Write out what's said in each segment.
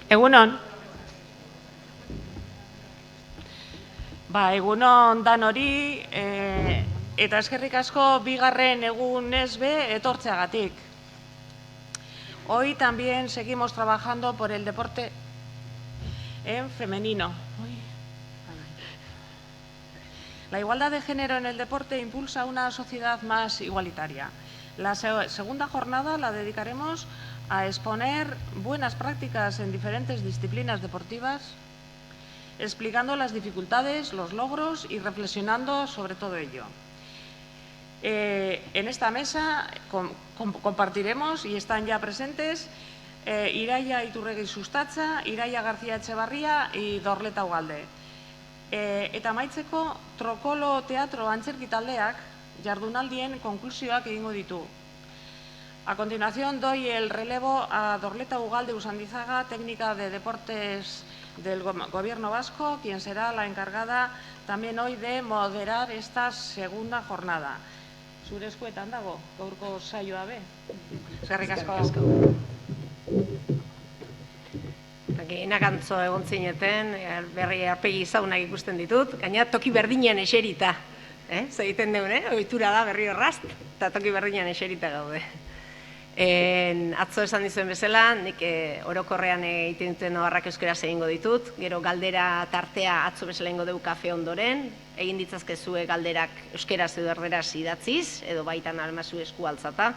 Egunon. Egunon dan hori, eta eskerrik asko bigarren egunez be etortzeagatik. Hoy también seguimos trabajando por el deporte en femenino. La igualdad de género en el deporte impulsa una sociedad más igualitaria. La segunda jornada la dedicaremos a exponer buenas prácticas en diferentes disciplinas deportivas, explicando las dificultades, los logros y reflexionando sobre todo ello. En esta mesa compartiremos, y están ya presentes, Iraia Iturregui Sustatza, Iraia García Etxebarria y Dorleta Ugalde. Eta amaitzeko Trokolo Teatro Antzerki taldeak jardunaldien konklusioak egingo ditu. A continuación doy el relevo a Dorleta Ugalde Usandizaga, técnica de deportes del Gobierno vasco, quien será la encargada también hoy de moderar esta segunda jornada. Zure eskuetan dago, gaurko saioa be. Eskerrik asko. Gehienak antzo egon zineten, berri arpegi zaunak ikusten ditut, gaina toki berdinean eserita. Zaiten deun, ohitura da berri horrast, eta toki berdinean eserita gaude. Atzo esan dizuen bezala, nik orokorrean egiten duten oharrak euskaraz egingo ditut, gero galdera tartea atzo bezala egingo dugu kafe ondoren, egin ditzazkezue galderak euskaraz edo erderaz idatziz, edo baitan almazu esku altzata,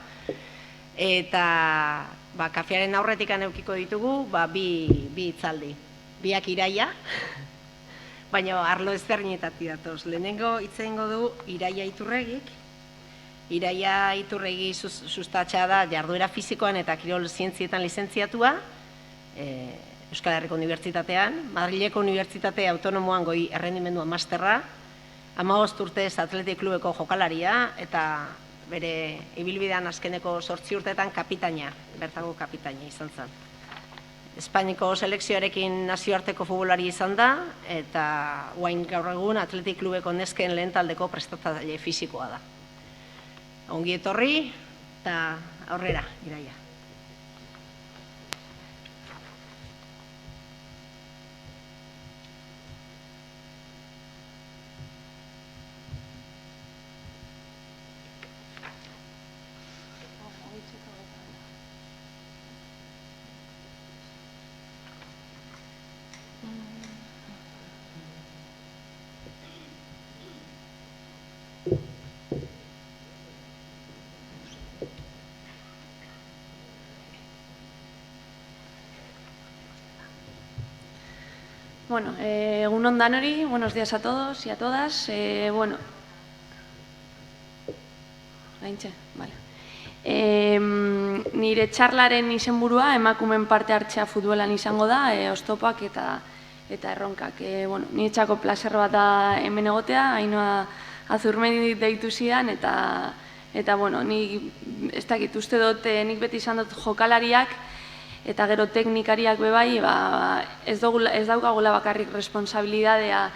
eta kafearen aurretikan eukiko ditugu bi hitzaldi. Biak Iraia, baina arlo ezberdinetatik datoz. Lehenengo hitz egingo du Iraia Iturregik. Iraia Iturregi sustatza da jarduera fisikoan eta kirol zientzietan lizentziatua, Euskal Herriko Unibertsitatean, Madrileko Unibertsitate Autonomoan goi errendimendua masterra, 15 urtez Atletik Klubeko jokalaria eta bere ibilbidean azkeneko 8 urteetan kapitaina, bertango kapitaina izan zen. Espainiko selekzioarekin nazioarteko futbolari izan da, eta orain gaur egun Atletik Klubeko nesken lehen taldeko prestatzaile fisikoa da. Ongi etorri eta aurrera, Iraia. Bueno, egunon danori, buenos días a todos y a todas. Nire txarlaren izenburua emakumen parte hartzea futbolan izango da, oztopak eta erronkak. Niretzako plazer bat da hemen egotea, Ainhoa Azurmendi deitu zidan, eta ez dakit, uste dut nik beti izan dut jokalariak, eta gero teknikariak bebai, ez daukagula bakarrik responsabilidadea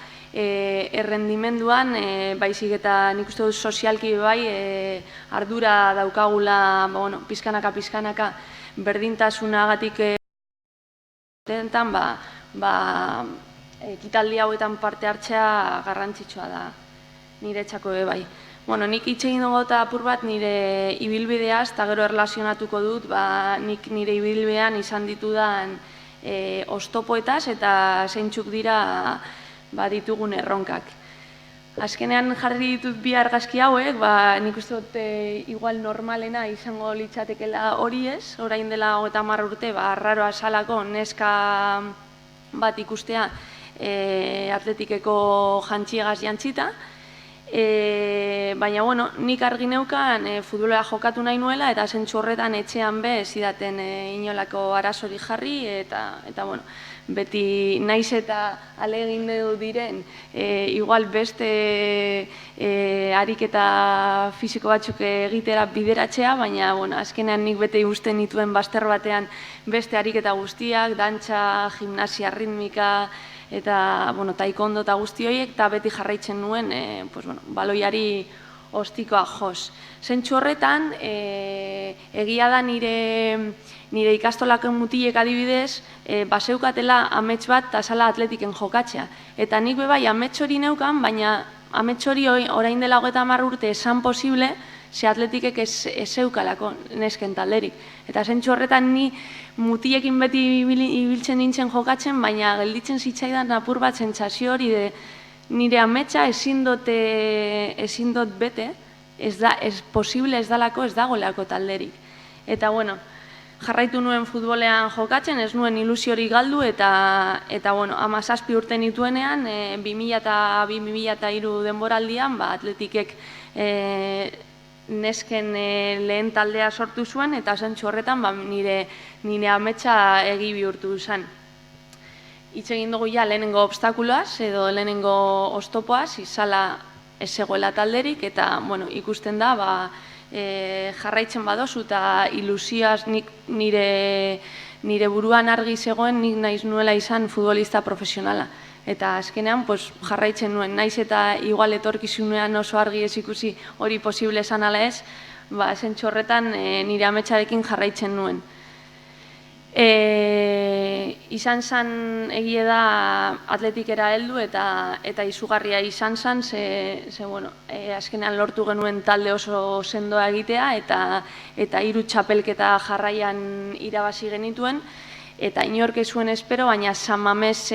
errendimenduan, baizik eta nik uste dut sozialki bebai ardura daukagula pizkanaka berdintasunagatik ekitaldi hauetan parte hartzea garrantzitsua da niretzako bebai. Nik hitz egin dugu eta apur bat nire ibilbideaz, eta gero erlazionatuko dut, nik nire ibilbidean izan ditudan oztopoetaz eta zeintzuk dira ditugun erronkak. Azkenean jarri ditut bi argazki hauek, nik uste dut igual normalena izango litzatekela hori ez, orain dela 30 urte, arraroa salako neska bat ikustea atletikeko jantziegaz jantzita, baina, nik argi neukan futbolera jokatu nahi nuela eta zentzu horretan etxean be zidaten inolako arazori jarri eta, beti naiz eta alegin edo diren igual beste ariketa fisiko batzuk egitera bideratzea, baina, azkenean nik bete ikusten nituen bazter batean beste ariketa guztiak, dantza, gimnasia, ritmika, eta taekwondo eta guzti horiek, eta beti jarraitzen nuen baloiari ostikoa jos. Zentzu horretan, egia da nire ikastolako mutilek adibidez, baseukatela amets bat eta zala atletiken jokatzea. Eta nik bebai amets hori neukan, baina amets hori orain dela 30 urte esan posible, ze atletikek ez zeukalako nesken talderik. Eta zentzu horretan ni mutilekin beti ibiltzen nintzen jokatzen, baina gelditzen zitzaidan apur bat sentsazio hori de nire ametsa ezin dut bete, ez posible ez dalako, ez dagoelako talderik. Eta bueno, jarraitu nuen futbolean jokatzen, ez nuen ilusiorik galdu, eta 17 urte nituenean, 2002-2003 denboraldian, atletikek nesken lehen taldea sortu zuen, eta zentzu horretan nire ametsa egi bihurtu zen. Hitz egin dugu ja lehenengo obstakuloaz, edo lehenengo oztopoaz, izala ez zegoela talderik, eta ikusten da, jarraitzen badozu eta ilusioaz nire buruan argi zegoen nik naiz nuela izan futbolista profesionala. Eta azkenean jarraitzen nuen, naiz eta igual etorkizunean oso argi ez ikusi hori posible esan ala ez, zentzu horretan nire ametsarekin jarraitzen nuen. Izan zen egie da atletikera heldu eta izugarria izan zen, azkenean lortu genuen talde oso sendoa egitea eta 3 txapelketa jarraian irabazi genituen, eta inork ez zuen espero, baina San Mames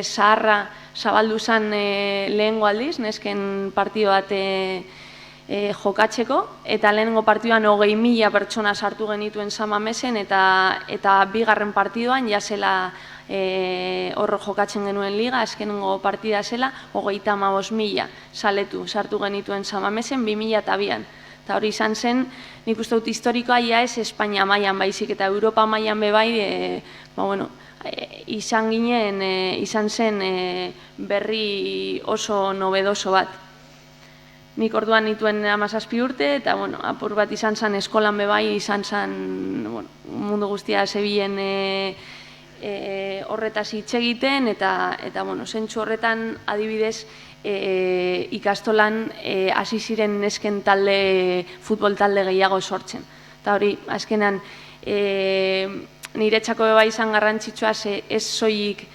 zaharra zabaldu zen lehengo aldiz, nesken partido bat jokatzeko, eta lehenengo partiduan 20.000 pertsona sartu genituen San Mamesen, eta bigarren partiduan jasela horro jokatzen genuen liga, azkenengo partida zela 35.000 saletu sartu genituen San Mamesen 2002an. Eta hori izan zen, nik uste dut historikoa ja ez Espainia mailan baizik eta Europa mailan bebai, izan zen berri oso nobedoso bat. Nik orduan nituen 17 urte, eta apur bat izan zen eskolan bebai, izan zen mundu guztia zebilen horretaz hitz egiten, eta zentzu horretan adibidez ikastolan hasi ziren nesken futbol talde gehiago sortzen. Eta hori, azkenan, niretzako bebai izan garrantzitsua ez soilik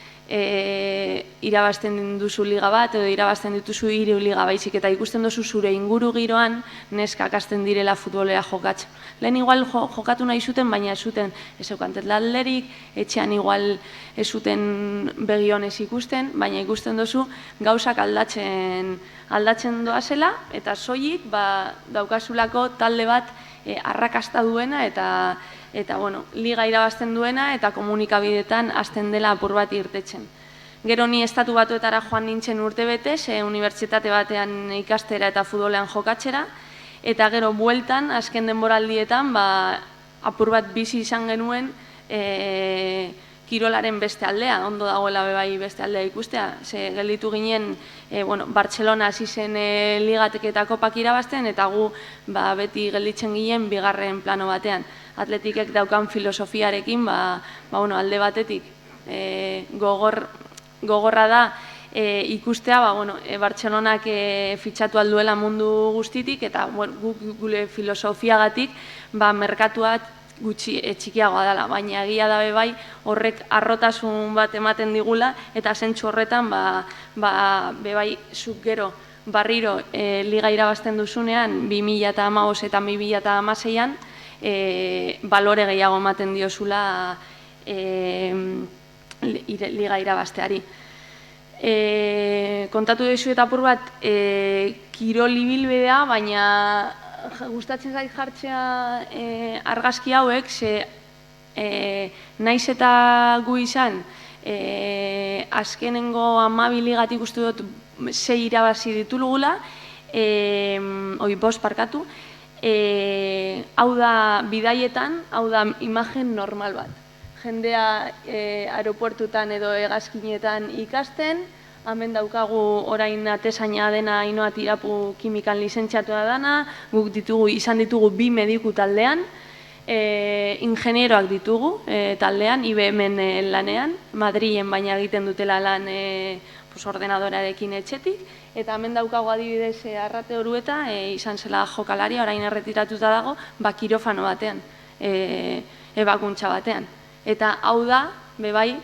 irabazten duzu liga bat edo irabazten dituzu 3 liga baizik, eta ikusten duzu zure inguru giroan neskak hasten direla futbolera jokatzen. Lehen igual jokatu nahi zuten, baina ez zuten ez eukantet lalderik, etxean igual ez zuten begionez ikusten, baina ikusten duzu gauzak aldatzen doazela, eta soilik daukazulako talde bat arrakasta duena eta liga irabazten duena eta komunikabideetan hasten dela apur bat irtetzen. Gero ni estatu batuetara joan nintzen urtebetez, unibertsitate batean ikastera eta futbolean jokatzera, eta gero bueltan, azken denboraldietan, apur bat bizi izan genuen kirolaren beste aldea, ondo dagoela bebai beste aldea ikustea. Gelditu ginen, Bartzelona hasi zen ligatek eta kopak irabazten, eta gu beti gelditzen ginen bigarren plano batean. Atletikek daukan filosofiarekin, alde batetik gogorra da ikustea, Bartzelonak fitxatu alduela mundu guztitik, eta gure filosofiagatik merkatuat gutxi txikiagoa dela, baina egia da bebai horrek arrotasun bat ematen digula, eta zentzu horretan bebai zuk gero barriro liga irabazten duzunean 2015 eta 2016an balore gehiago ematen diozula liga irabazteari. Kontatu duzu eta apur bat kirol ibilbidea, baina gustatzen zait jartzea argazki hauek, naiz eta gu izan azkenengo 12 ligatik uste dut 6 irabazi ditulugula, 5 parkatu, hau da bidaietan, hau da imagen normal bat. Jendea aeropuertutan edo hegazkinetan ikasten, hemen daukagu orain atezaina dena Ainhoa Tirapu kimikan lizentziatua dana, guk izan ditugu 2 mediku taldean, ingenieroak ditugu taldean, IBM-en lanean, Madrilen baina egiten dutela lan ordenadorarekin etxetik, eta hemen daukagu adibidez Arrate Orueta, izan zela jokalaria, orain erretiratuta dago, kirofano batean, ebakuntza batean. Eta hau da, bebai,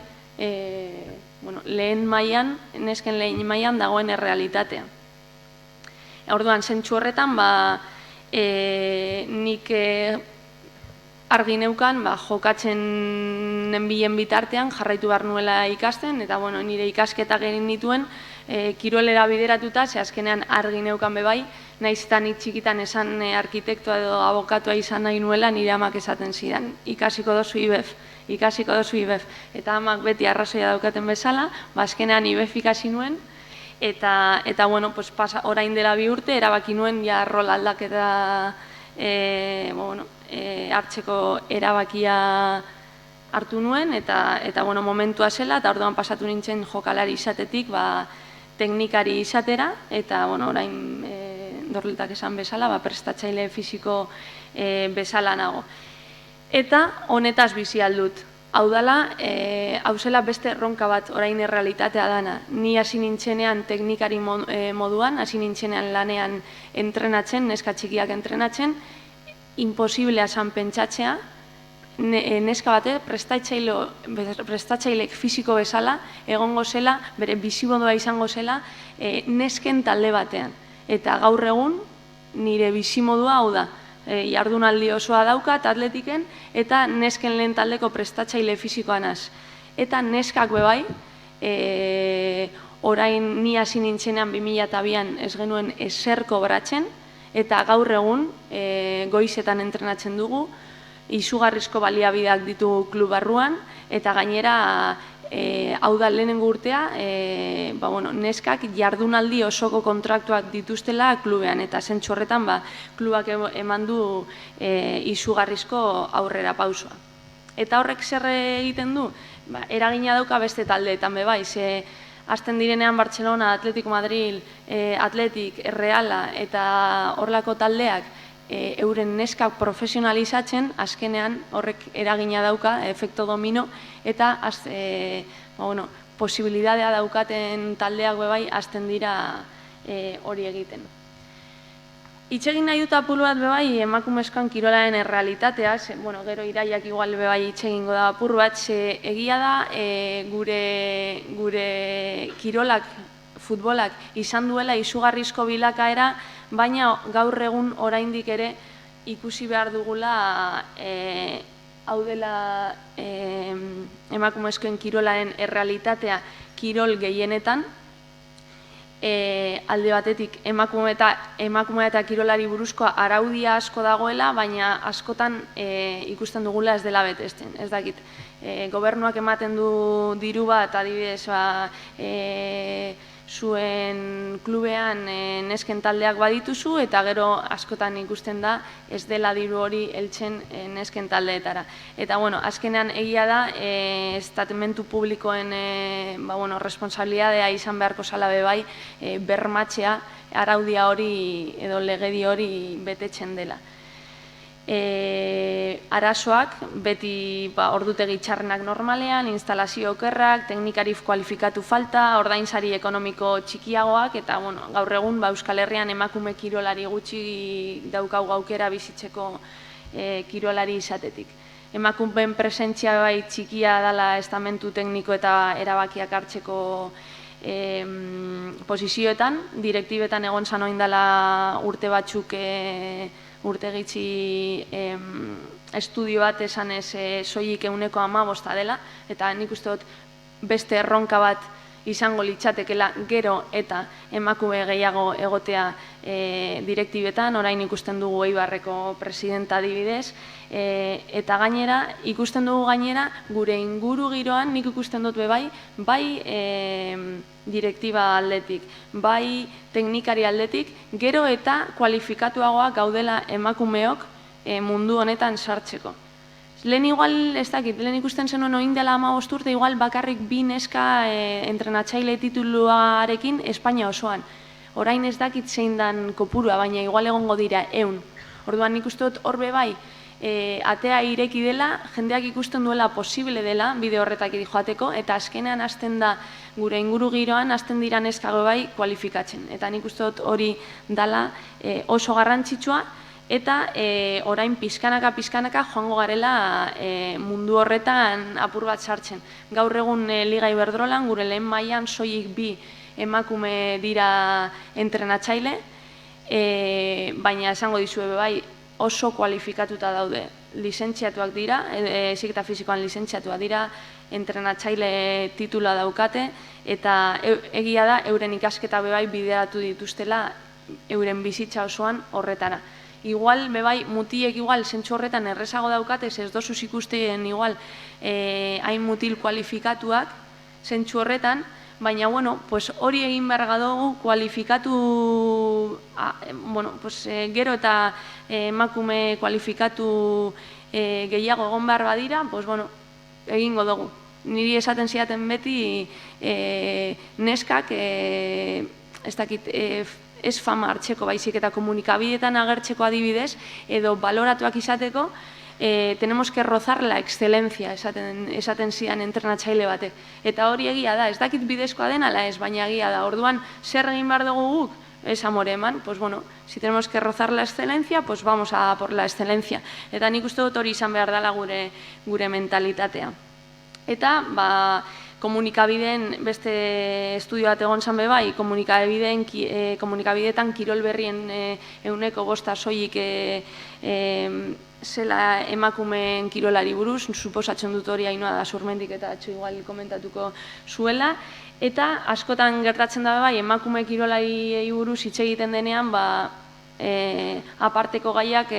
lehen mailan, nesken lehen mailan dagoen errealitatea. Orduan, zentsu horretan, nik argi neukan, jokatzen nenbilen bitartean, jarraitu behar nuela ikasten, eta nire ikasketak egin dituen, kirolera bideratuta, ze azkenean argi neukan bebai, nahiz eta nik txikitan esan arkitektoa edo abokatua izan nahi nuela, nire amak esaten zidan, ikasiko dozu IBEF, eta amak beti arrazoia daukaten bezala, azkenean IBEF ikasi nuen, eta orain dela 2 urte, erabaki nuen rol aldaketa hartzeko erabakia hartu nuen, eta momentua zela, eta orduan pasatu nintzen jokalari izatetik, teknikari izatera, eta orain Dorletak esan bezala, prestatzaile fisiko bezala nago. Eta honetaz bizi aldut. Hau dela, hau zela beste erronka bat orain errealitatea dana. Ni hasi nintzenean teknikari moduan, hasi nintzenean lanean entrenatzen, neska txikiak entrenatzen, imposiblea zan pentsatzea, neska bate prestatzailek fisiko bezala, egongo zela, bere bizimodua izango zela, nesken talde batean. Eta gaur egun, nire bizimodua hau da. Jardunaldi osoa daukat atletiken, eta nesken lehen taldeko prestatzaile fisikoa naz. Eta neskak bebai, orain ni hasi nintzenean 2002an ez genuen ezer kobratzen, eta gaur egun goizetan entrenatzen dugu, izugarrizko baliabideak ditu klub barruan, eta gainera hau da lehenengo urtea, neskak jardunaldi osoko kontraktuak dituztela klubean, eta zentzu horretan klubak eman du izugarrizko aurrera pausua. Eta horrek zer egiten du? Eragina dauka beste taldeetan bebai, ze hasten direnean Barcelona, Atletico Madrid, Atletik, Reala eta horrelako taldeak euren neskak profesionalizatzen, azkenean horrek eragina dauka, efekto domino, eta posibilidadea daukaten taldeak bebai hasten dira hori egiten. Itxegin nahi dut apur bat bebai emakumezkoan kirolaren errealitatea, gero Iraiak igual bebai itxegingo da apur bat, egia da gure kirolak, futbolak izan duela izugarrizko bilakaera, baina gaur egun oraindik ere ikusi behar dugula hau dela emakumezkoen kirolaren errealitatea kirol gehienetan, alde batetik emakume eta kirolari buruzko araudia asko dagoela, baina askotan ikusten dugula ez dela betesten. Ez dakit, gobernuak ematen du diru bat, adibidez, zuen klubean nesken taldeak badituzu, eta gero askotan ikusten da ez dela diru hori heltzen nesken taldeetara. Eta, azkenean egia da, estamentu publikoen responsabilidadea izan beharko zala bebai, bermatzea araudia hori edo legedi hori betetzen dela. Arazoak, beti ordutegi txarrenak normalean, instalazio okerrak, teknikari kualifikatu falta, ordainsari ekonomiko txikiagoak, eta gaur egun Euskal Herrian emakume kirolari gutxi daukagu aukera bizitzeko kirolari izatetik. Emakumeen presentzia bai txikia dela estamentu tekniko eta erabakiak hartzeko posizioetan, direktibetan egon zan oin dela urte batzuk urte gitzi estudio bat esan ez soilik 15% dela, eta nik uste dut beste erronka bat izango litzatekela gero eta emakume gehiago egotea direktibetan, orain ikusten dugu Eibarreko presidenta adibidez, eta gainera, ikusten dugu gainera, gure inguru giroan nik ikusten dut bai direktiba aldetik, bai teknikari aldetik, gero eta kualifikatuagoak gaudela emakumeok mundu honetan sartzeko. Lehen igual, ez dakit, lehen ikusten zenuen oin dela 15 urte, igual bakarrik 2 neska entrenatzaile tituluarekin Espainia osoan. Orain ez dakit zein dan kopurua, baina igual egongo dira 100. Orduan nik uste dut horbe bai, atea ireki dela, jendeak ikusten duela posible dela bide horretak joateko, eta azkenean hasten da gure inguru giroan, hasten dira neskago bai kualifikatzen. Eta nik uste dut hori dela oso garrantzitsua, eta orain pizkanaka joango garela mundu horretan apur bat sartzen. Gaur egun Liga Iberdrolan, gure lehen mailan soilik 2 emakume dira entrenatzaile, baina esango dizue bai oso kualifikatuta daude, lizentziatuak dira, heziketa fisikoan lizentziatuak dira, entrenatzaile titula daukate, eta egia da euren ikasketa bai bideratu dituztela euren bizitza osoan horretara. Igual, bebai, mutiek igual, zentzu horretan errezago daukatez, ez dozuz ikusten igual hain mutil kualifikatuak, zentzu horretan, baina, bueno, hori egin behar dugu kualifikatu, gero eta emakume kualifikatu gehiago egon behar badira, egingo dugu. Niri esaten ziaten beti neskak, ez dakit, ez fama hartzeko baizik eta komunikabideetan agertzeko adibidez, edo baloratuak izateko, tenemos que rozar la excelencia, esaten zidan entrenatzaile batek. Eta hori egia da, ez dakit bidezkoa den ala ez, baina egia da. Orduan, zer egin behar dugu guk? Ez amore eman, si tenemos que rozar la excelencia, vamos a por la excelencia. Eta nik uste dut hori izan behar dela gure mentalitatea. Eta, komunikabideen, beste estudio bat egon zan bai, komunikabideetan kirol berrien 5% soilik zela emakumeen kirolari buruz, suposatzen dut hori Ainhoa da Zurmendik eta atxo igual komentatuko zuela, eta askotan gertatzen da bai, emakume kirolari buruz hitz egiten denean, aparteko gaiak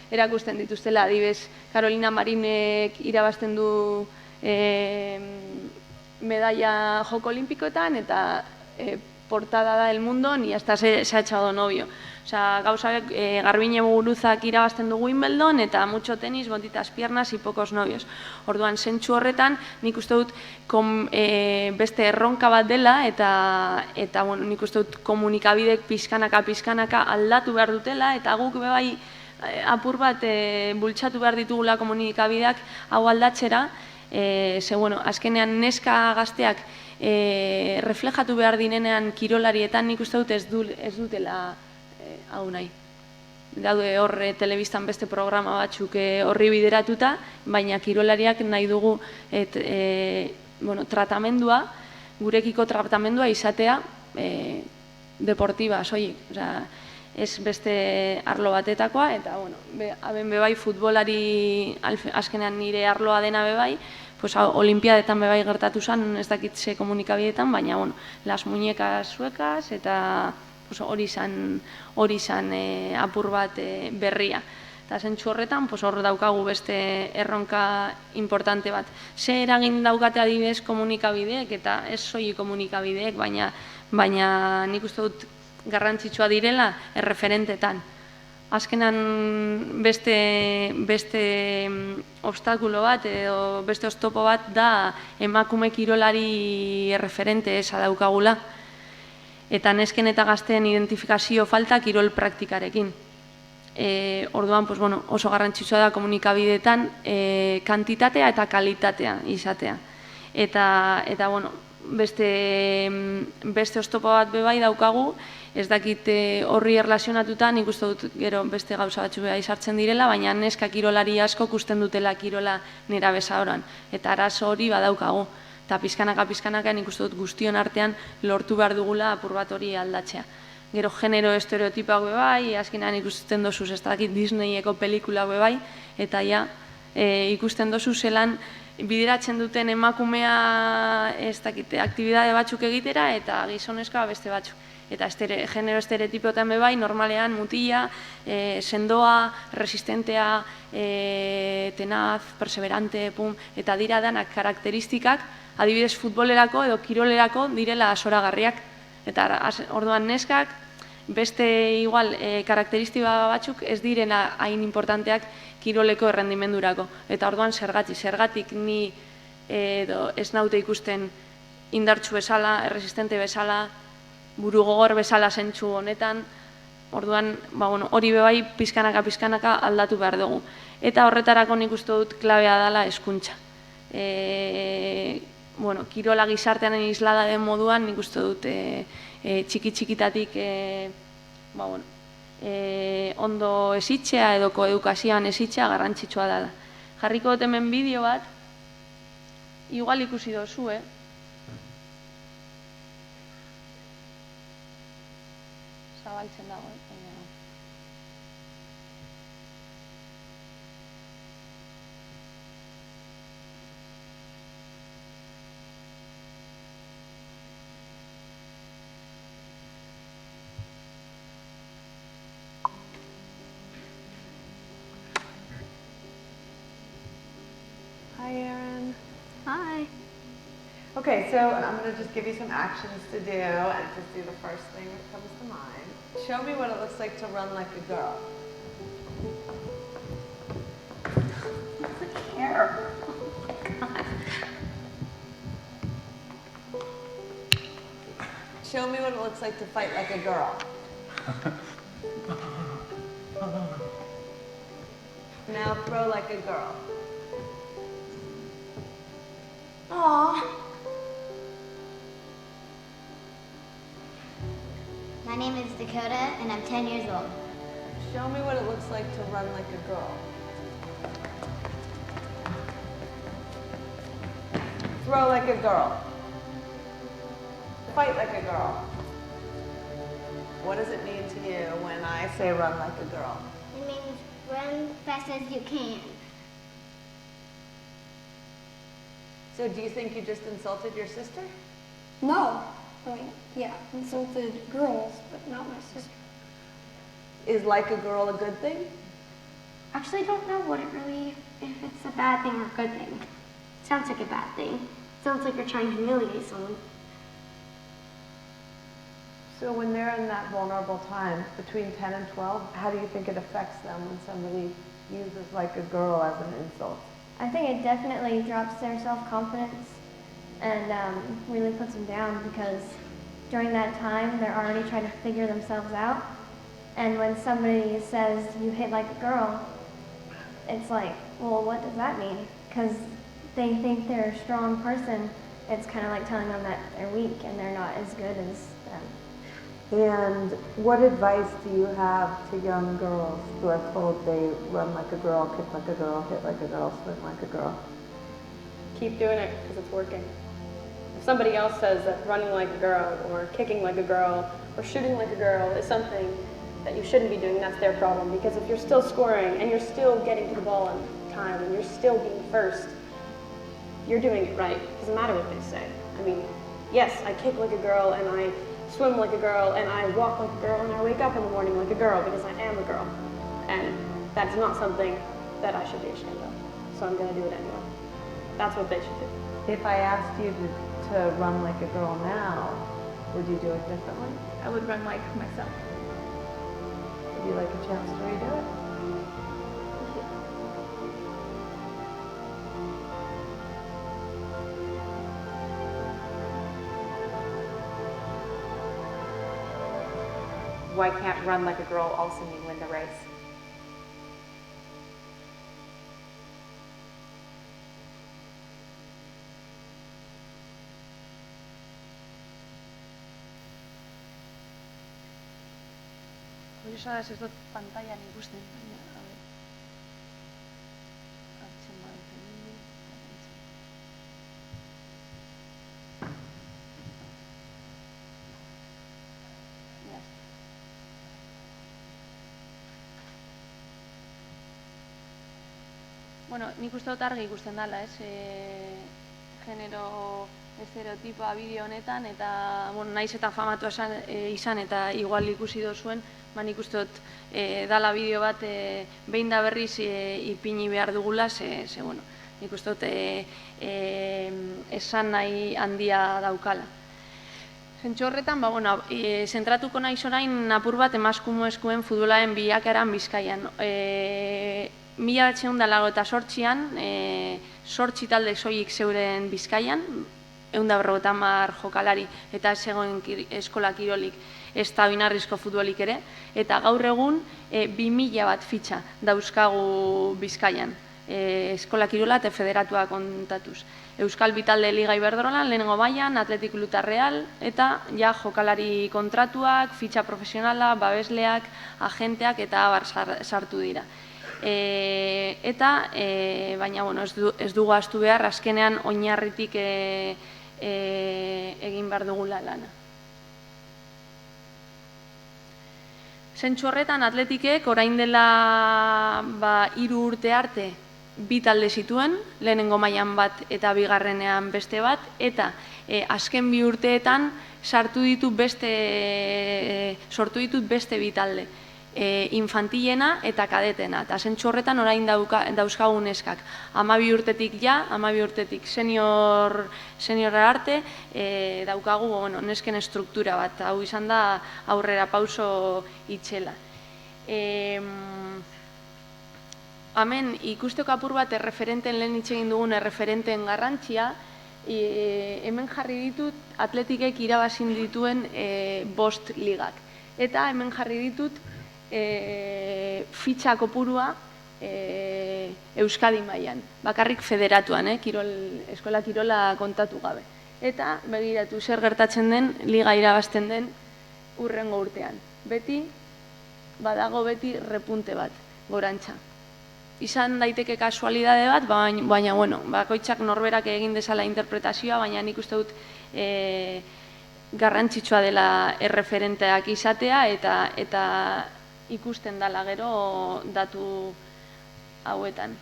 erakusten dituztela, adibez, Carolina Marinek irabazten du medalla Joko Olimpikoetan eta portada da El Mundo ni hasta se ha echado novio. Osea, gauzak Garbiñe Muguruzak irabazten du Wimbledon eta mucho tenis, bonditas piernas y pocos novios. Orduan, zentzu horretan, nik uste dut beste erronka bat dela eta nik uste dut komunikabidek pizkanaka aldatu behar dutela eta guk bai apur bat bultzatu behar ditugula komunikabideak hau aldatzera. Azkenean neska gazteak reflejatu behar dinenean kirolarietan nik uste dut ez dutela hau nahi. Daude hor telebistan beste programa batzuk horri bideratuta, baina kirolariak nahi dugu tratamendua, gurekiko tratamendua izatea deportiba, soilik. Ez beste arlo batetakoa, eta haben bebai futbolari azkenean nire arloa dena bebai, olimpiadetan bebai gertatu zen, ez dakitze komunikabidetan, baina las muñecas suecas, eta hori izan apur bat berria. Eta zentzu horretan, hor daukagu beste erronka importante bat. Ze eragin daukate adibidez komunikabideek, eta ez soilik komunikabideek, baina nik uste dut garrantzitsua direla erreferentetan. Azkenan beste obstakulo bat edo beste oztopo bat da emakume kirolari erreferente eza daukagula. Eta nesken eta gazteen identifikazio falta kirol praktikarekin. Orduan oso garrantzitsua da komunikabideetan kantitatea eta kalitatea izatea. Eta beste oztopo bat bebai daukagu, ez dakit horri erlazionatuta, nik uste dut gero beste gauza batzu beha izartzen direla, baina neska kirolari asko kusten dutela kirola nera bezaoran. Eta arazo hori badaukagu. Eta pizkanaka nik uste dut guztion artean lortu behar dugula apur bat hori aldatzea. Gero genero estereotipak bebai, azkenean ikusten dozuz ez dakit Disneyeko pelikulak bebai, eta ikusten dozuz zelan bideratzen duten emakumea ez dakit aktibidade batzuk egitera eta gizonezkoa beste batzuk. Eta genero estereotipoetan bebai, normalean mutila, sendoa, resistentea, tenaz, perseverante, eta dira danak karakteristikak, adibidez futbolerako edo kirolerako direla asoragarriak. Eta orduan neskak, beste igual karakteristika batzuk ez direna hain importanteak kiroleko errendimendurako. Eta orduan zergatik ni ez naute ikusten indartsu bezala, resistente bezala, buru gogor bezala zentzu honetan, Orduan, hori bebai pizkanaka aldatu behar dugu. Eta horretarako nik uste dut klabea dela hezkuntza. Kirola gizartean islada den moduan nik uste dut txiki-txikitatik ondo esitzea edo koedukazioan esitzea garrantzitsua dela. Jarriko dut hemen bideo bat, igual ikusi dozu, zabaltzen dago, Hi, Erin. Hi. Okay, so I'm going to just give you some actions to do and just do the first thing that comes to mind. Show me what it looks like to run like a girl. Hair. Show me what it looks like to fight like a girl. Now throw like a girl. Aww. My name is Dakota, and I'm 10 years old. Show me what it looks like to run like a girl. Throw like a girl. Fight like a girl. What does it mean to you when I say run like a girl? It means run fast as you can. So do you think you just insulted your sister? No. I mean, yeah, insulted girls, but not my sister. Is like a girl a good thing? Actually, I don't know if it's a bad thing or a good thing. It sounds like a bad thing. It sounds like you're trying to humiliate someone. So when they're in that vulnerable time, between 10 and 12, how do you think it affects them when somebody uses like a girl as an insult? I think it definitely drops their self-confidence and really puts them down, because during that time, they're already trying to figure themselves out. And when somebody says, you hit like a girl, it's like, well, what does that mean? Because they think they're a strong person. It's kind of like telling them that they're weak and they're not as good as them. And what advice do you have to young girls who are told they run like a girl, kick like a girl, hit like a girl, swim like a girl? Keep doing it because it's working. If somebody else says that running like a girl or kicking like a girl or shooting like a girl is something that you shouldn't be doing, that's their problem. Because if you're still scoring and you're still getting to the ball in time and you're still being first, you're doing it right. It doesn't matter what they say. I mean, yes, I kick like a girl and I swim like a girl and I walk like a girl and I wake up in the morning like a girl because I am a girl. And that's not something that I should be ashamed of. So I'm going to do it anyway. That's what they should do. If I asked you to run like a girl now, would you do it differently? I would run like myself. Would you like a chance to redo it? Why can't run like a girl also mean win the race? Kuriosa da, ez dut pantailan ikusten. A ver. Hartzen badut hemendik. Ya está. Bueno, nik uste dut argi ikusten dela, ez? Genero estereotipoa bideo honetan, eta naiz eta famatu izan eta igual ikusi dozuen, nik uste dut dala bideo bat behin da berriz ipini behar dugula, nik uste dut esan nahi handia daukala. Zentzu horretan, zentratuko naiz orain apur bat emakumezkoen futbolaren bilakaeran Bizkaian. 1998an, 8 talde soilik zeuren Bizkaian, 150 jokalari eta ez zegoen eskola kirolik. ez da oinarrizko futbolik ere, eta gaur egun 2000 bat fitxa dauzkagu Bizkaian, eskola kirola eta federatua kontatuz. Euskal Bitalde Liga Iberdrolan, lehenengo mailan, Atletik Luta Real, eta ja jokalari kontratuak, fitxa profesionala, babesleak, agenteak eta abar sartu dira. Baina, ez dugu ahaztu behar, azkenean oinarritik egin behar dugula lana. Zentzu horretan, Atletikek orain dela 3 urte arte bi talde zituen, lehenengo mailan bat eta bigarrenean beste bat, eta azken 2 urteetan sortu ditut beste bi talde, infantilena eta kadetena. Eta zentzu horretan orain dauzkagu neskak. 12 urtetik 12 urtetik seniorra arte, daukagu nesken estruktura bat. Hau izan da aurrera pauso itxela. Hemen ikusteko apur bat erreferenten, lehen hitz egin dugun erreferenten garrantzia, hemen jarri ditut Atletikek irabazin dituen 5 ligak. Eta hemen jarri ditut fitxa kopurua Euskadi mailan, bakarrik federatuan, eskola kirola kontatu gabe. Eta begiratu zer gertatzen den, liga irabazten den hurrengo urtean. Badago beti repunte bat, gorantza. Izan daiteke kasualidade bat, baina, bakoitzak norberak egin dezala interpretazioa, baina nik uste dut garrantzitsua dela erreferenteak izatea eta ikusten dala gero datu hauetan.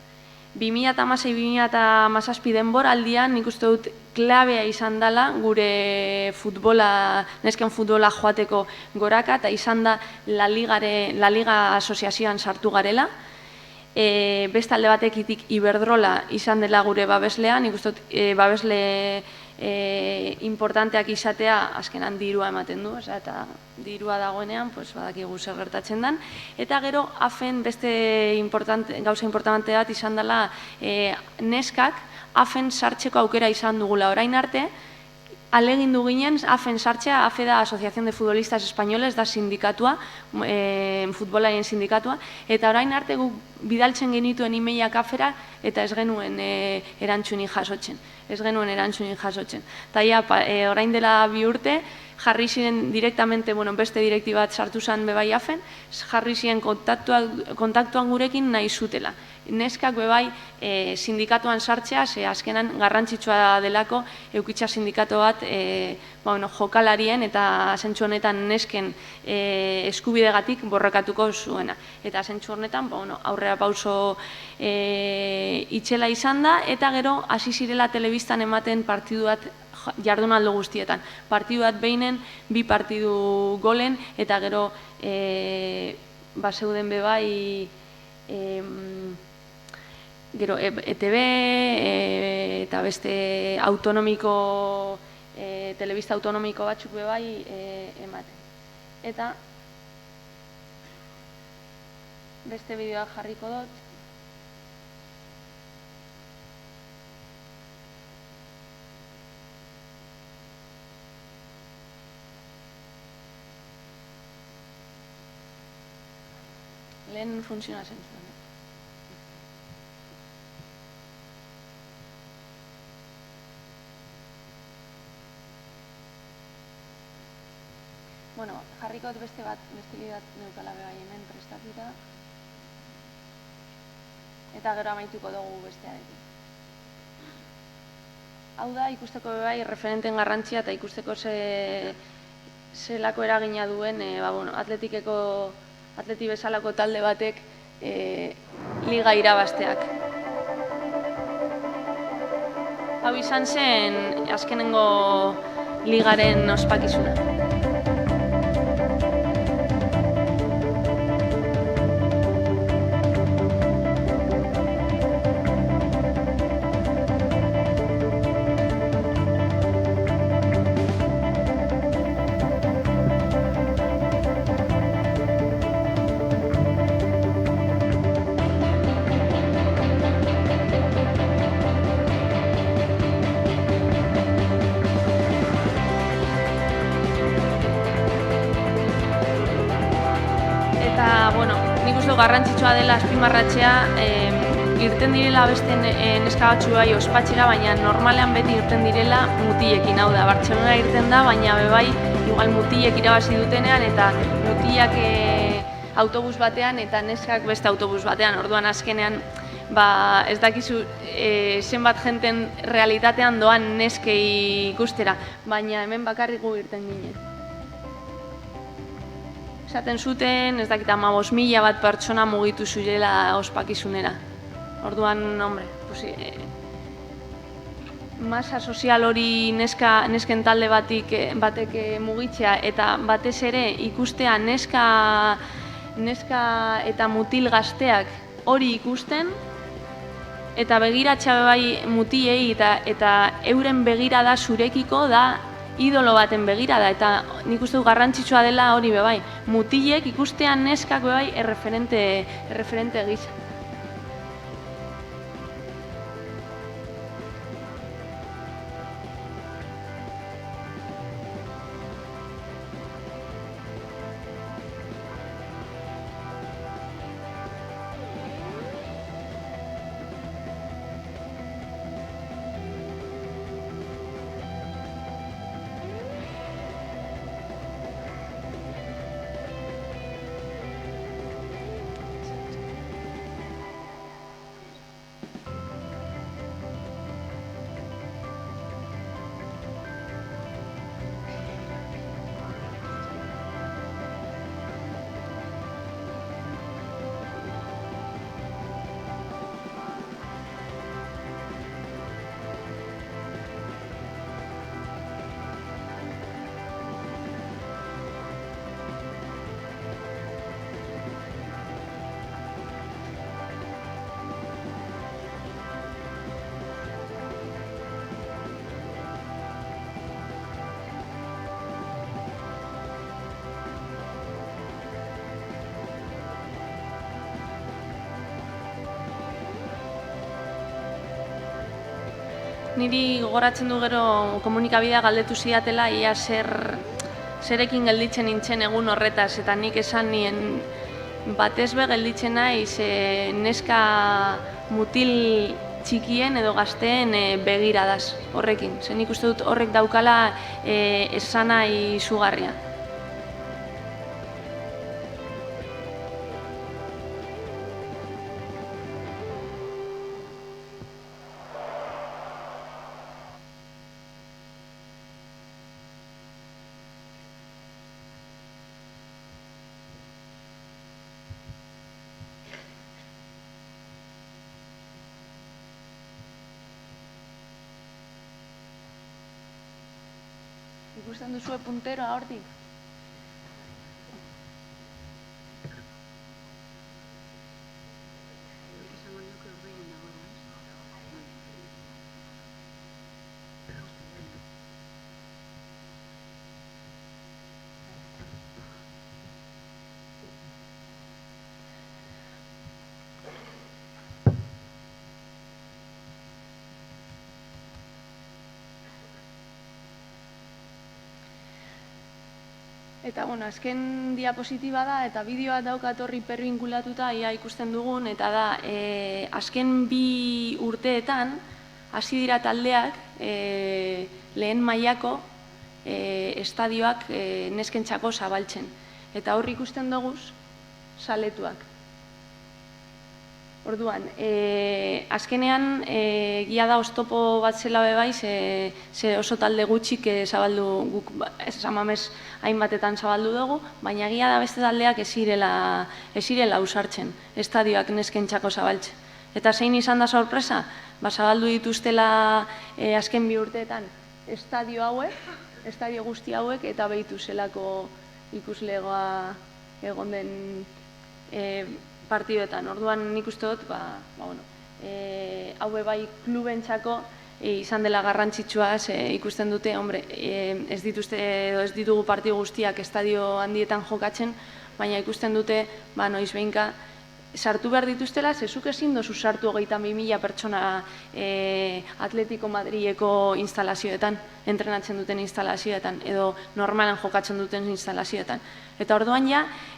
2016-2017 denboraldian nik uste dut klabea izan dela gure nesken futbola joateko goraka, eta izan da La Liga Asoziazioan sartu garela. Beste alde batekitik Iberdrola izan dela gure babeslea, nik uste dut babesle importanteak izatea azkenan dirua ematen du, eta dirua dagoenean badakigu zer gertatzen den. Eta gero AFEN beste gauza importante bat izan dela neskak AFEN sartzeko aukera izan dugula orain arte. Alegin du ginen AFEN sartzea, AFE da Asociación de Futbolistas Españoles, da sindikatua, futbolarien sindikatua, eta orain arte guk bidaltzen genituen emailak AFEra eta ez genuen erantzunik jasotzen. Eta orain dela 2 urte, jarri ziren direktamente, beste direktiba bat sartu zen bebai AFEN, jarri ziren kontaktuan gurekin nahi zutela. Neskak bebai sindikatuan sartzea, ze azkenan garrantzitsua delako eukitza sindikato bat jokalarien eta zentzu honetan nesken eskubidegatik borrokatuko zuena. Eta zentzu honetan aurrera pauso itxela izan da, eta gero hasi zirela telebistan ematen partidu bat jardunaldo guztietan. Partidu bat behinen, 2 partidu golen, eta gero zeuden bebai gero ETB eta beste autonomiko, telebista autonomiko batzuk bebai ematen. Eta beste bideoak jarriko dut. Lehen funtzionatzen zuen. Jarriko dut beste bide bat neukala bebai hemen prestatuta. Eta gero amaituko dugu bestearekin. Hau da, ikusteko bebai referenten garrantzia eta ikusteko zelako eragina duen Atleti bezalako talde batek liga irabazteak. Hau izan zen azkenengo ligaren ospakizuna. garrantzitsua dela azpimarratzea, irten direla beste neska batzu bai ospatxera, baina normalean beti irten direla mutilekin, hau da, Bartzelona irten da, baina bebai, igual mutilek irabazi dutenean, eta mutilak autobus batean eta neskak beste autobus batean, orduan azkenean, ez dakizu zenbat jenten realitatean doan neskei ikustera, baina hemen bakarrik gu irten ginen. Esaten zuten, ez dakit 15.000 bat pertsona mugitu zirela ospakizunera. Orduan, hombre, masa sozial hori nesken talde batek mugitzea eta batez ere ikustea neska eta mutil gazteak hori ikusten eta begiratzea bai mutilei eta euren begirada zurekiko da idolo baten begirada eta nik uste du garrantzitsua dela hori bebai. Mutilek ikustean neskak bebai erreferente gisa. Niri gogoratzen du gero komunikabidea galdetu zidatela ia zerekin gelditzen nintzen egun horretaz, eta nik esan nien batez be gelditzen naiz neska mutil txikien edo gazteen begiradaz horrekin. Zer nik uste dut horrek daukala esana izugarria. Ikusten duzue punteroa hortik? Eta, azken diapositiba da, eta bideoa daukat horri pervinkulatuta ia ikusten dugun, eta da, azken 2 urteetan, hasi dira taldeak, lehen mailako estadioak neskentzako zabaltzen. Eta horri ikusten dugu, saletuak. Orduan, azkenean, gia da oztopo bat zela bebai, ze oso talde gutxik zabaldu, guk esamamez hainbatetan zabaldu dugu, baina gia da beste taldeak ez zirela usartzen, estadioak neskentzako zabaltzen. Eta zein izan da sorpresa? Zabaldu dituztela azken 2 urteetan estadio guzti hauek, eta behitu zelako ikuslegoa egon den partidoetan. Orduan nik uste dut, hau bai klubentzako izan dela garrantzitsua, ikusten dute, ez ditugu partidu guztiak estadio handietan jokatzen, baina ikusten dute, noiz behinka, sartu behar dituztela, zezuk ezin dozu sartu 22.000 pertsona Atletico Madrileko instalazioetan, entrenatzen duten instalazioetan, edo normalan jokatzen duten instalazioetan. Eta orduan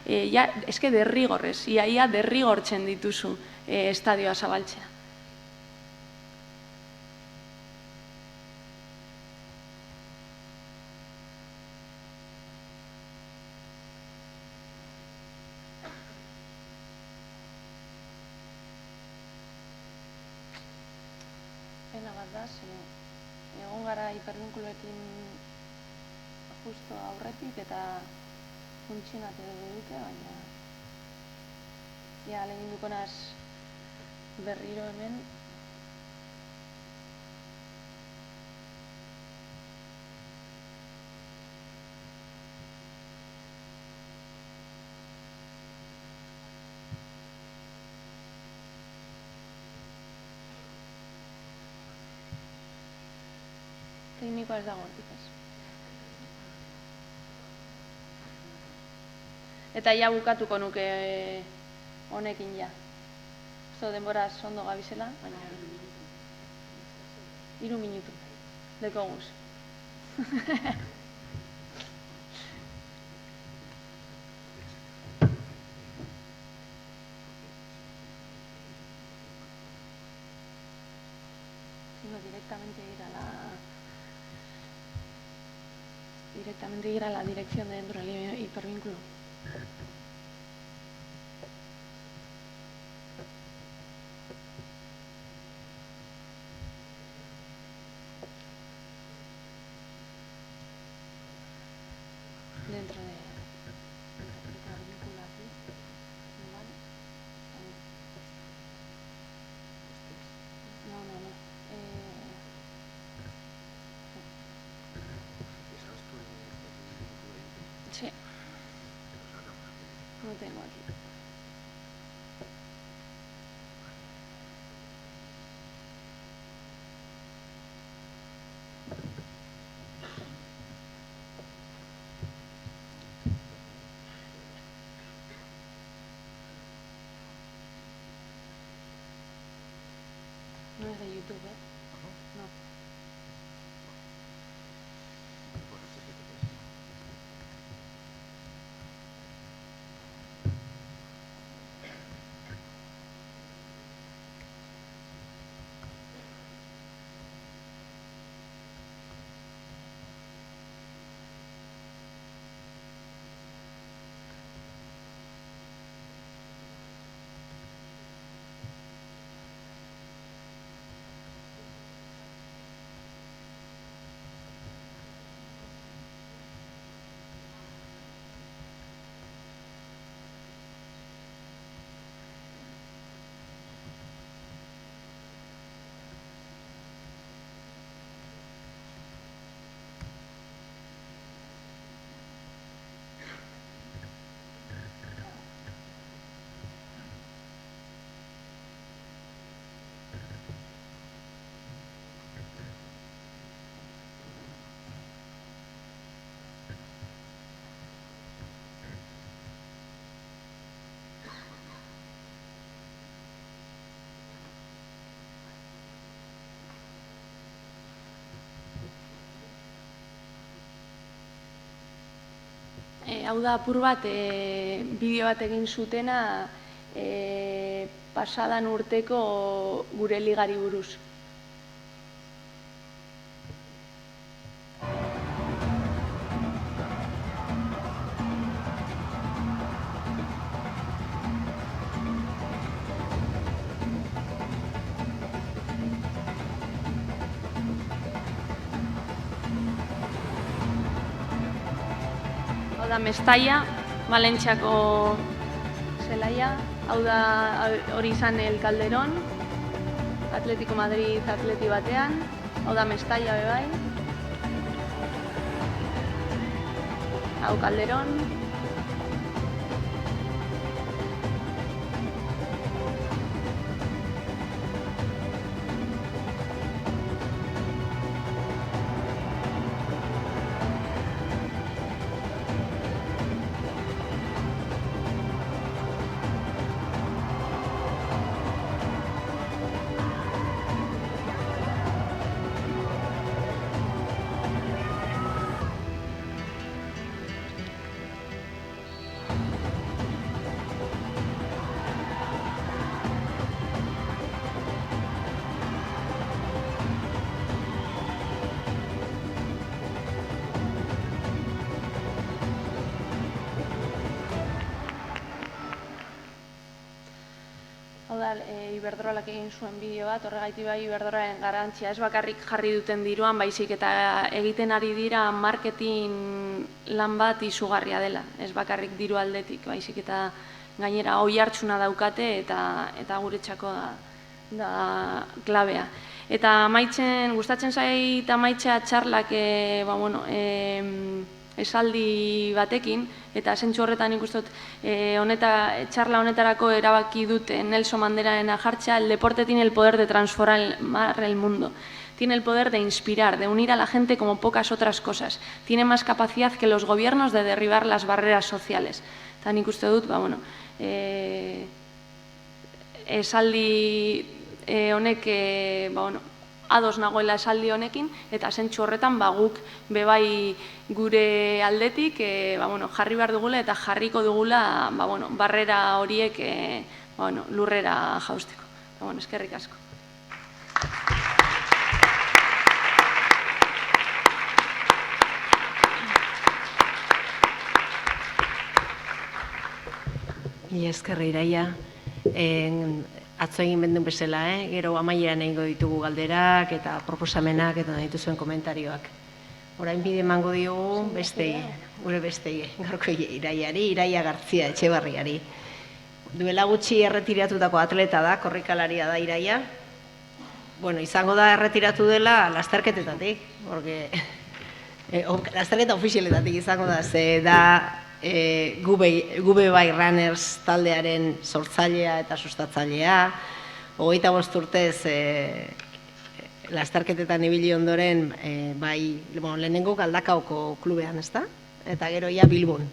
eske derrigorrez, ia derrigortzen dituzu estadioa zabaltzea. Pena bat da, egon gara hiperbinkuluekin justo aurretik eta funtsionatu dute, baina ahaleginduko naiz berriro hemen. Teknikoa ez dago hortik ez. Eta bukatuko nuke honekin denboraz ondo gabizela, baina 3 minutu, dekoguz. Directamente ir a la dirección de dentro del hipervínculo. Dentro de hipervínculo aquí, ¿vale? No. Sí. Lo tengo aquí. No es de YouTube, ¿eh? No. Hau da apur bat bideo bat egin zutena pasadan urteko gure ligari buruz. Hau da Mestalla, Valentziako zelaia, hau da hori izan el Calderón, Atletico Madrid atleti batean, hau da Mestalla bebai, hau Calderón, euskal Iberdrolak egin zuen bideo bat, horregaitik bai Iberdrolaren garrantzia ez bakarrik jarri duten diruan, baizik eta egiten ari dira marketing lan bat izugarria dela, ez bakarrik diru aldetik, baizik eta gainera oi hartzuna daukate eta guretzako da klabea. Eta amaitzen, gustatzen zait amaitzea txarlak esaldi batekin, eta zentzu horretan ikusten dut txarla honetarako erabaki dute Nelson Mandelaren jartzea, el deporte tiene el poder de transformar el mundo. Tiene el poder de inspirar, de unir a la gente como pocas otras cosas. Tiene más capacidad que los gobiernos de derribar las barreras sociales. Eta nik uste dut, esaldi honek, ados nagoela esaldi honekin, eta zentzu horretan guk bebai gure aldetik jarri behar dugula eta jarriko dugula barrera horiek lurrera jausteko. Eskerrik asko. Eskerri Iraia. Atzo egin bendun bezala, gero amaieran egingo ditugu galderak eta proposamenak eta dituzuen komentarioak. Orain bide emango diogu gure bestei, gaurko Iraiari, Iraia Gartzia Etxebarriari. Duela gutxi erretiratutako atleta da, korrikalaria da Iraia. Izango da erretiratu dela lasterketetatik, lasterketa ofizialetatik izango da, ze da Gube bai Runners taldearen sortzailea eta sustatzailea, 25 urtez lasterketetan ibili ondoren lehenengo Galdakaoko klubean, ezta? Eta gero ia Bilbon.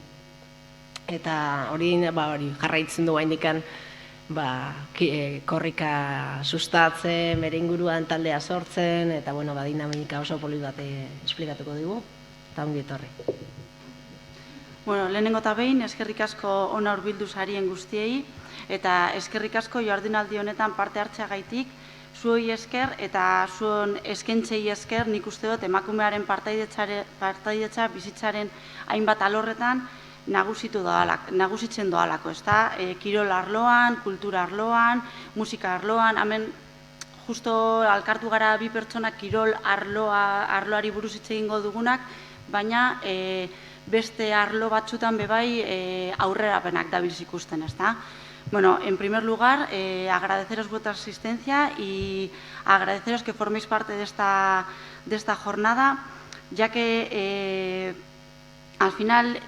Eta hori jarraitzen du haindikan korrika sustatzen, bere inguruan taldea sortzen, eta dinamika oso polit bat esplikatuko digu, eta ongi etorri. Lehenengo eta behin, eskerrik asko ona hurbildu zarien guztiei, eta eskerrik asko jardunaldi honetan parte hartzeagaitik, zuoi esker eta zuen eskentzei esker nik uste dut emakumearen partaidetza bizitzaren hainbat alorretan nagusitzen doalako, ezta? Kirol arloan, kultura arloan, musika arloan, hemen justo alkartu gara bi pertsonak kirol arloari buruz hitz egingo dugunak, baina beste arlo batzutan bebai aurrerapenak dabilz ikusten, ezta? En primer lugar, agradeceros vuestra asistencia y agradeceros que forméis parte de esta jornada, ya que al final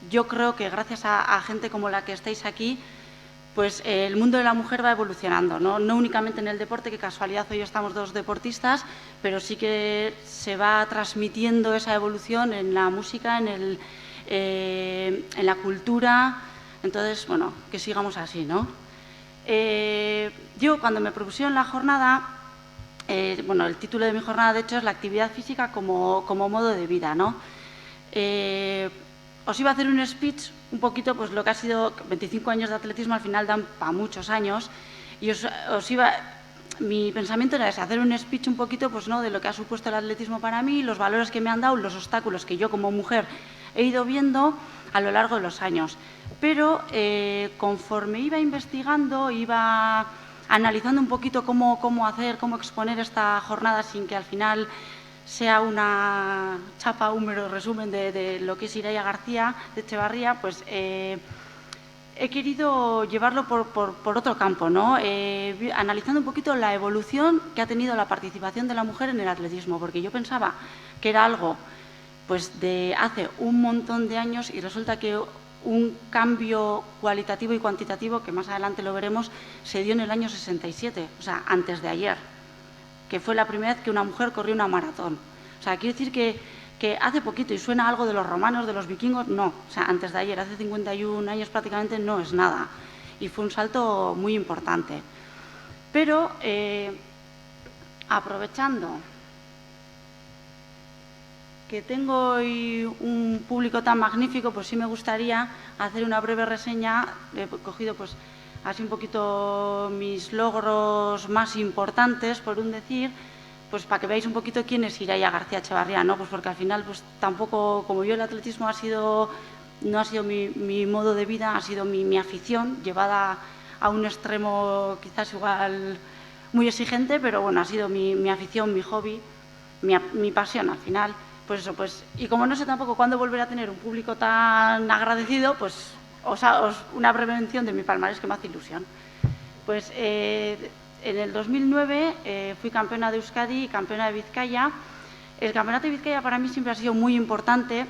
yo creo que gracias a gente como la que estáis aquí, pues el mundo de la mujer va evolucionando, no únicamente en el deporte, que casualidad hoy estamos dos deportistas, pero sí que se va transmitiendo esa evolución en la música, en la cultura. Entonces, que sigamos así, ¿no? Yo cuando me propusieron la jornada, el título de mi jornada de hecho es la actividad física como modo de vida, ¿no? Os iba a hacer un speech un poquito, pues lo que ha sido 25 años de atletismo al final dan para muchos años, y mi pensamiento era ese, hacer un speech un poquito pues, ¿no? de lo que ha supuesto el atletismo para mí, los valores que me han dado, los obstáculos que yo como mujer he ido viendo a lo largo de los años. Pero conforme iba investigando, iba analizando un poquito cómo exponer esta jornada sin que al final sea una chapa, un mero resumen de lo que es Iraia García de Etxebarria, pues he querido llevarlo por otro campo, ¿no? Analizando un poquito la evolución que ha tenido la participación de la mujer en el atletismo, porque yo pensaba que era algo pues de hace un montón de años y resulta que un cambio cualitativo y cuantitativo, que más adelante lo veremos, se dio en el año 67, o sea, antes de ayer, que fue la primera vez que una mujer corrió una maratón. O sea, quiero decir que hace poquito, y suena algo de los romanos, de los vikingos, no. O sea, antes de ayer, hace 51 años prácticamente no es nada. Y fue un salto muy importante. Pero, aprovechando que tengo hoy un público tan magnífico, pues sí me gustaría hacer una breve reseña. He cogido pues así un poquito mis logros más importantes, por un decir, pues para que veáis un poquito quién es Iraia García Etxebarria, ¿no? Pues porque al final pues tampoco, como yo el atletismo no ha sido mi modo de vida, ha sido mi afición llevada a un extremo quizás igual muy exigente, pero bueno, ha sido mi afición, mi hobby, mi pasión al final. Pues eso, pues, y como no sé tampoco cuándo volver a tener un público tan agradecido, pues una breve mención de mi palmarés que me hace ilusión. Pues en el 2009 fui campeona de Euskadi y campeona de Vizcaya. El campeonato de Vizcaya para mí siempre ha sido muy importante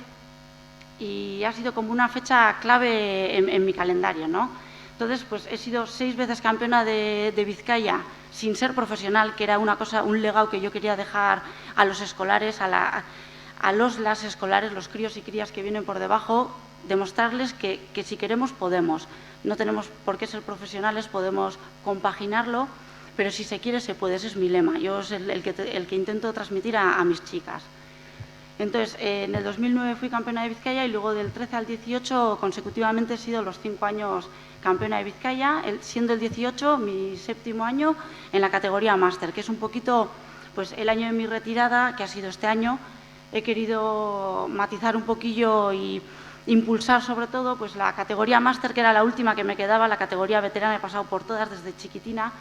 y ha sido como una fecha clave en mi calendario, ¿no? Entonces, pues he sido 6 veces campeona de Vizcaya sin ser profesional, que era un legado que yo quería dejar a los escolares, las escolares, los críos y crías que vienen por debajo, demostrarles que si queremos podemos. No tenemos por qué ser profesionales, podemos compaginarlo, pero si se quiere se puede, ese es mi lema. Yo es el que intento transmitir a mis chicas. Entonces, en el 2009 fui campeona de Vizcaya y luego del 13 al 18 consecutivamente he sido los 5 años campeona de Vizcaya, siendo el 18 mi 7º año en la categoría máster, que es un poquito pues, el año de mi retirada, que ha sido este año. He querido matizar un poquillo y impulsar sobre todo pues, la categoría máster, que era la última que me quedaba, la categoría veterana, he pasado por todas desde chiquitina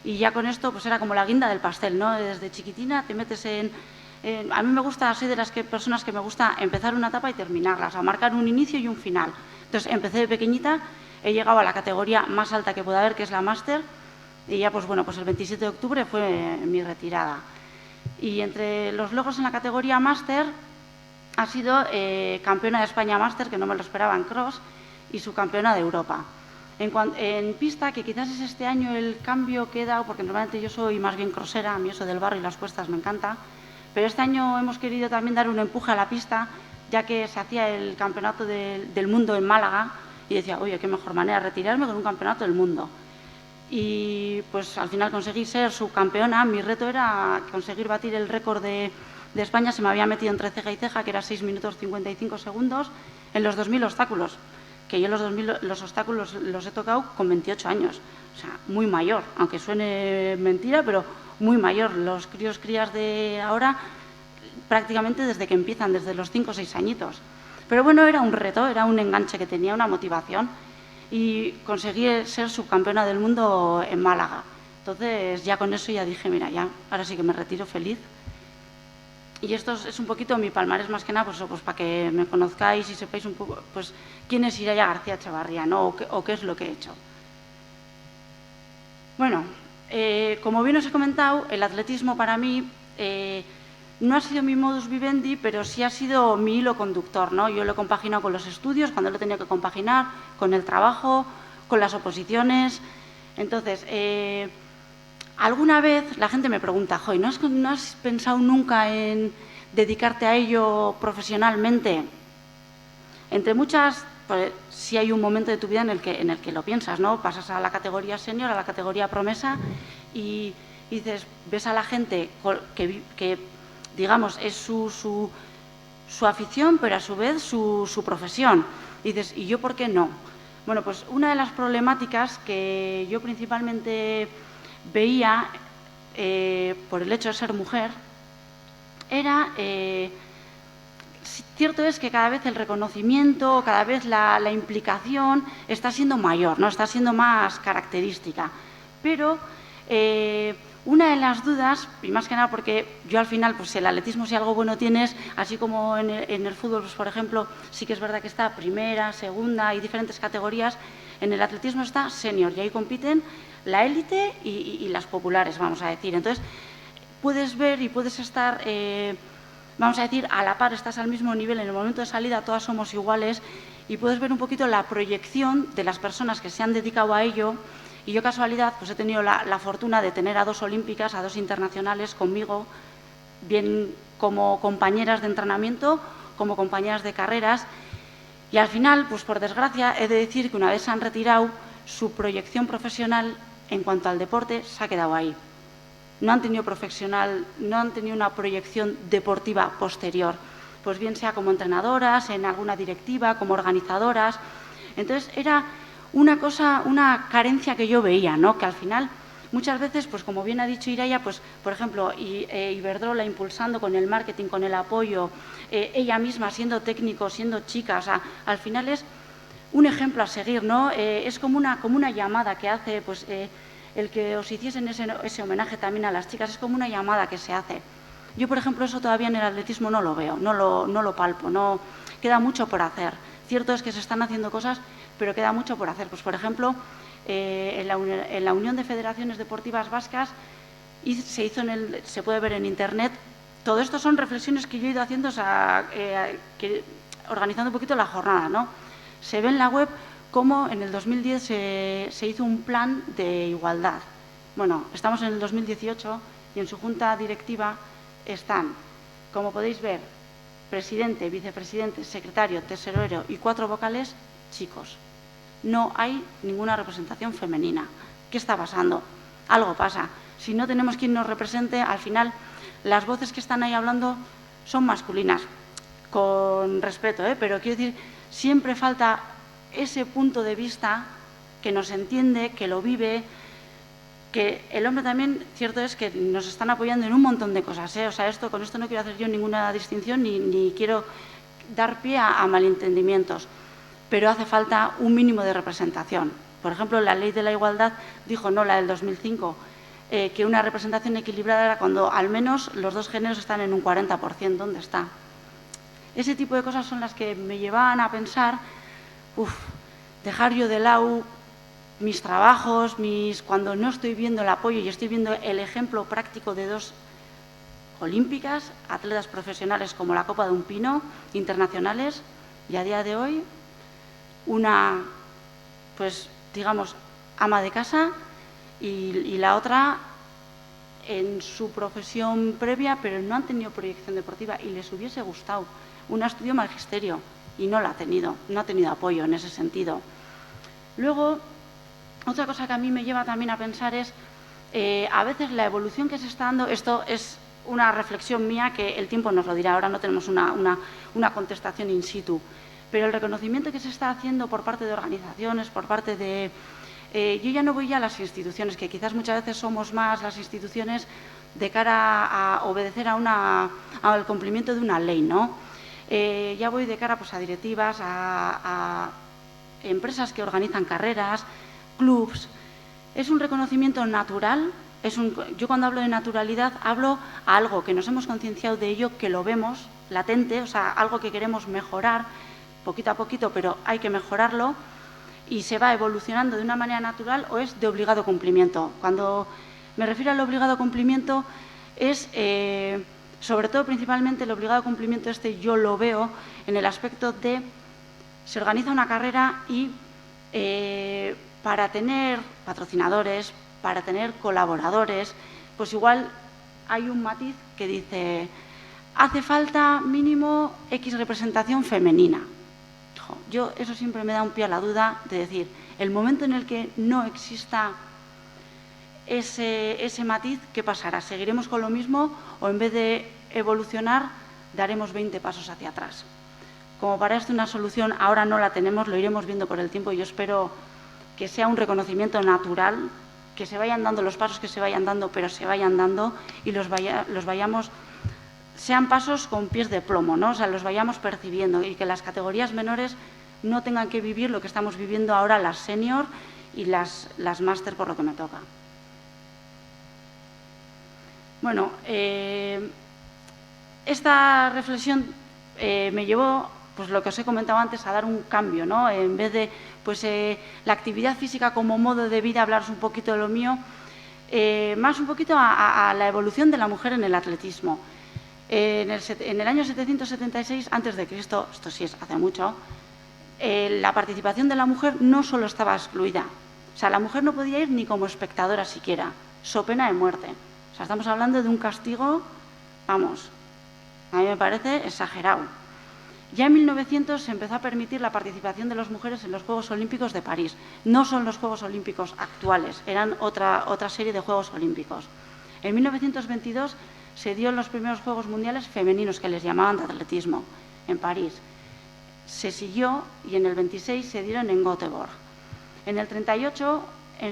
y ya con esto pues, era como la guinda del pastel, ¿no? Desde chiquitina te metes a mí me gusta, soy de las personas que me gusta empezar una etapa y terminarla, o sea, marcar un inicio y un final. Entonces, empecé de pequeñita, he llegado a la categoría más alta que pueda haber, que es la máster, y ya, pues bueno, pues el 27 de octubre fue mi retirada. Y entre los logros en la categoría máster ha sido campeona de España máster, que no me lo esperaba en cross, y subcampeona de Europa. En pista, que quizás es este año el cambio que he dado, porque normalmente yo soy más bien crossera, a mí eso del barro y las cuestas me encanta, pero este año hemos querido también dar un empuje a la pista, ya que se hacía el campeonato del mundo en Málaga, y decía, oye, qué mejor manera de retirarme con un campeonato del mundo. Y pues al final conseguí ser subcampeona. Mi reto era conseguir batir el récord de España, se me había metido entre ceja y ceja, que era 6 minutos 55 segundos, en los 2000 obstáculos, que yo los obstáculos los he tocado con 28 años, o sea, muy mayor, aunque suene mentira, pero muy mayor. Los crías de ahora prácticamente desde que empiezan, desde los 5 o 6 añitos. Pero bueno, era un reto, era un enganche que tenía, una motivación, y conseguí ser subcampeona del mundo en Málaga. Entonces ya con eso ya dije, mira, ya, ahora sí que me retiro feliz. Y esto es un poquito mi palmarés, más que nada, pues para que me conozcáis y sepáis un poco pues quién es Ireia García Etxebarria, ¿no? o qué es lo que he hecho. Bueno, como bien os he comentado, el atletismo para mí no ha sido mi modus vivendi, pero sí ha sido mi hilo conductor, ¿no? Yo lo he compaginado con los estudios, cuando lo he tenido que compaginar, con el trabajo, con las oposiciones. Entonces, alguna vez la gente me pregunta, Joy, ¿no has pensado nunca en dedicarte a ello profesionalmente? Entre muchas, pues sí hay un momento de tu vida en el que lo piensas, ¿no? Pasas a la categoría senior, a la categoría promesa y dices, ves a la gente que digamos, es su afición, pero a su vez su profesión. Y dices, ¿y yo por qué no? Bueno, pues una de las problemáticas que yo principalmente veía por el hecho de ser mujer era, cierto es que cada vez el reconocimiento, cada vez la implicación está siendo mayor, ¿no? Está siendo más característica. Pero una de las dudas, y más que nada porque yo al final, pues el atletismo si algo bueno tienes, así como en el fútbol, pues, por ejemplo, sí que es verdad que está primera, segunda y diferentes categorías, en el atletismo está senior y ahí compiten la élite y las populares, vamos a decir. Entonces, puedes ver y puedes estar, vamos a decir, a la par, estás al mismo nivel, en el momento de salida todas somos iguales y puedes ver un poquito la proyección de las personas que se han dedicado a ello. Y yo, casualidad, pues he tenido la fortuna de tener a 2 olímpicas, a 2 internacionales conmigo, bien como compañeras de entrenamiento, como compañeras de carreras. Y al final, pues por desgracia, he de decir que una vez se han retirado, su proyección profesional en cuanto al deporte se ha quedado ahí. No han tenido una proyección deportiva posterior, pues bien sea como entrenadoras, en alguna directiva, como organizadoras. Entonces era una carencia que yo veía, ¿no? Que al final, muchas veces, pues como bien ha dicho Ireia, pues por ejemplo, Iberdrola impulsando con el marketing, con el apoyo, ella misma siendo técnico, siendo chica, o sea, al final es un ejemplo a seguir, ¿no? Es como una llamada que hace, pues, el que os hiciesen ese homenaje también a las chicas, es como una llamada que se hace. Yo, por ejemplo, eso todavía en el atletismo no lo veo, no lo palpo, no, queda mucho por hacer. Cierto es que se están haciendo cosas, pero queda mucho por hacer. Pues, por ejemplo, en la Unión de Federaciones Deportivas Vascas se puede ver en Internet. Todo esto son reflexiones que yo he ido haciendo, organizando un poquito la jornada, ¿no? Se ve en la web cómo en el 2010 se hizo un plan de igualdad. Bueno, estamos en el 2018 y en su junta directiva están, como podéis ver, presidente, vicepresidente, secretario, tesorero y 4 vocales, chicos. No hay ninguna representación femenina. ¿Qué está pasando? Algo pasa. Si no tenemos quien nos represente, al final las voces que están ahí hablando son masculinas. Con respeto, pero quiero decir, siempre falta ese punto de vista que nos entiende, que lo vive, que el hombre también, cierto es que nos están apoyando en un montón de cosas, O sea, con esto no quiero hacer yo ninguna distinción ni quiero dar pie a malentendimientos, pero hace falta un mínimo de representación. Por ejemplo, la Ley de la Igualdad dijo, no la del 2005, que una representación equilibrada era cuando al menos los 2 géneros están en un 40%. ¿Dónde está? Ese tipo de cosas son las que me llevaban a pensar, dejar yo de lado mis trabajos, cuando no estoy viendo el apoyo y estoy viendo el ejemplo práctico de 2 olímpicas, atletas profesionales como la Copa de un Pino, internacionales, y a día de hoy una, pues digamos, ama de casa y la otra en su profesión previa, pero no han tenido proyección deportiva y les hubiese gustado. Una estudió magisterio y no la ha tenido, no ha tenido apoyo en ese sentido. Luego, otra cosa que a mí me lleva también a pensar es, a veces la evolución que se está dando, esto es una reflexión mía que el tiempo nos lo dirá, ahora no tenemos una contestación in situ, pero el reconocimiento que se está haciendo por parte de organizaciones, por parte de... yo ya no voy a las instituciones, que quizás muchas veces somos más las instituciones de cara a obedecer al cumplimiento de una ley, ¿no? Ya voy de cara, pues, a directivas, a empresas que organizan carreras, clubs. Es un reconocimiento natural. Yo cuando hablo de naturalidad hablo a algo que nos hemos concienciado de ello, que lo vemos latente, o sea, algo que queremos mejorar poquito a poquito, pero hay que mejorarlo y se va evolucionando de una manera natural o es de obligado cumplimiento. Cuando me refiero al obligado cumplimiento es... sobre todo, principalmente, el obligado cumplimiento yo lo veo en el aspecto de se organiza una carrera y para tener patrocinadores, para tener colaboradores, pues igual hay un matiz que dice hace falta mínimo X representación femenina. Yo eso siempre me da un pie a la duda de decir, el momento en el que no exista ese matiz, ¿qué pasará? ¿Seguiremos con lo mismo o en vez de evolucionar daremos 20 pasos hacia atrás? Como para esto una solución ahora no la tenemos, lo iremos viendo por el tiempo y yo espero que sea un reconocimiento natural, que se vayan dando los pasos que se vayan dando, pero se vayan dando y los vayamos, sean pasos con pies de plomo, ¿no? O sea, los vayamos percibiendo y que las categorías menores no tengan que vivir lo que estamos viviendo ahora las senior y las máster, por lo que me toca. Bueno, esta reflexión me llevó, pues lo que os he comentado antes, a dar un cambio, ¿no? En vez de pues, la actividad física como modo de vida, hablaros un poquito de lo mío, más un poquito a la evolución de la mujer en el atletismo. En el año 776 a.C., esto sí es hace mucho, la participación de la mujer no solo estaba excluida, o sea, la mujer no podía ir ni como espectadora siquiera, so pena de muerte. O sea, estamos hablando de un castigo, vamos, a mí me parece exagerado. Ya en 1900 se empezó a permitir la participación de las mujeres en los Juegos Olímpicos de París. No son los Juegos Olímpicos actuales, eran otra serie de Juegos Olímpicos. En 1922 se dio los primeros Juegos Mundiales femeninos, que les llamaban de atletismo, en París. Se siguió y en el 26 se dieron en Göteborg. En el 38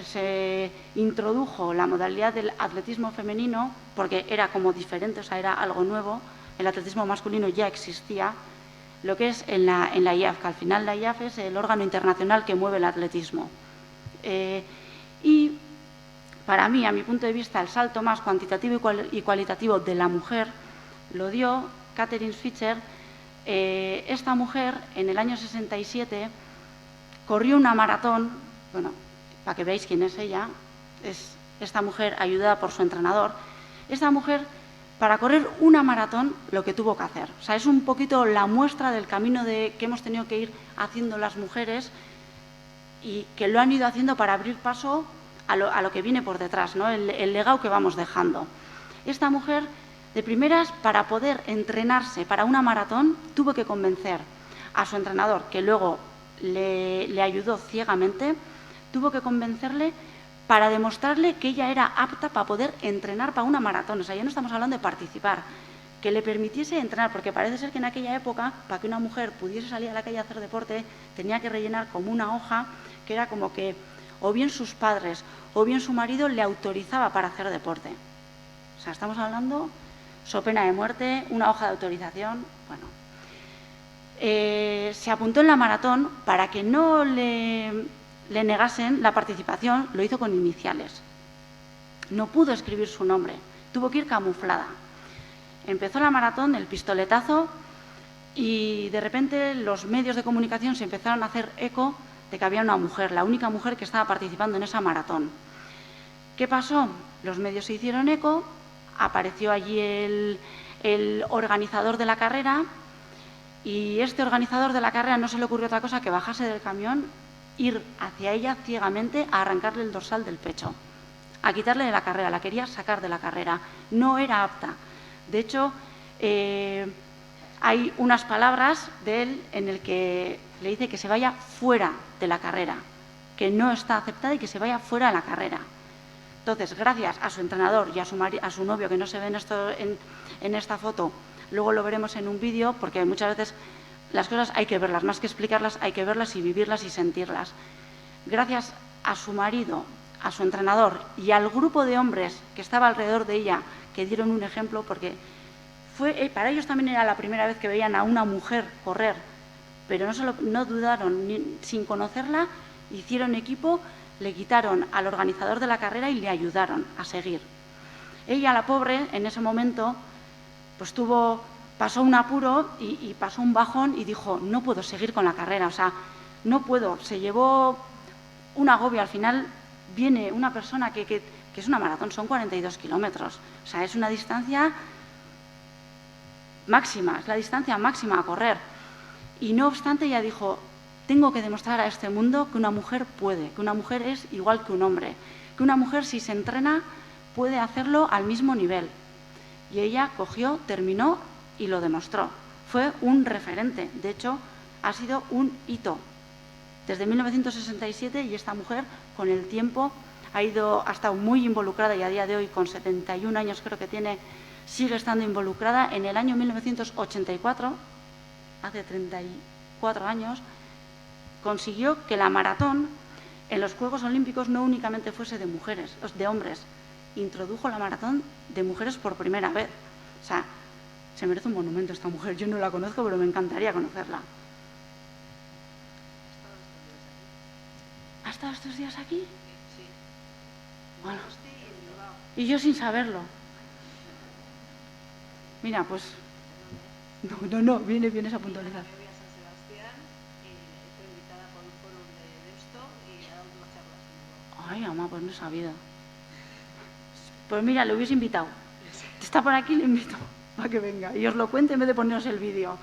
se introdujo la modalidad del atletismo femenino, porque era como diferente, o sea, era algo nuevo. El atletismo masculino ya existía. lo que es en la IAF, que al final la IAF es el órgano internacional que mueve el atletismo. Y para mí, a mi punto de vista, el salto más cuantitativo y cualitativo de la mujer lo dio Catherine Fisher. Esta mujer, en el año 67, corrió una maratón. Bueno, para que veáis quién es ella, es esta mujer ayudada por su entrenador. Esta mujer, para correr una maratón, lo que tuvo que hacer. O sea, es un poquito la muestra del camino que hemos tenido que ir haciendo las mujeres y que lo han ido haciendo para abrir paso a lo que viene por detrás, ¿no? El legado que vamos dejando. Esta mujer, de primeras, para poder entrenarse para una maratón, tuvo que convencer a su entrenador, que luego le ayudó ciegamente, tuvo que convencerle para demostrarle que ella era apta para poder entrenar para una maratón. O sea, ya no estamos hablando de participar, que le permitiese entrenar, porque parece ser que en aquella época, para que una mujer pudiese salir a la calle a hacer deporte, tenía que rellenar como una hoja que era como que o bien sus padres o bien su marido le autorizaba para hacer deporte. O sea, estamos hablando, so pena de muerte, una hoja de autorización. Bueno, se apuntó en la maratón para que no le negasen la participación, lo hizo con iniciales. No pudo escribir su nombre, tuvo que ir camuflada. Empezó la maratón, el pistoletazo, y de repente los medios de comunicación se empezaron a hacer eco de que había una mujer, la única mujer que estaba participando en esa maratón. ¿Qué pasó? Los medios se hicieron eco, apareció allí el organizador de la carrera, y este organizador de la carrera no se le ocurrió otra cosa que bajarse del camión, ir hacia ella ciegamente a arrancarle el dorsal del pecho, a quitarle de la carrera, la quería sacar de la carrera, no era apta. De hecho, hay unas palabras de él en el que le dice que se vaya fuera de la carrera, que no está aceptada y que se vaya fuera de la carrera. Entonces, gracias a su entrenador y a su novio, que no se ve en esta foto, luego lo veremos en un vídeo, porque muchas veces las cosas hay que verlas, más que explicarlas, hay que verlas y vivirlas y sentirlas. Gracias a su marido, a su entrenador y al grupo de hombres que estaba alrededor de ella, que dieron un ejemplo, porque para ellos también era la primera vez que veían a una mujer correr, pero no dudaron, sin conocerla, hicieron equipo, le quitaron al organizador de la carrera y le ayudaron a seguir. Ella, la pobre, en ese momento, pues pasó un apuro y pasó un bajón y dijo, no puedo seguir con la carrera, o sea, no puedo. Se llevó un agobio. Al final viene una persona que es una maratón, son 42 kilómetros, o sea, es una distancia máxima, es la distancia máxima a correr. Y no obstante, ella dijo, tengo que demostrar a este mundo que una mujer puede, que una mujer es igual que un hombre, que una mujer, si se entrena, puede hacerlo al mismo nivel. Y ella cogió, terminó y lo demostró. Fue un referente, de hecho, ha sido un hito. Desde 1967, y esta mujer, con el tiempo, ha estado muy involucrada, y a día de hoy, con 71 años creo que tiene, sigue estando involucrada. En el año 1984, hace 34 años, consiguió que la maratón en los Juegos Olímpicos no únicamente fuese de mujeres, de hombres. Introdujo la maratón de mujeres por primera vez. O sea, se merece un monumento esta mujer. Yo no la conozco, pero me encantaría conocerla. ¿Ha estado estos días aquí? Sí. Bueno, y yo sin saberlo. Mira, pues... No, viene esa puntualidad. Ay, mamá, pues no he sabido. Pues mira, le hubiese invitado. Está por aquí, le invito para que venga y os lo cuente en vez de poneros el vídeo.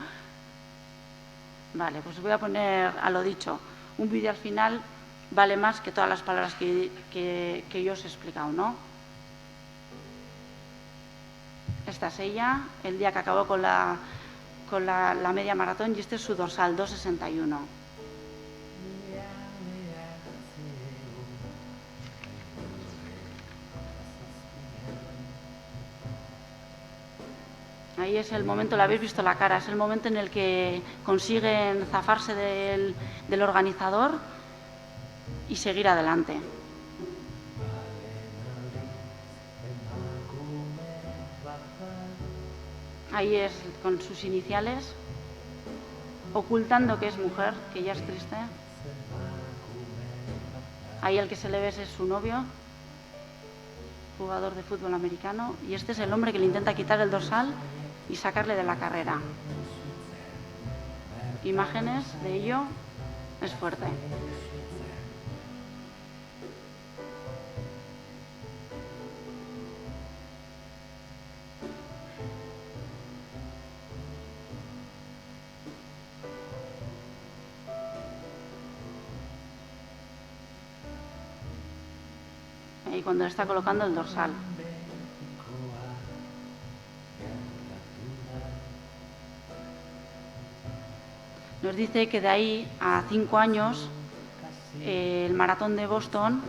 Vale, pues voy a poner a lo dicho. Un vídeo al final vale más que todas las palabras que yo os he explicado, ¿no? Esta es ella, el día que acabó con la media maratón, y este es su dorsal, 2.61. Ahí es el momento, lo habéis visto la cara, es el momento en el que consiguen zafarse del organizador y seguir adelante. Ahí es con sus iniciales. ocultando que es mujer, que ya es triste. Ahí el que se le ve es su novio, jugador de fútbol americano, y este es el hombre que le intenta quitar el dorsal y sacarle de la carrera. Imágenes de ello, es fuerte. Y cuando le está colocando el dorsal. Nos dice que de ahí a 5 años el maratón de Boston,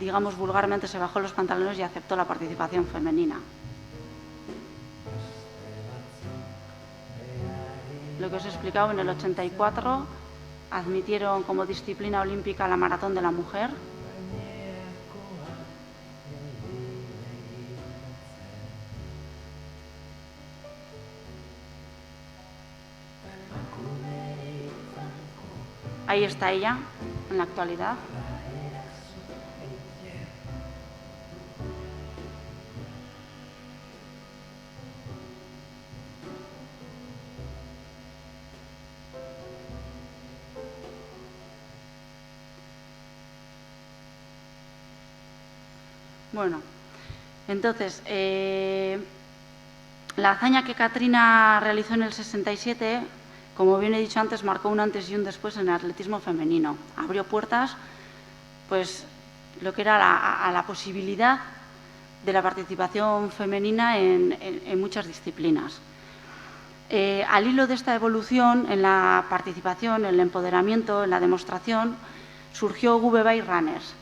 digamos vulgarmente, se bajó los pantalones y aceptó la participación femenina. Lo que os he explicado, en el 84 admitieron como disciplina olímpica la maratón de la mujer. Ahí está ella, en la actualidad. Bueno, entonces, la hazaña que Katrina realizó en el 67... como bien he dicho antes, marcó un antes y un después en el atletismo femenino. Abrió puertas, pues, lo que era a la posibilidad de la participación femenina en muchas disciplinas. Al hilo de esta evolución, en la participación, en el empoderamiento, en la demostración, surgió Gube Bay Runners.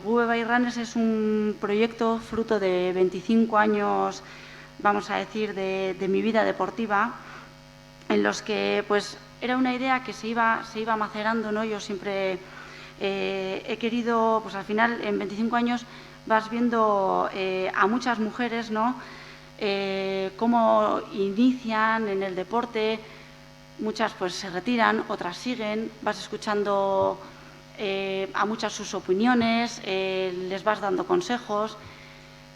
Gube Bay Runners es un proyecto fruto de 25 años, vamos a decir, de mi vida deportiva, en los que pues era una idea que se iba macerando, ¿no? Yo siempre he querido, pues al final en 25 años vas viendo a muchas mujeres, ¿no? Cómo inician en el deporte, muchas pues se retiran, otras siguen, vas escuchando a muchas sus opiniones, les vas dando consejos.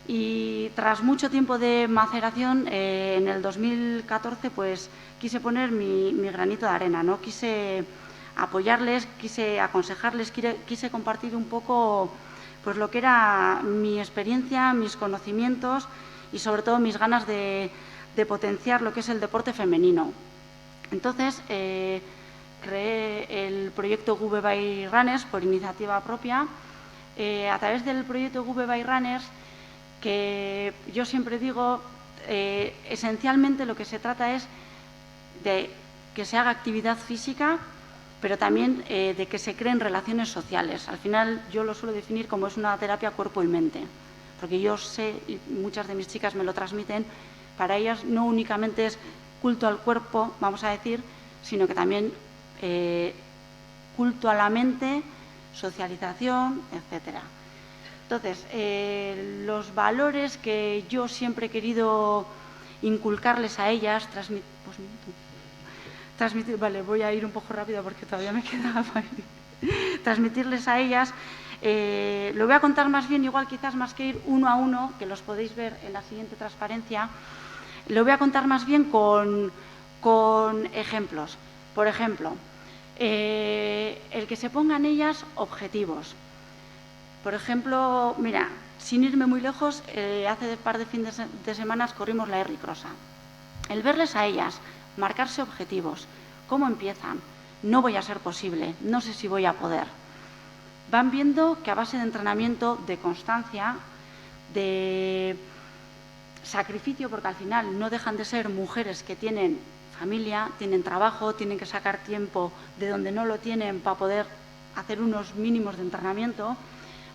Y tras mucho tiempo de maceración, en el 2014 pues quise poner mi granito de arena, ¿no? Quise apoyarles, quise aconsejarles, quise compartir un poco pues lo que era mi experiencia, mis conocimientos y sobre todo mis ganas de potenciar lo que es el deporte femenino. Entonces creé el proyecto Gube Bay Runners por iniciativa propia. A través del proyecto Gube Bay Runners, que yo siempre digo, esencialmente lo que se trata es de que se haga actividad física, pero también de que se creen relaciones sociales. Al final yo lo suelo definir como es una terapia cuerpo y mente, porque yo sé, y muchas de mis chicas me lo transmiten, para ellas no únicamente es culto al cuerpo, vamos a decir, sino que también culto a la mente, socialización, etcétera. Entonces, los valores que yo siempre he querido inculcarles a ellas, vale, voy a ir un poco rápido porque todavía me queda transmitirles a ellas, lo voy a contar más bien, igual quizás más que ir uno a uno, que los podéis ver en la siguiente transparencia, lo voy a contar más bien con ejemplos. Por ejemplo, el que se pongan ellas objetivos. Por ejemplo, mira, sin irme muy lejos, hace un par de fines de semana corrimos la Erricrosa. El verles a ellas, marcarse objetivos, cómo empiezan, no voy a ser posible, no sé si voy a poder. Van viendo que a base de entrenamiento, de constancia, de sacrificio, porque al final no dejan de ser mujeres que tienen familia, tienen trabajo, tienen que sacar tiempo de donde no lo tienen para poder hacer unos mínimos de entrenamiento,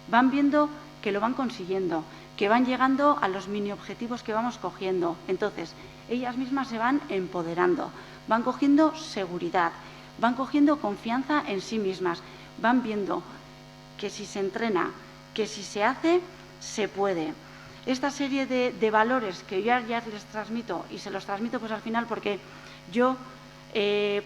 van viendo que lo van consiguiendo, que van llegando a los mini objetivos que vamos cogiendo. Entonces, ellas mismas se van empoderando, van cogiendo seguridad, van cogiendo confianza en sí mismas, van viendo que si se entrena, que si se hace, se puede. Esta serie de valores que yo ya les transmito, y se los transmito pues al final porque yo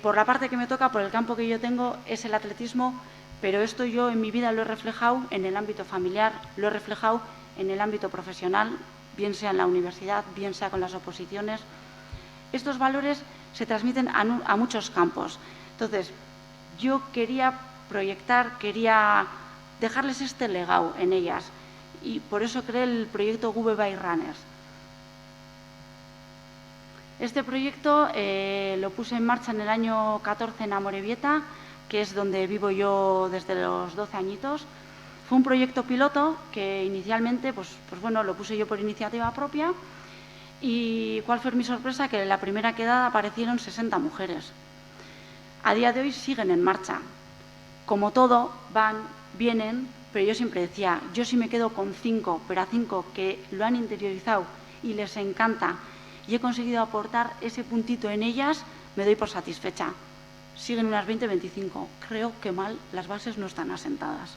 Por la parte que me toca, por el campo que yo tengo, es el atletismo, pero esto yo en mi vida lo he reflejado en el ámbito familiar, lo he reflejado en el ámbito profesional, bien sea en la universidad, bien sea con las oposiciones. Estos valores se transmiten a muchos campos. Entonces, yo quería proyectar, quería dejarles este legado en ellas y por eso creé el proyecto Gube by Runners. Este proyecto lo puse en marcha en el año 14 en Amorebieta, que es donde vivo yo desde los 12 añitos. Fue un proyecto piloto que inicialmente pues bueno, lo puse yo por iniciativa propia y ¿cuál fue mi sorpresa? Que en la primera quedada aparecieron 60 mujeres. A día de hoy siguen en marcha. Como todo, van, vienen, pero yo siempre decía, yo si me quedo con 5, pero a 5 que lo han interiorizado y les encanta y he conseguido aportar ese puntito en ellas, me doy por satisfecha. Siguen unas 20-25. Creo que mal, las bases no están asentadas.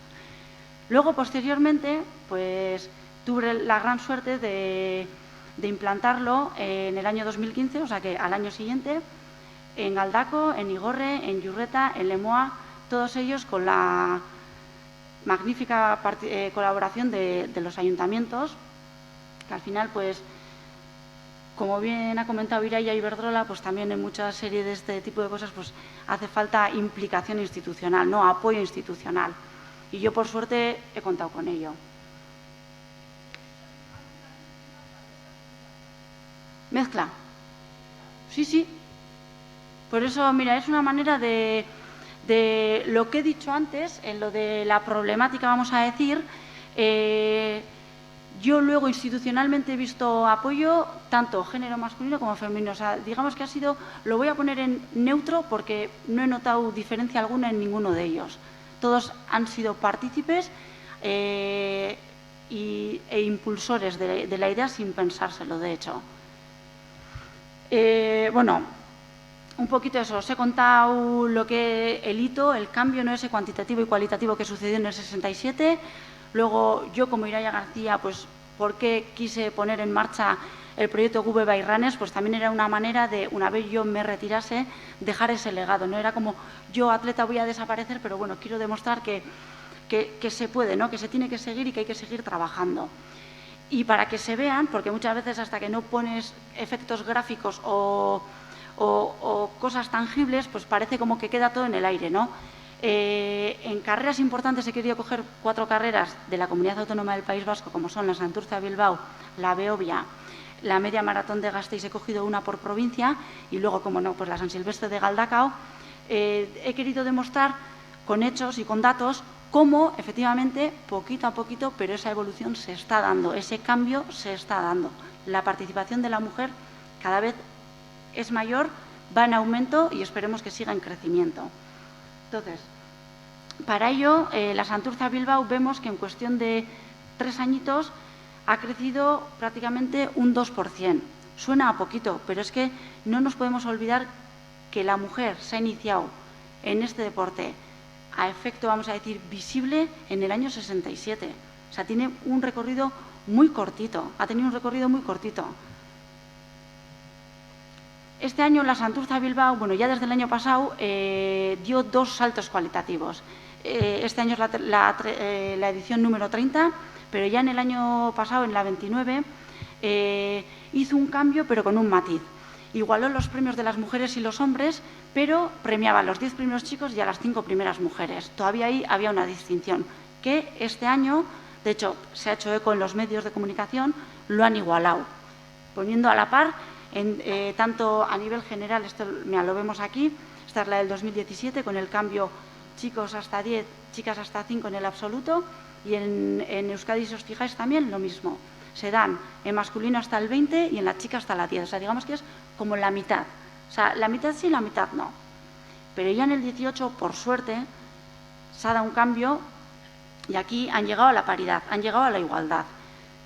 Luego, posteriormente, pues tuve la gran suerte de implantarlo en el año 2015, o sea que al año siguiente, en Galdaco, en Igorre, en Yurreta, en Lemoa, todos ellos con la magnífica colaboración de los ayuntamientos, que al final, pues, como bien ha comentado Iraya Iberdrola, pues también en muchas series de este tipo de cosas pues hace falta implicación institucional, no apoyo institucional. Y yo, por suerte, he contado con ello. Mezcla. Sí, sí. Por eso, mira, es una manera de lo que he dicho antes, en lo de la problemática, vamos a decir, yo luego institucionalmente he visto apoyo tanto género masculino como femenino. O sea, digamos que ha sido, lo voy a poner en neutro porque no he notado diferencia alguna en ninguno de ellos. Todos han sido partícipes e impulsores de la idea sin pensárselo, de hecho. Bueno, un poquito eso. Os he contado lo que el hito, el cambio, no ese cuantitativo y cualitativo que sucedió en el 67. Luego, yo como Iraya García, pues, ¿por qué quise poner en marcha el proyecto Gube by Runners? Pues también era una manera de, una vez yo me retirase, dejar ese legado. No era como, yo atleta voy a desaparecer, pero bueno, quiero demostrar que se puede, ¿no? Que se tiene que seguir y que hay que seguir trabajando. Y para que se vean, porque muchas veces hasta que no pones efectos gráficos o cosas tangibles, pues parece como que queda todo en el aire, ¿no? En carreras importantes he querido coger 4 carreras de la Comunidad Autónoma del País Vasco, como son la Santurce Bilbao, la Beovia, la Media Maratón de Gasteiz, he cogido una por provincia y luego, como no, pues la San Silvestre de Galdacao. He querido demostrar con hechos y con datos cómo, efectivamente, poquito a poquito, pero esa evolución se está dando, ese cambio se está dando. La participación de la mujer cada vez es mayor, va en aumento y esperemos que siga en crecimiento. Entonces, para ello, la Santurce Bilbao vemos que en cuestión de 3 añitos ha crecido prácticamente un 2%. Suena a poquito, pero es que no nos podemos olvidar que la mujer se ha iniciado en este deporte a efecto, vamos a decir, visible en el año 67. O sea, tiene un recorrido muy cortito, ha tenido un recorrido muy cortito. Este año la Santurce Bilbao, bueno, ya desde el año pasado, dio 2 saltos cualitativos. Este año es la edición número 30, pero ya en el año pasado, en la 29, hizo un cambio, pero con un matiz. Igualó los premios de las mujeres y los hombres, pero premiaba a los 10 primeros chicos y a las 5 primeras mujeres. Todavía ahí había una distinción, que este año, de hecho, se ha hecho eco en los medios de comunicación, lo han igualado, poniendo a la par, tanto a nivel general, esto mira, lo vemos aquí, esta es la del 2017, con el cambio chicos hasta 10, chicas hasta 5 en el absoluto, y en Euskadi, si os fijáis, también lo mismo. Se dan en masculino hasta el 20 y en la chica hasta la 10. O sea, digamos que es como la mitad. O sea, la mitad sí, la mitad no. Pero ya en el 18, por suerte, se ha dado un cambio y aquí han llegado a la paridad, han llegado a la igualdad.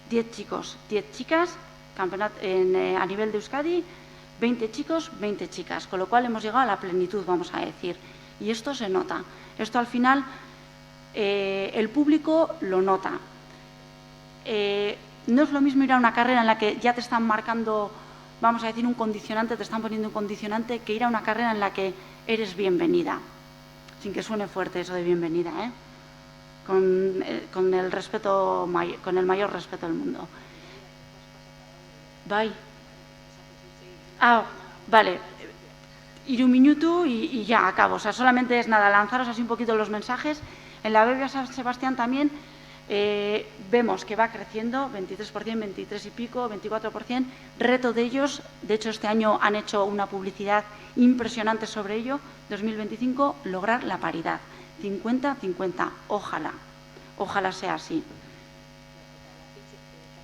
10 chicos, 10 chicas, campeonato a nivel de Euskadi, 20 chicos, 20 chicas. Con lo cual hemos llegado a la plenitud, vamos a decir. Y esto se nota. Esto al final el público lo nota. No es lo mismo ir a una carrera en la que ya te están marcando vamos a decir, un condicionante, te están poniendo un condicionante, que ir a una carrera en la que eres bienvenida. Sin que suene fuerte eso de bienvenida, ¿eh? Con el respeto, con el mayor respeto del mundo. Bye. Ah, vale. Ir un minuto y ya acabo. O sea, solamente es nada, lanzaros así un poquito los mensajes. En la BBVA San Sebastián también vemos que va creciendo, 23%, 23 y pico, 24%. Reto de ellos, de hecho este año han hecho una publicidad impresionante sobre ello, 2025, lograr la paridad. 50-50, ojalá sea así.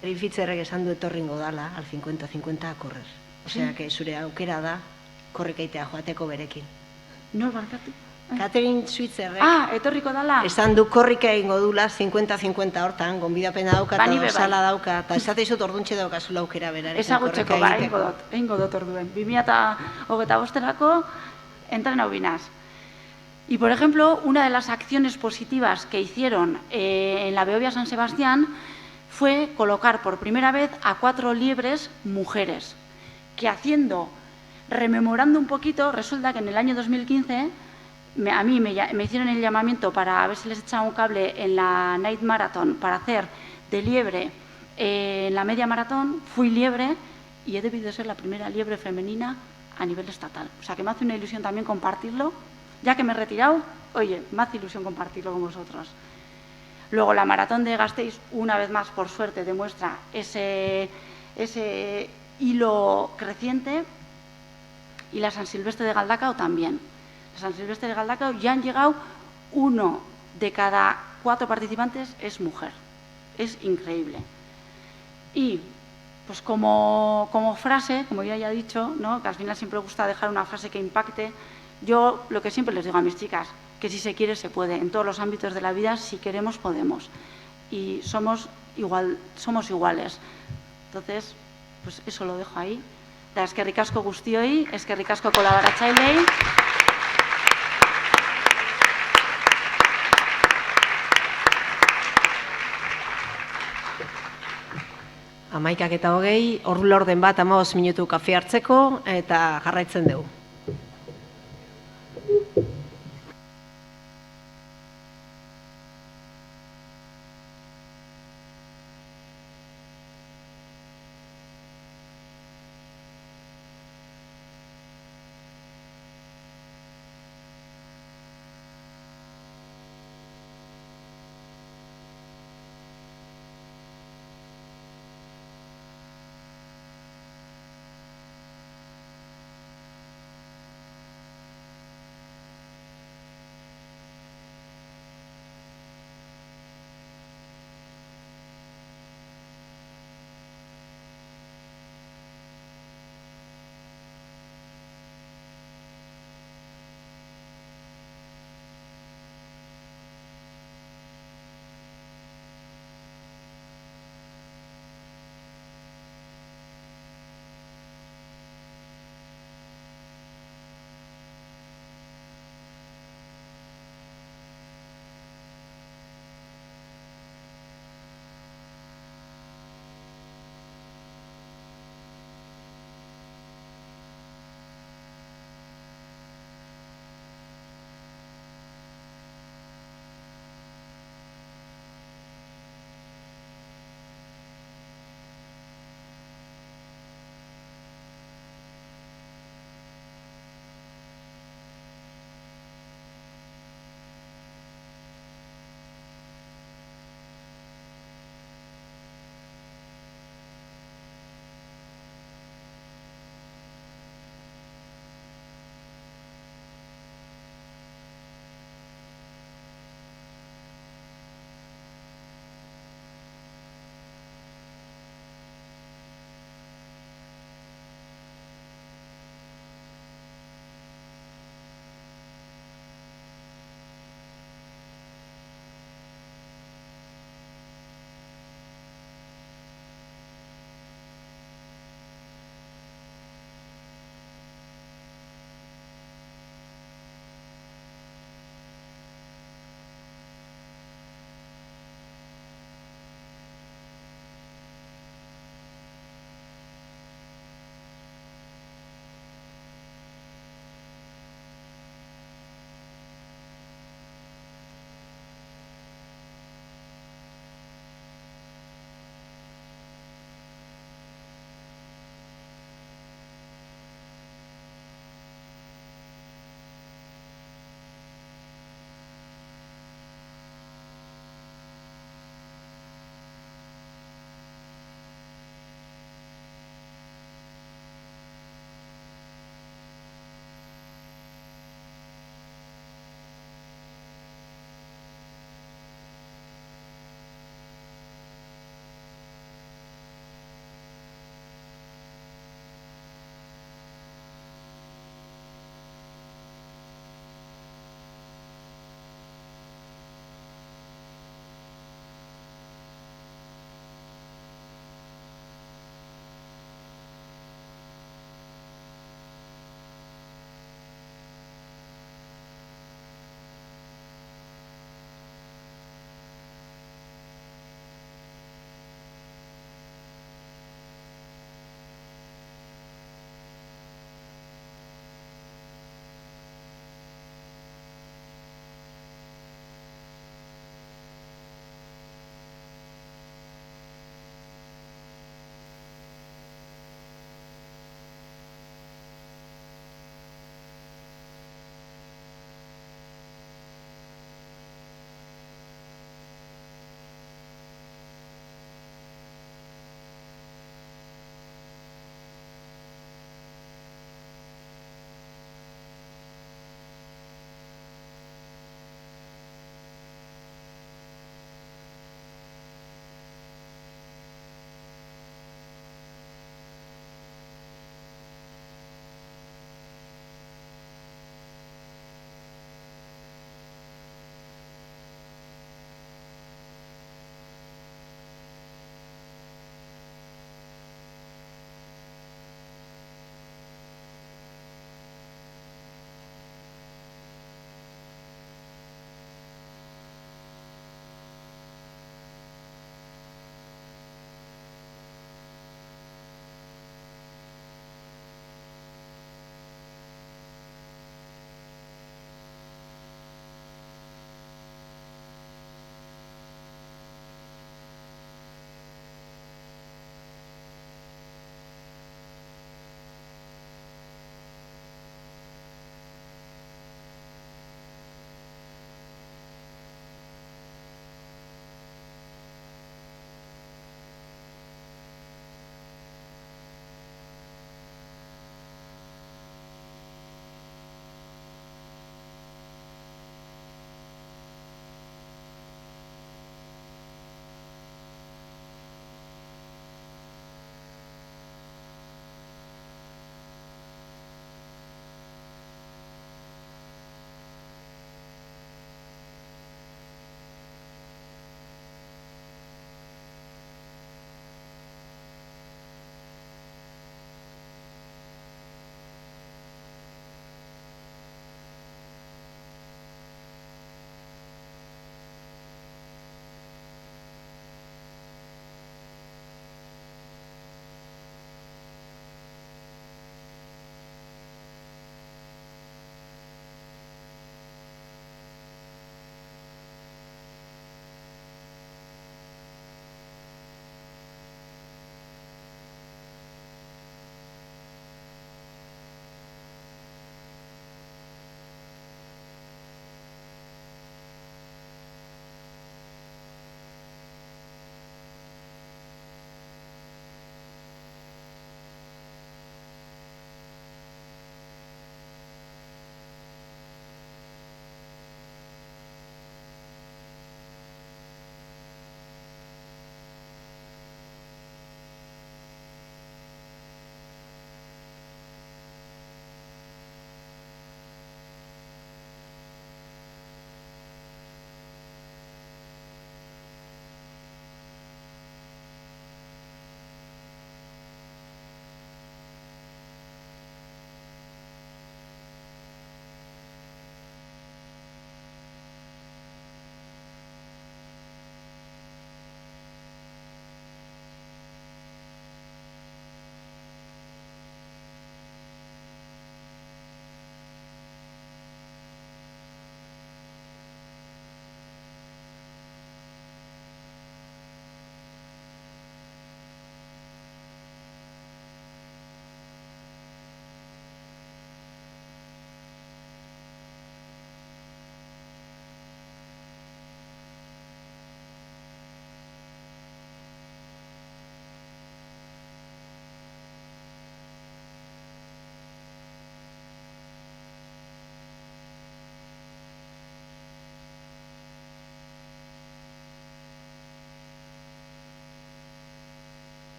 Fitzerrek esan du etorringo dala, al 50-50 a correr. Osea, que zure aukera da, korrikaitea joateko berekin. No, barkatu. Catherine Fitzerrek etorriko dala. esan du korrika egingo dula 50-50 hortan, gonbidapena dauka eta dorsala dauka, eta esate izut orduntxe daukazula aukera berarekin. Ezagutzeko, egingo dut orduen. 2025-erako entrenau binaz. Y, por ejemplo, una de las acciones positivas que hicieron en la BBVA San Sebastián fue colocar por primera vez a 4 liebres mujeres, que rememorando un poquito, resulta que en el año 2015 a mí me hicieron el llamamiento para ver si les echaba un cable en la Night Marathon para hacer de liebre en la media maratón. Fui liebre y he debido ser la primera liebre femenina a nivel estatal. O sea, que me hace una ilusión también compartirlo. Ya que me he retirado, oye, me hace ilusión compartirlo con vosotros. Luego, la maratón de Gasteiz, una vez más, por suerte, demuestra ese hilo creciente. Y la San Silvestre de Galdacao también. La San Silvestre de Galdacao ya han llegado 1 de cada 4 participantes es mujer. Es increíble. Y, pues como frase, como ya he dicho, ¿no?, que al final siempre me gusta dejar una frase que impacte. Yo lo que siempre les digo a mis chicas, que si se quiere se puede, en todos los ámbitos de la vida, si queremos podemos. Y somos iguales. Entonces, pues eso lo dejo ahí. Da eskerrik asko guztioi, eskerrik asko kolaboratzaileei. Amaikak eta hogei, ordu laurden bat, 15 minutu kafe hartzeko, eta jarraitzen dugu.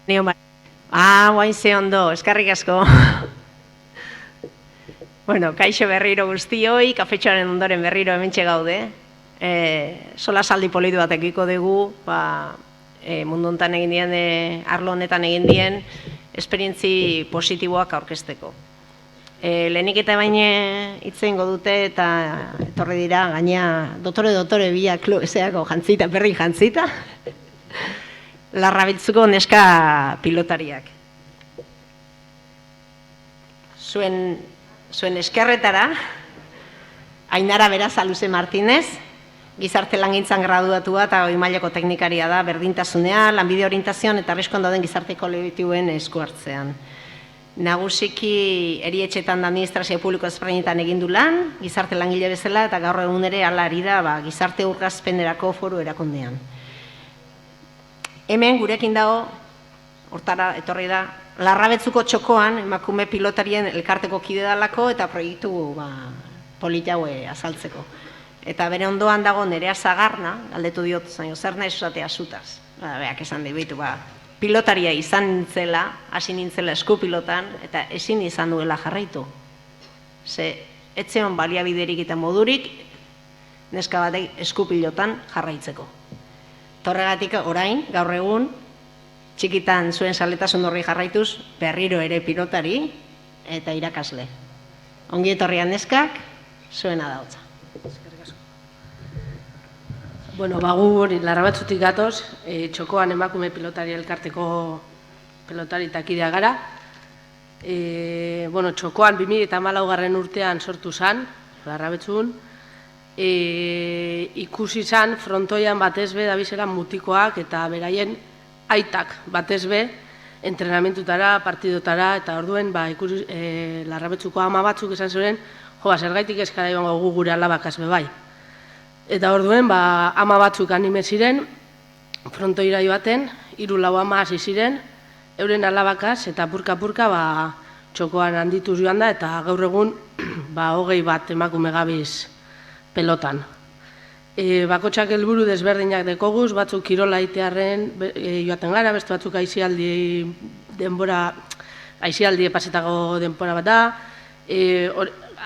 Guain ze ondo, eskerrik asko. Bueno, kaixo berriro guztioi, kafetxoaren ondoren berriro hementxe gaude. Sola saldi politu batekiko dugu, mundu honetan egin dien, arlo honetan egin dien, esperientzi positiboak aurkezteko. Lehenik eta baina hitzein dute eta etorri dira, gaina dotore biak ezeako jantzita, berri jantzita. Larrabiltzuko neska pilotariak. Zuen eskerretara, Ainara Berasaluze Martinez, gizarte langintzan graduatua eta goi mailako teknikaria da, berdintasunean, lanbide orientazioan eta arriskoan dauden gizarte kolektibuen esku hartzean. Nagusiki erietxetan da administrazio publiko ezberdinetan egin du lan, gizarte langile bezala eta gaur egun ere hala ari da gizarte urgazpenerako foru erakundean. Hemen gurekin dago, hortara etorri da, Larrabetzuko txokoan emakume pilotarien elkarteko kide dalako eta proiektu polita haue azaltzeko. Eta bere ondoan dago Nerea Zagarna, galdetu diot, zaino, zer nahi zuzatea zutaz. Beak esan dibitu, pilotaria izan nintzela, hasi nintzela eskupilotan, eta ezin izan duela jarraitu. Ze, etzeon baliabiderik eta modurik, neska batek eskupilotan jarraitzeko. Torregatik orain, gaur egun, txikitan zuen saletasun horri jarraituz, berriro ere pilotari eta irakasle. Ongi etorrian neskak, zuena dautza. Bueno, gu hori Larrabatzutik gatoz, txokoan emakume pilotari elkarteko pilotari takidea gara. Txokoan 2014 urtean sortu zen, Larrabatzun. Ikusi zen frontoian batezbe dabizela mutikoak eta beraien aitak batezbe entrenamentutara, partidotara, eta orduen Larrabetzuko ama batzuk esan zuen, zergaitik eskara iban gu gure alabakaz bebai. Eta orduen ama batzuk anime ziren, frontoira joaten, 3-4 ama hasi ziren, euren alabakaz eta purka-purka txokoan handituz joan da, eta gaur egun 21 emakume gabiz pelotan. Bakotxak helburu desberdinak dekoguz, batzuk kirola itearren joaten gara, beste batzuk aizialdi pasetago denbora bat da,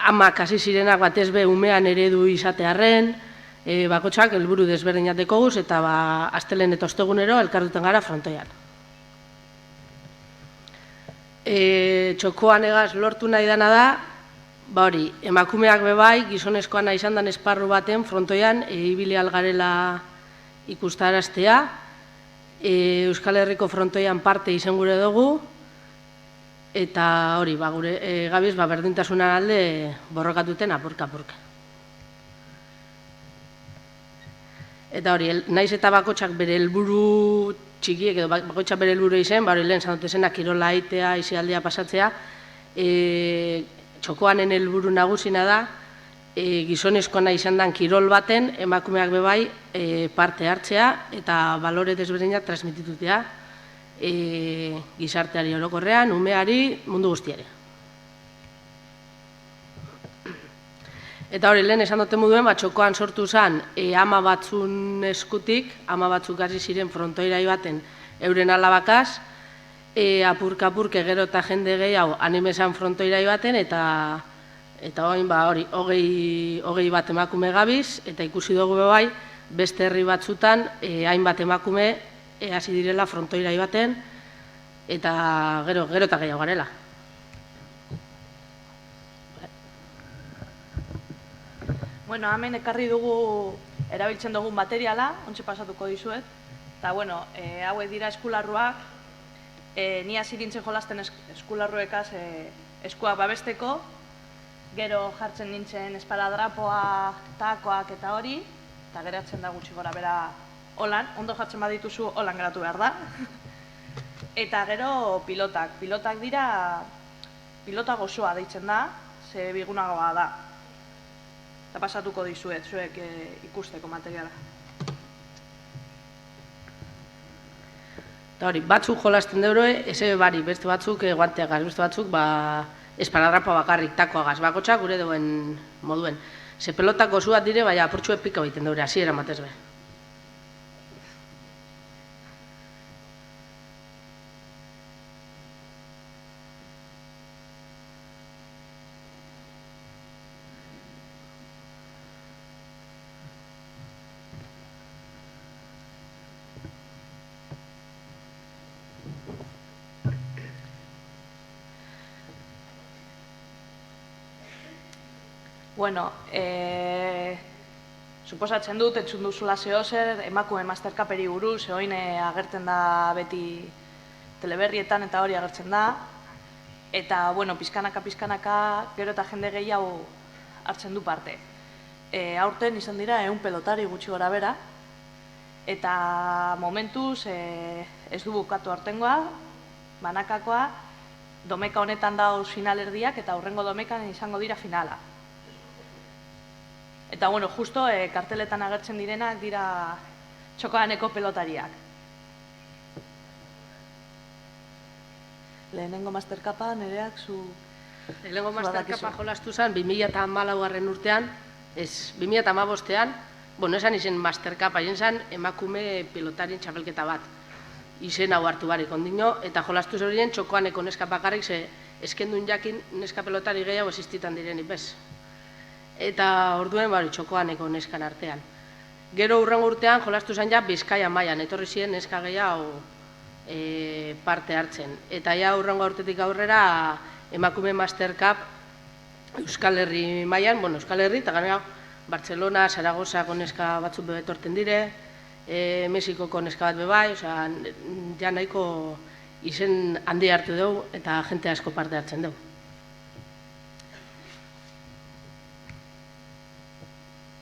amak hasi zirenak batezbe umean eredu izatearren, bakotxak helburu desberdinak dekoguz, eta astelen eta ostegunero elkartuten gara frontoian. Txokoan egaz lortu nahi dana da, emakumeak bebai, gizonezkoan nahi izan dan esparru baten frontoian ibili algarela ikustaraztea. Euskal Herriko frontoian parte izen gure dugu, eta hori, gabiz, berdintasunan alde borrokatuten apurka-apurka. Eta hori, naiz eta bakotxak bere helburu txikiek, edo bakotxak bere helburu izen, lehen zanotezena kirola aitea, izialdia pasatzea, txokoanen helburu nagusina da, gizonezkoa nahi izan dan kirol baten, emakumeak bebai parte hartzea eta balore desberdinak transmititutea gizarteari orokorrean, umeari, mundu guztiari. Eta hori, lehen esan dute moduen, txokoan sortu zen ama batzun eskutik, ama batzuk hasi ziren frontoira baten euren alabakaz, apurka-apurke gero eta jende gehiago animesan frontoira baten, eta hori, 20 bat emakume gabiz, eta ikusi dugu bebai, beste herri batzutan, hainbat emakume hasi direla frontoira baten, eta gero eta gehiago garela. Bueno, hemen ekarri dugu erabiltzen dugun materiala, ontsi pasatuko dizuet, eta hauek dira eskularruak, ni hasi nintzen jolasten eskularruekaz eskuak babesteko, gero jartzen nintzen esparadrapoa, takoak eta hori, eta geratzen da gutxi gora bera holan, ondo jartzen badituzu holan geratu behar da. Eta gero pilotak. Pilotak dira, pilota gozoa deitzen da, ze bigunagoa da. Eta pasatuko dizuet, zuek ikusteko materiala. Eta hori, batzuk jolasten deuroe, eze bari, beste batzuk guanteagaz, beste batzuk esparadrapa bakarrik takoagaz, bakotxak gure duen moduen. Ze pelotak gozuat dire, baina apurtxu epika baiten deure, hasi eramatez be. Bueno, suposatzen dut, entzun duzula zehozer, emakume mastercaperi buruz, oin agertzen da beti teleberrietan eta hori agertzen da. Eta, bueno, pizkanaka, gero eta jende gehiago hartzen du parte. Aurten izan dira 100 pelotari gutxi gora bera, eta momentuz ez du bukatu aurtengoa, banakakoa, domeka honetan dauz finalerdiak eta hurrengo domekan izango dira finala. Eta, bueno, justo karteletan agertzen direnak dira txokoaneko pelotariak. Lehenengo mastercapa, Nereak, zu... Lehenengo mastercapa jolastu zen 2014 urtean, ez 2015ean, bueno, esan izen mastercapa, zen emakume pilotarien txapelketa bat. Izen hau hartu barik ondino, eta jolastu zorien txokoaneko neska bakarrik, ze eskendun jakin neska pelotari gehiago existitan direnik bez. Eta orduen txokoaneko neskan artean. Gero hurrengo urtean jolastu zen ja Bizkaia mailan, etorri ziren neska gehiago parte hartzen. Eta ja hurrengo urtetik aurrera emakume mastercup Euskal Herri mailan, bueno, Euskal Herri eta gara Bartzelona, Zaragozako neska batzuk bebetorten dire, Mexikoko neska bat bebai, ja nahiko izen handi hartu dugu eta jente asko parte hartzen dugu.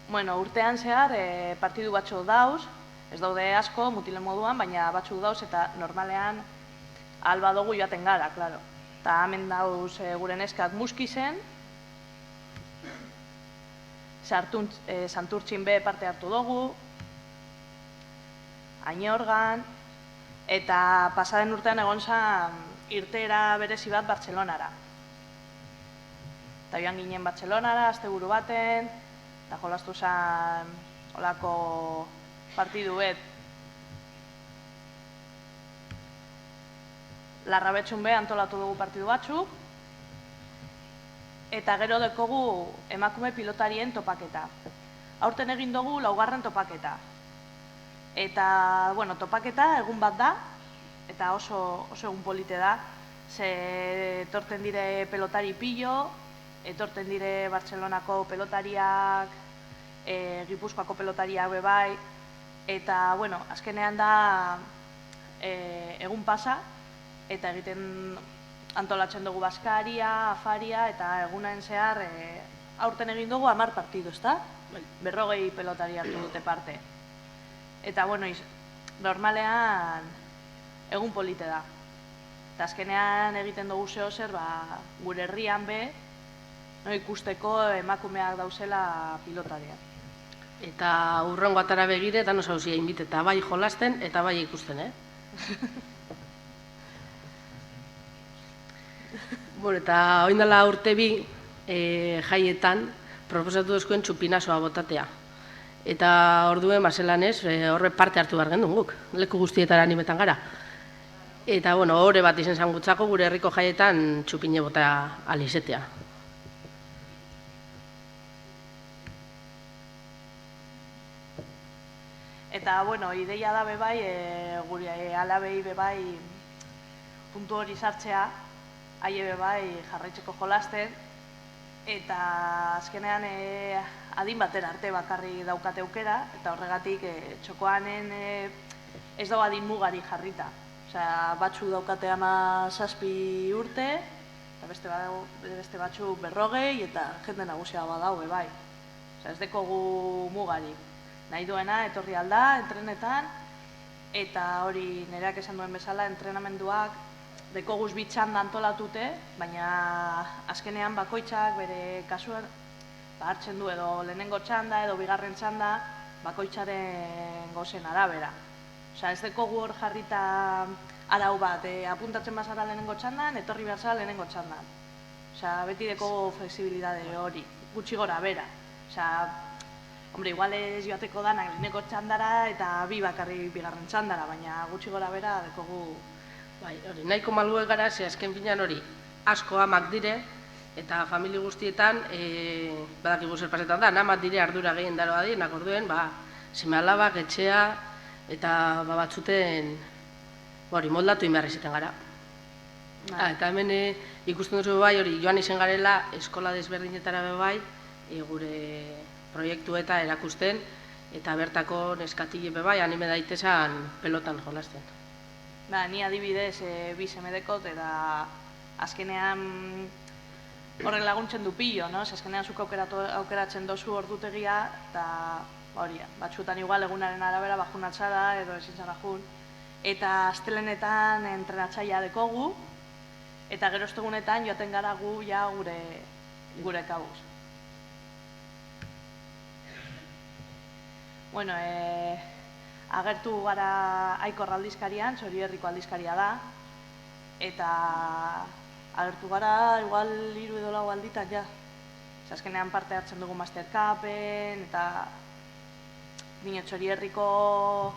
Bueno, urtean zehar partidu batzuk dauz, ez daude asko, mutilen moduan, baina batzuk dauz eta normalean alba dugu joaten gara, klaro. Eta hemen dauz gure neskak Muskizen, Santurtzin be parte hartu dugu, Añorgan, eta pasaden urtean egon zen irteera berezi bat Bartzelonara. Eta joan ginen Bartzelonara, asteburu baten, eta jolastu zen olako partidu bet. Larrabetxun be antolatu dugu partidu batzuk, eta gero dekogu emakume pilotarien topaketa. Aurten egin dugu 4. topaketa. Eta, bueno, topaketa egun bat da, eta oso egun polite da, ze etorten dire pelotari pilo, etorten dire Bartzelonako pelotariak, Gipuzkoako pelotariak bebai, eta, bueno, azkenean da egun pasa, eta egiten antolatzen dugu Baskaria, Afaria, eta egunaen zehar aurten egin dugu 10 partidu, ezta? 40 pelotari hartu dute parte. Eta, bueno, normalean egun polite da. Eta azkenean egiten dugu zehozer, gure herrian be, ikusteko emakumeak dauzela pilotariak. Eta hurrengo atara begire, eta nosa hausia inbite, eta bai jolasten, eta bai ikusten, Bueno, eta oindala urte bi jaietan proposatu duzkuen txupinazoa botatea. Eta orduen, baselan ez, horre parte hartu behar gendun guk, leku guztietara animetan gara. Eta, bueno, horre bat izen zangutzako gure herriko jaietan txupine bota alizetea. Eta, bueno, ideia da bebai, gure alabei bebai puntu hori sartzea, haie bebai jarraitzeko jolasten, eta azkenean adin batera arte bakarri daukate aukera, eta horregatik txokoanen ez dago adin mugari jarrita. Osea, batzu daukate 17 urte, eta beste batzu 40, eta jende nagusia badau bebai. Osea, ez dekogu mugari. Nahi duena, etorri alda, entrenetan, eta hori Nereak esan duen bezala, entrenamenduak dekoguz bitxanda antolatute, baina azkenean bakoitzak bere kasuan hartzen du edo lehenengo txanda edo bigarren txanda bakoitzaren gozen arabera. Osea, ez dekogu hor jarrita arau bat, apuntatzen bazara lehenengo txandan, etorri behar zara lehenengo txandan. Osea, beti dekogu flexibilidade hori, gutxi gora bera. Osea, hombre, igual ez joateko danak lehenengo txandara eta bi bakarri bigarren txandara, baina gutxi gora bera dekogu... Bai, hori, nahiko malguek gara, ze azken finean hori asko amak dire, eta famili guztietan, badakigu zer pasetan da, namak dire ardura gehien daroa dienak orduen, seme alabak, etxea, eta batzuten moldatu inberri ziten gara. Eta hemen ikusten duzu bai, hori joan izen garela eskola desberdinetara bai, gure proiektu eta erakusten, eta bertako neskatile bai anime daitesan pelotan jolasten. Ni adibidez bi seme dekot, eta azkenean horrek laguntzen du pillo, azkenean zuk aukeratzen dozu ordutegia, eta hori, batzutan igual egunaren arabera bajunatzara edo ezin zara jun, eta astelenetan entrenatzailea dekogu, eta gero ostegunetan joaten gara gu ja gure kabuz. Bueno, agertu gara Aikor aldizkarian, Txorierriko aldizkaria da, eta agertu gara igual 3 edo 4 alditan ja. Azkenean parte hartzen dugu Mastercupen, eta bine Txorierriko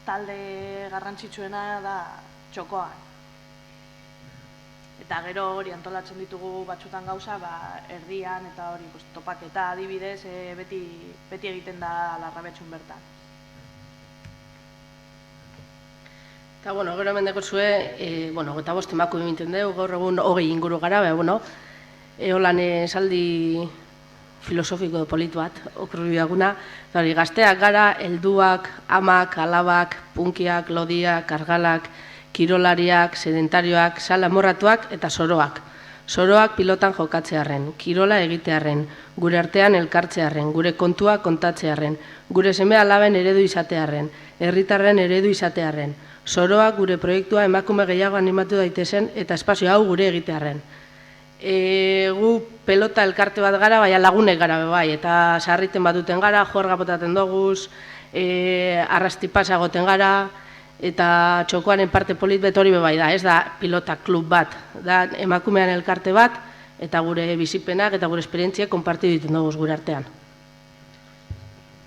talde garrantzitsuena da txokoan. Eta gero hori antolatzen ditugu batzutan gauza, erdian eta hori topaketa adibidez beti egiten da Larrabetxun bertan. Eta, gero hemen dekozue, 25 emakume minten dugu, gaur egun 20 inguru gara, holan esaldi filosofiko politu bat, okurri daguna, gazteak gara, helduak, amak, alabak, punkiak, lodiak, argalak, kirolariak, sedentarioak, salamorratuak eta soroak. Soroak pilotan jokatzearren, kirola egitearren, gure artean elkartzearren, gure kontua kontatzearren, gure seme alaben eredu izatearren, herritarren eredu izatearren, soroak gure proiektua emakume gehiago animatu daitezen eta espazio hau gure egitearren. Gu pelota elkarte bat gara, baina lagunek gara bai, eta sarriten bat duten gara, juerga botaten doguz, arrastipasa goten gara, eta txokoaren parte polit bet hori bai da, ez da pilota klub bat, da emakumean elkarte bat, eta gure bizipenak eta gure esperientziak konpartitu dituen dugu gure artean.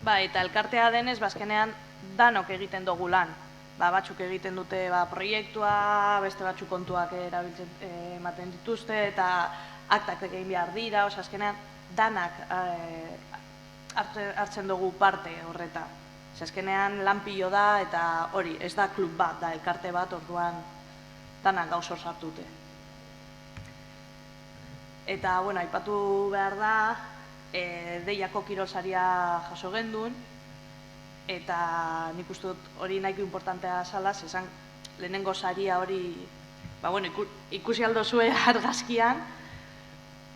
Eta elkartea denez, bazkenean danok egiten dugu lan. Batzuk egiten dute proiektua, beste batzuk kontuak ematen dituzte, eta aktak egin behar dira, azkenean danak hartzen dugu parte horretan. Azkenean lan pilo da, eta hori, ez da klub bat, da elkarte bat, orduan danak gauz hor sartute. Eta, aipatu behar da, Deiako kirolsaria jaso gendun, eta nik uste dut hori nahiko importantea zala, esan lehenengo saria hori, ikusi aldo zue argazkian,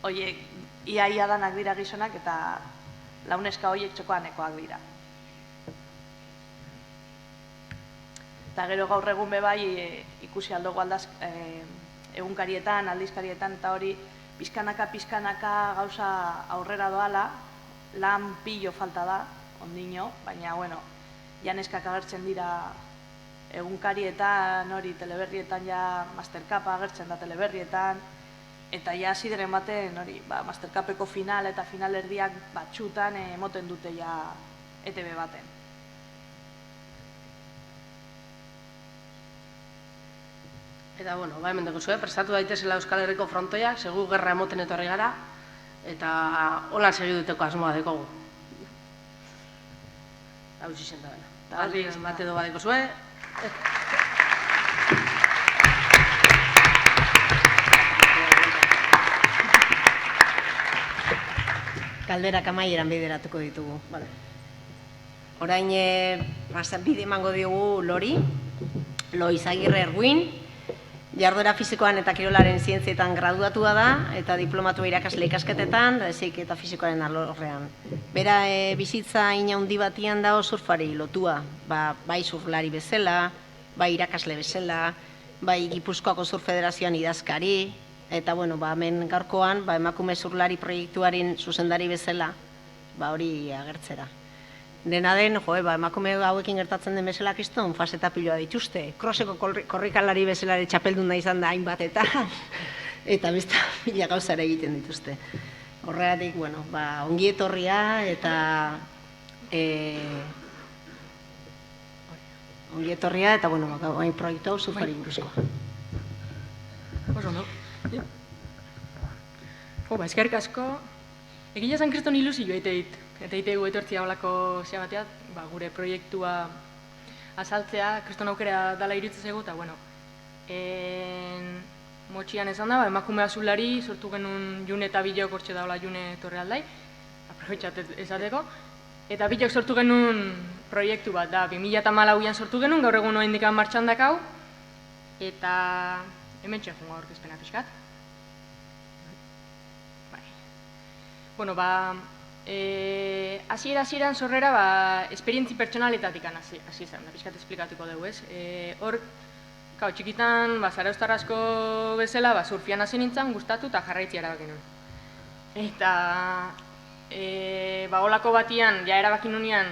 horiek ia danak dira gizonak, eta launeska horiek txokoanekoak dira. Eta gero gaur egun bebai ikusi aldogu egunkarietan, aldizkarietan, eta hori pizkanaka gauza aurrera doala, lan pilo falta da, ondino, baina, janeskak agertzen dira egunkarietan, hori teleberrietan ja Mastercupa agertzen da teleberrietan, eta ja zideren baten, hori, Mastercupeko final eta finalerdiak batxutan emoten dute ja ETB baten. Eta, hemen dekuzue, prestatu daitezela Euskal Herriko frontoia, segu gerra emoten etorri gara, eta holan segiduteko asmoa dekogu. Hau zizen da bena. Eta aldiz bat edo badeko zue. Galderak amaieran bideratuko ditugu. Orain bide emango diogu Lori, Loiz Agirre Erguin, jarduera fisikoan eta kirolaren zientzietan graduatua da, eta diplomatua irakasle ikasketetan, da ezik eta fisikoaren alorrean. Bera bizitza inaundi batian dago surfari lotua, bai surflari bezala, bai irakasle bezala, bai Gipuzkoako Surf Federazioan idazkari, eta hemen gaurkoan emakume surflari proiektuaren zuzendari bezala, hori agertzera. Dena den, emakume hauekin gertatzen den bezala kiston, fase eta piloa dituzte. Kroseko korrikalari bezala txapelduna izan da hainbat eta besta mila gauzara egiten dituzte. Horregatik, ongi etorria eta proiektu hau surfari buruzkoa. Eskerrik asko, egila zan kriston ilusio eiteit. Eta itegu etortzia holako zea bateat, gure proiektua azaltzea, kriston aukera dala iruditzen zego, eta motxian esan da, emakume azulari sortu genuen June eta Bideok hortxe daola June torre aldai, esateko. Eta bitok sortu genuen proiektu bat da, 2014an sortu genuen, gaur egun oraindik martxan dakau, eta hemen txefungo aurkezpena pixkat. Bueno, hasieran sorrera, esperientzi pertsonaletatik hasi zen, da pixkat esplikatuko dugu, ez? Hor, txikitan, zarauztar asko bezala, surfian hasi nintzen, gustatu eta jarraitzi erabaki nuen. Eta, holako batian, ja erabaki nunean,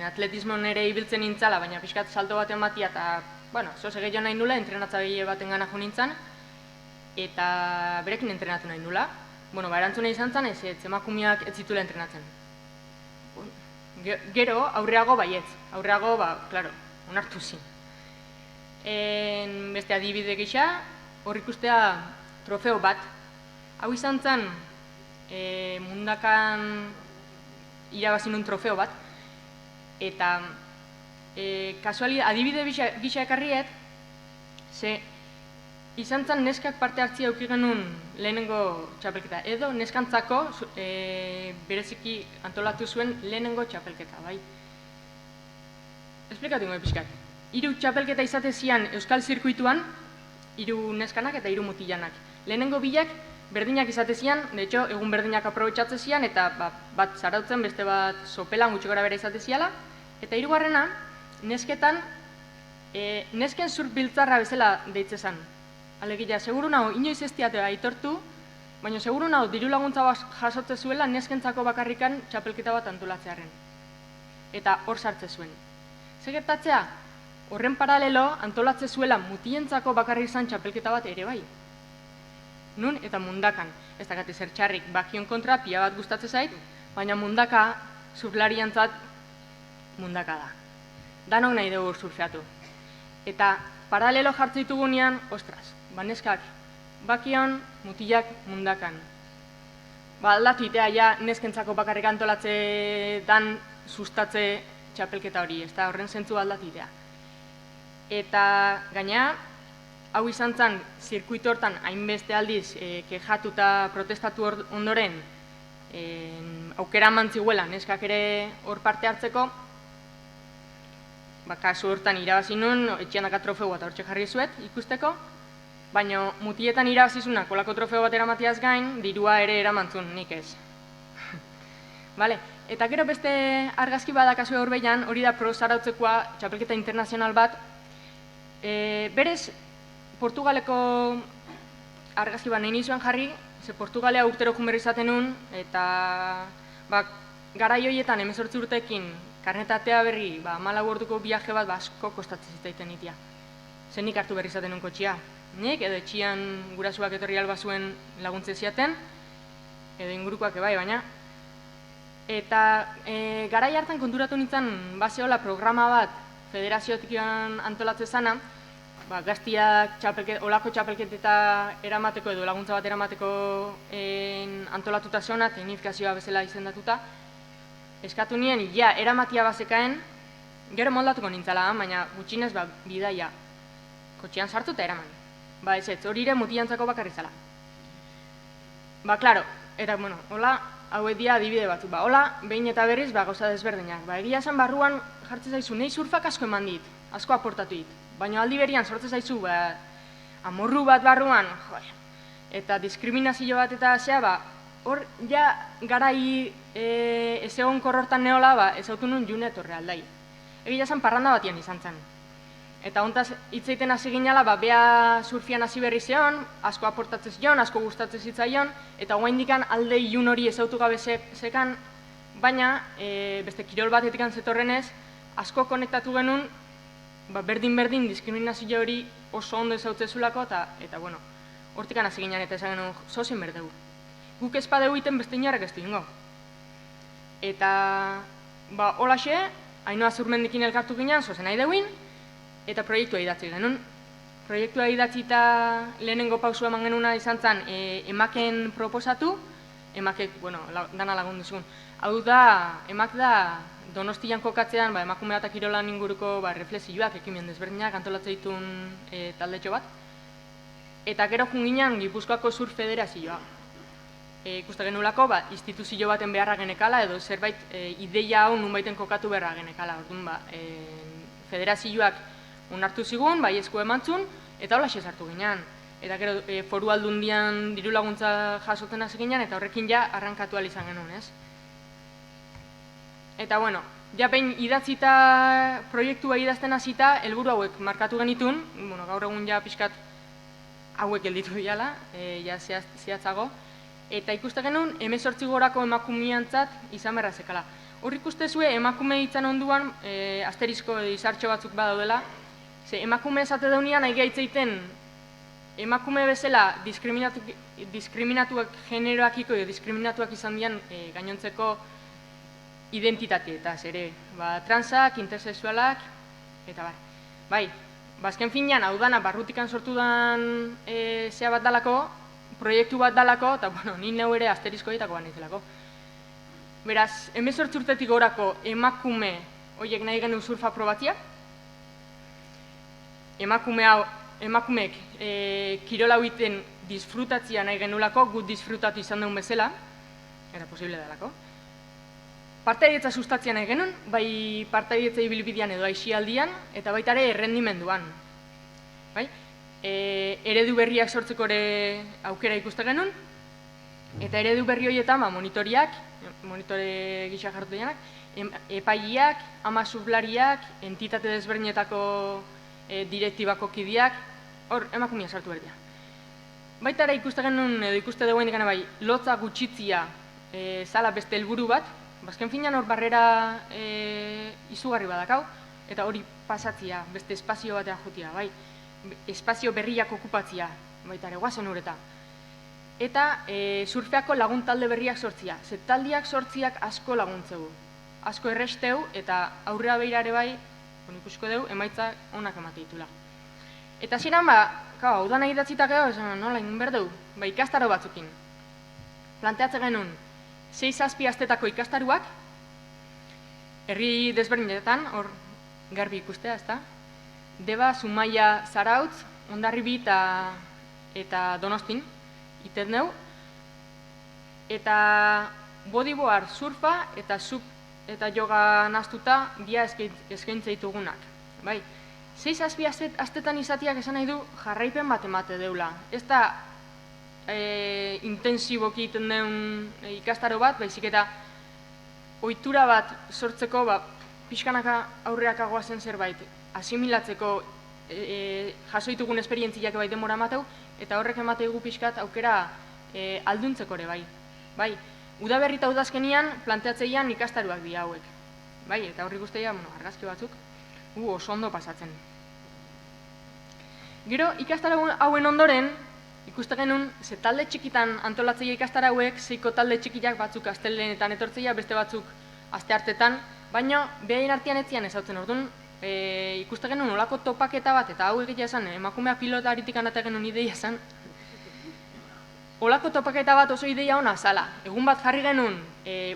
atletismon ere ibiltzen nintzala, baina pixkat salto baten batia, eta, zoze gehiago nahi nula, entrenatzaile baten gana jo nintzen, eta berekin entrenatu nahi nula. Erantzuna izan zen, ez emakumeak ez zituela entrenatzen. Gero, aurreago baietz. Aurreago, klaro, onartu zin. Beste adibide gisa, hor ikustea trofeo bat. Hau izan zen, mundakan irabazi nun trofeo bat. Eta, adibide gisa ekarriet, ze izan zen neskak parte hartzia auki genuen lehenengo txapelketa, edo neskantzako bereziki antolatu zuen lehenengo txapelketa, bai. Esplikatu ingo pixkat. 3 txapelketa izate zian euskal zirkuituan, 3 neskanak eta 3 mutilanak. Lehenengo bilak berdinak izate zian, de hecho, egun berdinak aprobetxatze zian, eta bat zarautzen, beste bat sopelan gutxi gora bera izate ziala, eta 3. Nesketan, nesken surf biltzarra bezala deitze zen. Alegia, seguru nago, inoiz ez diate aitortu, baina seguru nago, diru laguntza jasotze zuela neskentzako bakarrikan txapelketa bat antolatzearen. Eta hor sartze zuen. Segertatzea, horren paralelo antolatze zuela mutientzako bakarrik izan txapelketa bat ere bai. Nun eta mundakan. Ez dakate zer txarrik bakion kontra, pila bat gustatze zait, baina mundaka, surflariantzat, mundaka da. Danok nahi dugu surfeatu. Eta paralelo jartze ditugunean, ostras, neskak bakion, mutilak mundakan. Aldatu itea ja neskentzako bakarrik antolatze dan sustatze txapelketa hori, ez da horren zentzu aldatu itea. Eta gaina, hau izan zen, zirkuitu hortan hainbeste aldiz kexatu eta protestatu ondoren aukera mantziguela neskak ere hor parte hartzeko, kasu hortan irabazi nun, etxeanaka trofeo bat hortxe jarri zuet ikusteko, baina mutietan irabazizunak kolako trofeo bat eramatiaz gain, dirua ere eramantzun, nik ez. Eta gero beste argazki bat kasu horbeian, hori da pro zarautzekoa txapelketa internazional bat, berez Portugaleko argazki bat nahi nizuen jarri, ze Portugalea urtero jun berri izaten nun, eta garai horietan 18 urteekin karnetatea berri, 14 orduko viaje bat asko kostatzen zitaiten itia. Zer nik hartu berri izaten nun kotxia. Nik edo etxian gurasuak etorri alba zuen laguntze ziaten, edo ingurukoak ebai, baina. Eta garai hartan konturatu nintzen bazeola programa bat federaziotik antolatze zana, gaztiak olako txapelketeta eramateko edo laguntza bat eramateko antolatuta zeona, teknifikazioa bezala izendatuta, eskatu nien, eramatia bazekaen, gero moldatuko nintzala, baina gutxinez bidaia, kotxean sartu eta eraman. Ez, hori ere mutiantzako bakarri zala. Klaro, eta, hola, hauek dia adibide batzu, hola, behin eta berriz, gauza desberdinak. Egia esan barruan jartzen zaizu, nahi surfak asko eman dit, asko aportatu dit, baina aldi berian sortzen zaizu, amorru bat barruan, eta diskriminazio bat eta zea, hor, garai ez egon korrortan neola, ez autu nun june etorre aldai. Egia esan parranda batian izan zen. Eta hontaz hitzeiten hasi ginala, bea surfian hasi berri zeon, asko aportatzen zion, asko gustatzen zitzaion, eta oraindikan alde ilun hori ez autu gabe zekan, baina beste kirol batetik zetorrenez, asko konektatu genuen, berdin-berdin diskriminazio hori oso ondo ez autzezulako, eta hortikan hasi ginen eta esan genuen, zozen berdegu. Guk espadeu iten beste inorrek ez du ingo. Eta, holaxe, Ainhoa Zurmendikin elkartu ginen, zozen nahi deuin, eta proiektua idatzi genuen. Proiektua idatzi eta lehenengo pausua eman genuna izan zen emaken proposatu, emakek, dana lagundu zigun. Hau da, emak da Donostian kokatzean emakume eta kirolan inguruko reflexioak, ekimen desberdinak antolatzen ditun taldetxo bat. Eta gero junginan Gipuzkoako Surf Federazioa. ikuste genulako, instituzio baten beharra genekala, edo zerbait ideia hau nunbaiten kokatu beharra genekala. Orduan, federazioak onartu zigun, esku emantzun, eta hola sartu ginean. Eta gero, foru aldundian diru laguntza jasotzen hasi ginean, eta horrekin ja arrankatu ahal izan genuen, ez? Eta, bueno, ja behin idatzita, proiektua idazten hasita, helburu hauek markatu genitun, gaur egun ja pixkat hauek gelditu diala, ja zehatzago, eta ikuste genuen 18 gorako emakumeantzat izan berra zekala. Hor ikustezue emakume hitzan onduan asterizko izartxo batzuk badaudela, emakume esate daunean nahi gaitzeiten emakume bezala diskriminatuak generoakiko edo diskriminatuak izan dian gainontzeko identitateetaz ere, transak, intersexualak, eta bai, azken finean, hau dana barrutikan sortu dan zea bat dalako, proiektu bat dalako, eta ni neu ere asterizko ditako bat naizelako. Beraz, 18 urtetik gorako emakume horiek nahi genuen surfa probatiak, emakumeek kirola huiten disfrutatzia nahi genulako, gut disfrutatu izan duen bezala, era posible dalako. Partaietza sustatzia nahi genuen, bai partaietza ibilbidean edo aixialdian, eta baita ere errendimenduan. Eredu berriak sortzeko ere aukera ikuste genuen, eta eredu berri horietan monitore gisa jartu denak, epaileak, ama sublariak, entitate desberdinetako direktibako kideak, hor emakumea sartu berdia. Baita ere ikuste genuen, edo ikuste dagoen dikana bai, lotza gutxitzia zala beste helburu bat, bazken finean hor barrera izugarri badakau, eta hori pasatzia, beste espazio batean jutia, bai, espazio berriak okupatzia, baita ere, guazen ureta. Eta surfeako lagun talde berriak sortzia, ze taldiak sortziak asko laguntzeu, asko erresteu, eta aurrera behirare bai, ikusko dugu, emaitza onak emate ditula. Eta ziren, hau dana idatzitak edo, nola egin berdeu, ikastaro batzukin. Planteatzen genuen, 6-7 astetako ikastaruak, herri desberdinetan, hor garbi ikustea, ezta? Deba, Zumaia, Zarautz, Hondarribi eta Donostin, iten dugu. Eta bodyboard, surfa eta eta yoga naztuta dia eskaintza ditugunak. 6-7 astetan izatiak esan nahi du jarraipen bat emate deula. Ez da intensiboki egiten den ikastaro bat, baizik eta ohitura bat sortzeko pixkanaka aurreakagoa zen zerbait asimilatzeko jaso ditugun esperientziak bai denbora emateu, eta horrek emategu pixkat aukera alduntzeko ere bai. Udaberri eta udazkenian planteatzeian ikastaruak dira hauek. Eta horri guztia, argazki batzuk, oso ondo pasatzen. Gero, ikastaru hauen ondoren, ikuste genuen, ze talde txikitan antolatzeia ikastara hauek, zeiko talde txikiak batzuk astelenetan etortzeia, beste batzuk asteartetan, baina behaien artean etzian ezautzen orduan, ikuste genuen olako topaketa bat, eta hau egitea esan, emakumea pilota aritik anate genuen ideia esan, olako topaketa bat oso ideia ona zala. Egun bat jarri genuen,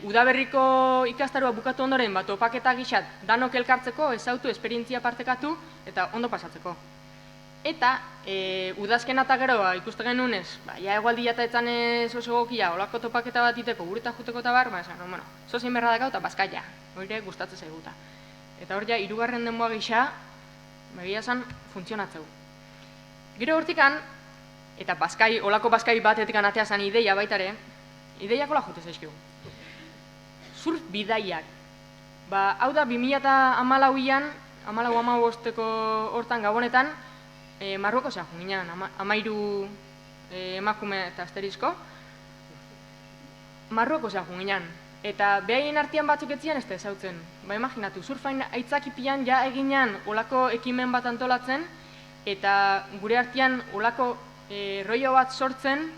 udaberriko ikastarua bukatu ondoren, topaketa gixat danok elkartzeko, ezautu, esperientzia partekatu, eta ondo pasatzeko. Eta, udazken eta gero, ikuste genuen ez, egualdi eta etzan ez oso gokia, olako topaketa bat iteko, gureta juteko eta bar, zozein berra dakau eta bazkaia, hori gustatzen zaiguta. Eta hori ja, 3. denboa gisa, begia esan, funtzionatzeu. Gero hortikan, eta olako bazkai batetik anatea zan ideia baitare, ideiak hola jute zaizkigu. Surf bidaiak. Hau da, 2014an, 2015ko hortan gabonetan, Marrueko zean junginan, 13 emakume eta asterizko, Marrueko zean junginan. Eta behaien artean batzuk etzian ez da ezautzen. Imaginatu, surfain aitzakipian ja eginan olako ekimen bat antolatzen, eta gure artean olako rollo bat sortzen,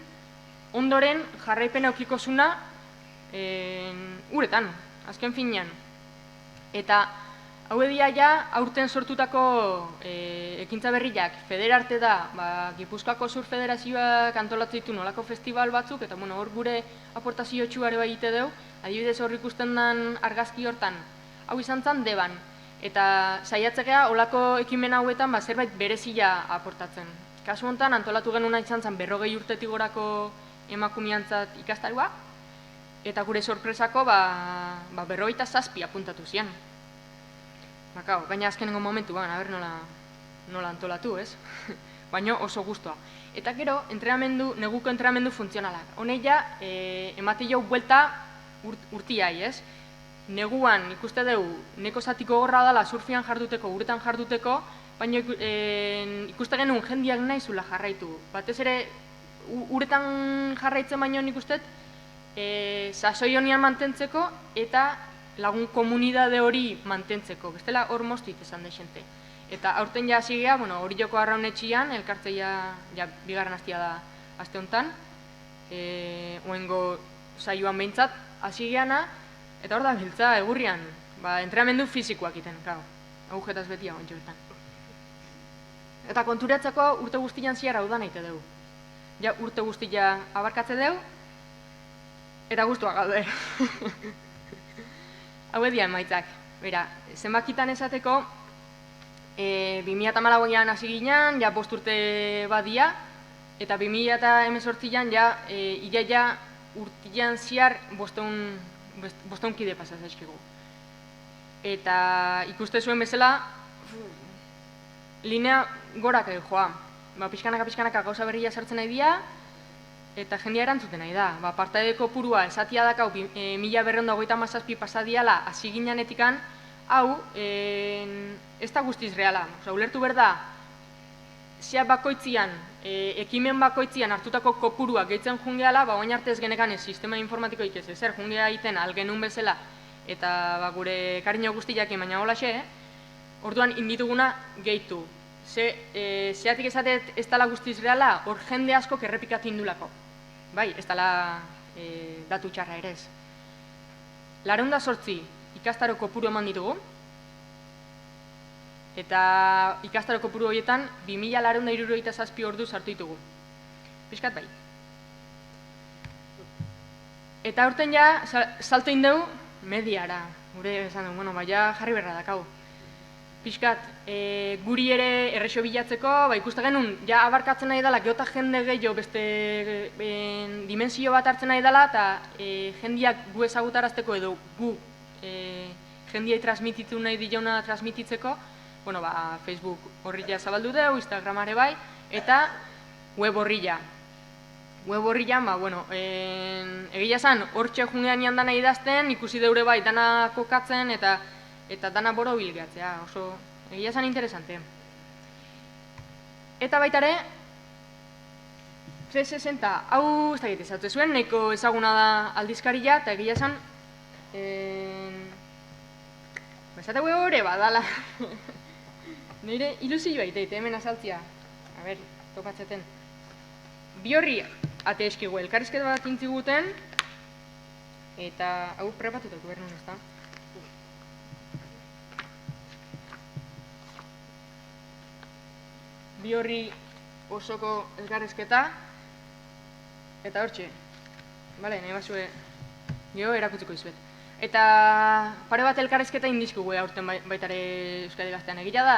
ondoren jarraipen aukiko zuna uretan, azken finean. Eta hau edia ja aurten sortutako ekintza berriak federarte da, Gipuzkoako Sur Federazioak antolatzen ditu nolako festival batzuk, eta hor gure aportazio txuare bai egite dugu, adibidez hor ikusten den argazki hortan, hau izan zen Deban, eta saiatzea olako ekimen hauetan zerbait berezia aportatzen. Kasu honetan antolatu genuna izan zen 40 urtetik gorako emakumeantzat ikastarua, eta gure sorpresako 57 apuntatu zian. Baina azkenengo momentuan, aber nola antolatu, ez? Baina oso guztua. Eta gero, neguko entrenamendu funtzionalak. Honeia, emate jau buelta urtiai, ez? Neguan ikuste dugu, neko zatiko gorra dela surfian jarduteko, uretan jarduteko, baina ikuste genuen jendiak nahi zula jarraitu. Batez ere, uretan jarraitzen baino nik uste, sasoi honian mantentzeko eta lagun komunidade hori mantentzeko. Bestela hor mostit esan desente. Eta aurten ja hasi gea, hori joko arraunetxian, elkarte ja bigarren hastia da aste honetan, oengo saioan behintzat hasi geana, eta hor da biltza egurrian, entrenamendu fizikoak iten, agujetaz betia ontsuetan. Eta konturatzeko urte guztian ziara udan aite dugu. Ja urte guztia abarkatze dugu, eta guztua gaude. Hau edia emaitzak. Bera, zenbakitan esateko, 2008an hasi ginen, ja 5 urte badia, eta 2018an ja iraia urtian ziar 500 kide pasaz eskigu. Eta ikuste zuen bezala, linea gorak joa. Pixkanaka gauza berria sartzen nahi dira, eta jendia erantzuten nahi da. Partaideko purua esatia dakau 1257 pasadiala hasi ginenetikan, hau ez da guztiz reala. Ulertu berda, zea bakoitzian, ekimen bakoitzian hartutako kopurua gehitzen jungeala, oain arte ez genekan sistema informatikoik ez ezer jungea egiten algenun bezala, eta gure kariño guztiak baina holaxe, orduan indituguna gehitu. Zeatik esatet ez dala guztiz reala, hor jende asko errepikatu indulako. Bai, ez dala datu txarra ere ez. 808 ikastaro kopuru eman ditugu, eta ikastaro kopuru horietan 2467 ordu sartu ditugu. Piskat bai. Eta aurten ja salto indeu mediara. Gure esan dugu, ja jarri berra dakau. Piskat, guri ere errexo bilatzeko, ikuste genuen, ja abarkatzen nahi dela, geota jende gehiago beste dimensio bat hartzen nahi dela, eta jendiak gu ezagutarazteko edo gu jendiai transmititu nahi dilauna transmititzeko, Facebook horrila zabaldu dugu, Instagramare bai, eta web horrila. Web horrilan, egia zan, hortxe jungean ian dana idazten, ikusi deure bai dana kokatzen, eta dana boro bilgatzea, oso egia zan interesante. Eta baitare, 360, hau ez da egitezatu zuen, nahiko ezaguna da aldizkarila, eta egia zan, esate hori badala. Nire ilusioa iteite, hemen azaltzia. A ber, topatzeten. Bi horri ate eskigu, elkarrizketa bat intziguten, eta hau prepatutuko behar nuen, ez da? Bi horri osoko elkarrizketa, eta hortxe, bale, nahi basue, gero erakutziko izuet. Eta pare bat elkarrizketa indizkugu aurten baitare Euskadi Gaztean egia da,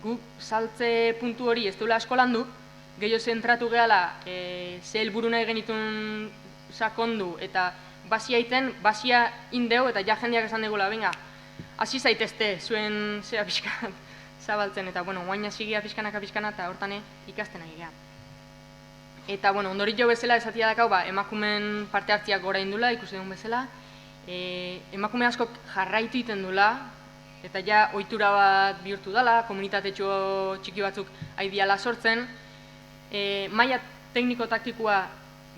guk saltze puntu hori ez duela asko landu, gehiago zentratu gehala ze helburu nahi genitun sakondu eta basia iten, basia indeu eta ja jendeak esan degula, venga, hasi zaitezte zuen zea pixkat zabaltzen, eta guain hasi gea pixkanaka eta hortane ikasten ari gea. Eta ondori jo bezala esatia dakau, emakumen parte hartziak gora indula, ikusi dugun bezala, emakume askok jarraitu iten dula, eta ja ohitura bat bihurtu dela, komunitatetxo txiki batzuk aidiala sortzen, maila tekniko-taktikoa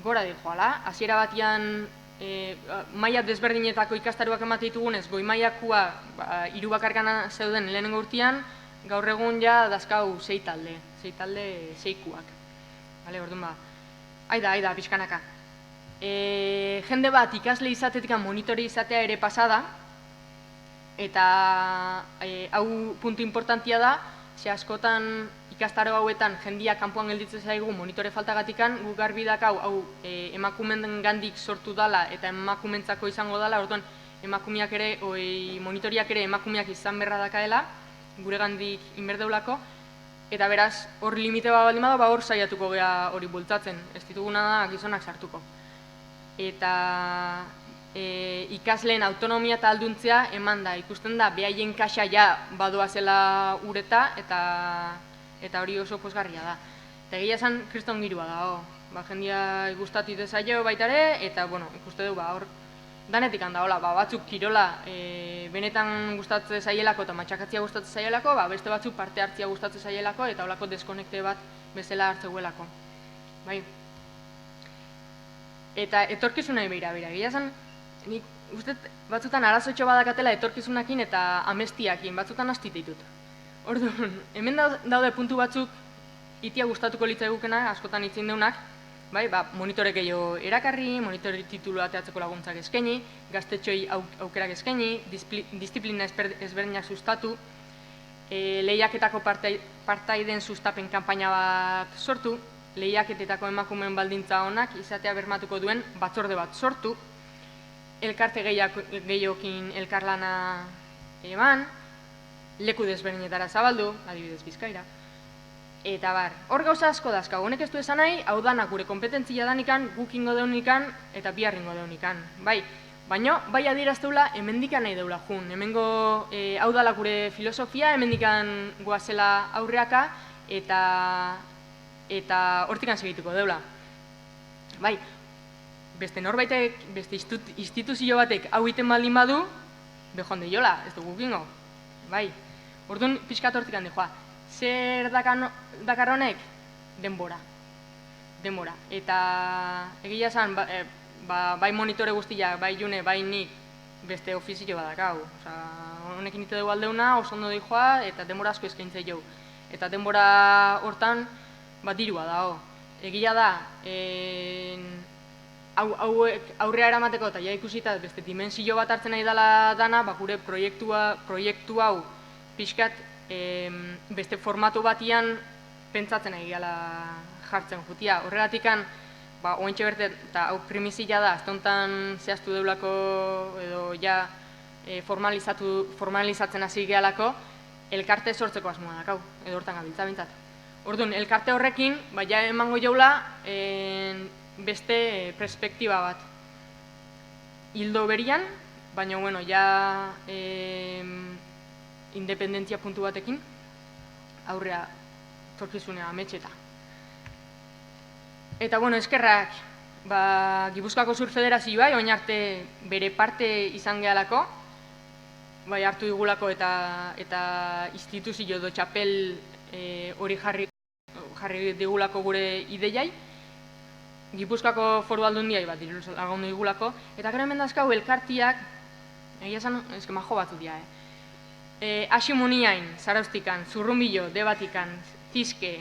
gora dihoala, hasiera batian maila desberdinetako ikastaruak emate ditugunez, goi mailakoa 3 bakarkana zeuden lehenengo urtean, gaur egun ja dazkau 6 talde, 6kuak. Orduan aida, pixkanaka. Jende bat ikasle izatetik monitore izatea ere pasada, eta hau puntu importantia da, ze askotan ikastaro hauetan jendia kanpoan gelditzen zaigu monitore faltagatikan, guk garbi dakau hau emakumen gandik sortu dala eta emakumentzako izango dala, orduan emakumeak ere, monitoriak ere emakumeak izan berra dakaela, gure gandik inberdeulako, Eta beraz, hor limite bat baldin bada, hor saiatuko gea hori bultzatzen, ez dituguna da gizonak sartuko. Eta ikasleen autonomia eta alduntzea eman da, ikusten da, behaien kaxa ja badoazela ureta, eta hori oso pozgarria da. Eta egia esan, kriston girua da, jendia gustatu dezaio baitare, eta, ikuste du, hor, danetik handa, batzuk kirola benetan gustatzen zaielako eta matxakatzia gustatzen zaielako, beste batzuk parte hartzia gustatzen zaielako eta holako deskonekte bat bezala hartzeuelako. Eta etorkizunai beira, egia esan, nik uste batzutan arazotxo badakatela etorkizunakin eta amestiakin, batzutan hasti ditut. Orduan, hemen daude puntu batzuk itia gustatuko litzaigukena, askotan itzin deunak, monitore gehiago erakarri, monitore titulu ateatzeko laguntzak eskaini, gaztetxoi aukerak eskaini, disiplina ezberdinak sustatu, lehiaketako partaideen sustapen kanpaina bat sortu, lehiaketetako emakumeen baldintza honak izatea bermatuko duen batzorde bat sortu, elkarte gehiokin elkarlana eman, leku desberdinetara zabaldu, adibidez Bizkaira. Eta hor gauza asko dazka, honek ez du esan nahi, hau danak gure kompetentzia danikan, guk ingo deunikan eta biharringo deunikan. Baina, bai adierazteula, hemendikan nahi deula jun. Hemengo hau dala gure filosofia, hemendikan goazela aurreaka eta hortikan segituko deula. Beste norbaitek, beste instituzio batek hau iten baldin badu, behon deiola, ez dugu gingo. Orduan, pixkat hortikan dejoa. Zer dakar honek? Denbora. Eta egia esan, bai monitore guztiak, bai june, bai nik beste ofizio badakau. Honekin ite dugu aldeuna, oso ondo dijoa, eta denbora asko eskaintzei jau. Eta denbora hortan, dirua dago. Egia da, aurrea eramateko eta ja ikusita beste dimensio bat hartzen nahi dana, gure proiektu hau pixkat beste formatu batian pentsatzen nahi gala jartzen jutia. Horregatikan, oentxe berte, eta hau primizia da, aztontan zehaztu deulako edo ja formalizatzen hasi gehalako, elkarte sortzeko asmoa dakau, edo hortan gabiltza bintzat. Orduan, elkarte horrekin, ja emango jaula beste perspektiba bat. Hildo berian, baina, ja independentzia puntu batekin, aurrea torkizunea ametxeta. Eta, eskerrak, Gipuzkoako Sur Federazioa, oin arte bere parte izan gehalako, hartu digulako eta instituzio edo txapel hori jarri digulako gure ideiai, Gipuzkoako Foru Aldundiai bat lagundu digulako, eta gero hemen dazkau elkartiak, egia esan, majo batzu dira, Asimuniain, Zarauztikan, Zurrunbilo, Debatikan, Tizke,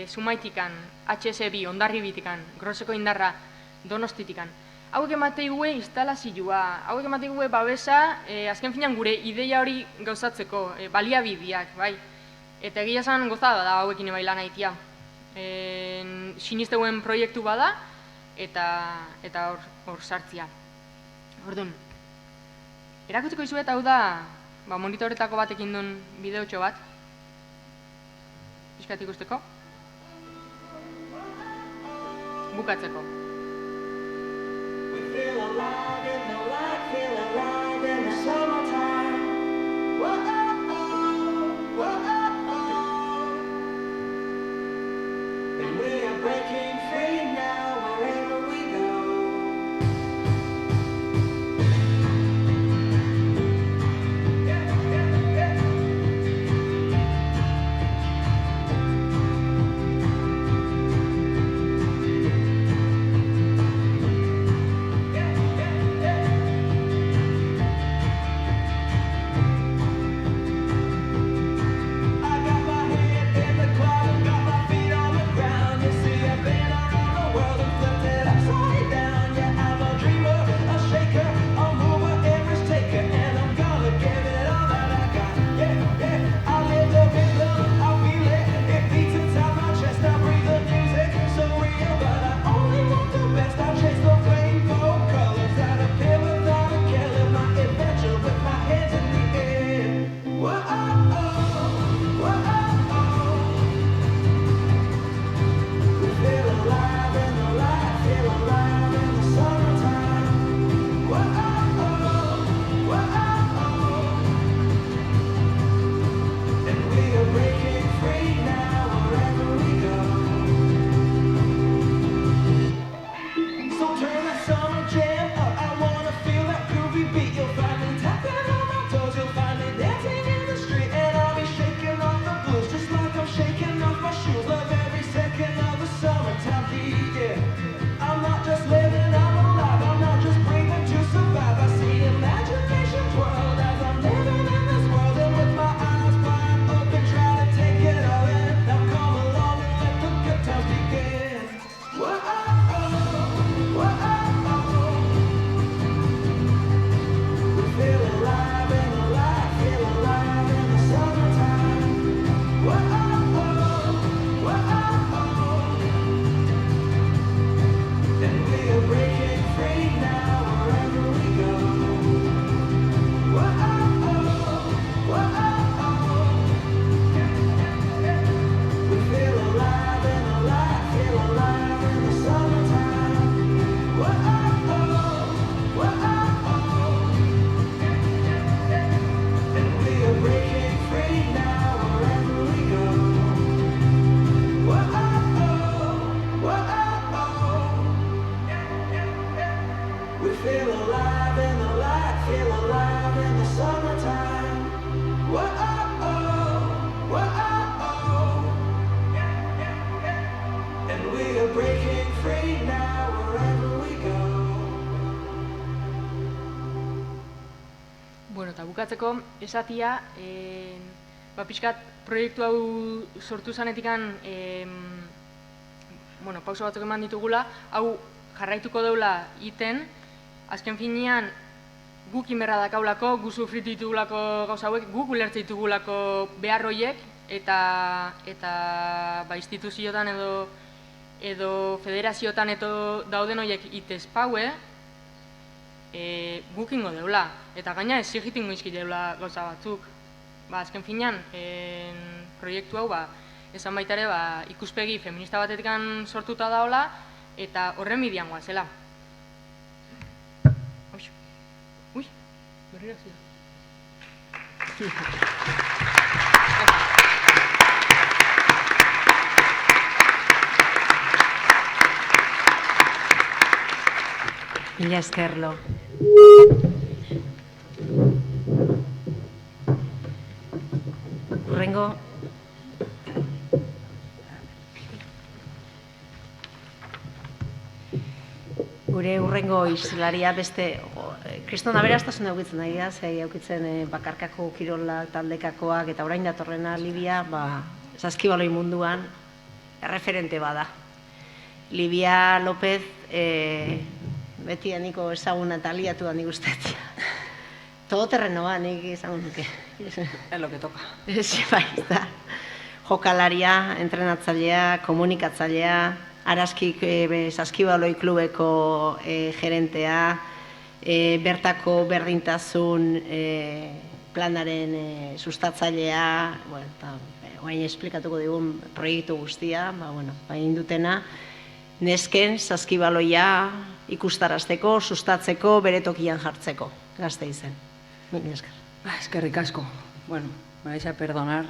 Zumaitikan, HSB, Hondarribitikan, Groseko Indarra, Donostitikan. Hauek emateigue instalazioa, hauek emateigue babesa, azken finan gure ideia hori gauzatzeko, baliabideak, bai. Eta egia esan gozada da hauekin ebailan haitia. Sinisteuen proiektu bada, eta hor sartzia. Orduan, erakutzeko izuet hau da, monitoretako batekin duen bideotxo bat, pixkat ikusteko, bukatzeko. feel alive in the light, feel alive in the summertime. Whoa-oh-oh, whoa-oh-oh. And we are breaking free now wherever we go. Bueno, eta bukatzeko, esatia, pixkat, proiektu hau sortu zanetikan, bueno, pauso batzuk eman ditugula, hau jarraituko deula iten, azken finean, guk inberra dakaulako, gu sufritu ditugulako gauza hauek, guk ulertze ditugulako behar horiek, eta instituziotan edo federaziotan dauden horiek itezpaue, guk ingo deula, eta gaina exigitu ingo izki deula gauza batzuk. Azken finean, proiektu hau, esan baita ere, ikuspegi feminista batetik sortuta daola, eta horren bidean goazela. Ui, berriro zira. Mila eskerlo. Urrengo. Gure urrengo islaria beste, kriston aberastasuna eukitzen nahi da, zei eukitzen bakarkako kirolak, taldekakoak, eta orain datorrena Libia, saskibaloi munduan, erreferente bada. Livia López, beti aniko ezaguna eta aliatu da nik usteet. Todoterrenoa nik izango nuke. Es lo que toca. Jokalaria, entrenatzailea, komunikatzailea, Araskik Saskibaloi klubeko gerentea, bertako berdintasun planaren sustatzailea, orain esplikatuko digun proiektu guztia, indutena, nesken Saskibaloia ikustarazteko, sustatzeko, bere tokian jartzeko, Gasteizen. Mila esker. Eskerrik asko. Bueno, me vais a perdonar,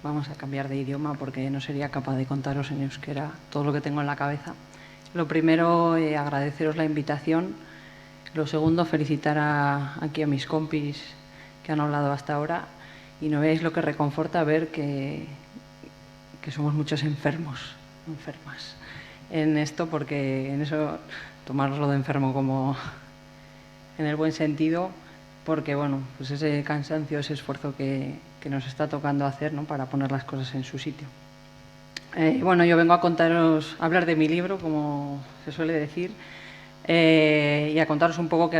vamos a cambiar de idioma porque no sería capaz de contaros en euskera todo lo que tengo en la cabeza. Lo primero, agradeceros la invitación. Lo segundo, felicitar aquí a mis compis que han hablado hasta ahora. Y no veáis lo que reconforta ver que somos muchos enfermas en esto, porque en eso, tomarlo de enfermo como en el buen sentido, porque bueno, pues ese cansancio, ese esfuerzo que nos está tocando hacer, ¿no?, para poner las cosas en su sitio. Bueno, yo vengo a hablar de mi libro, como se suele decir, y a contaros un poco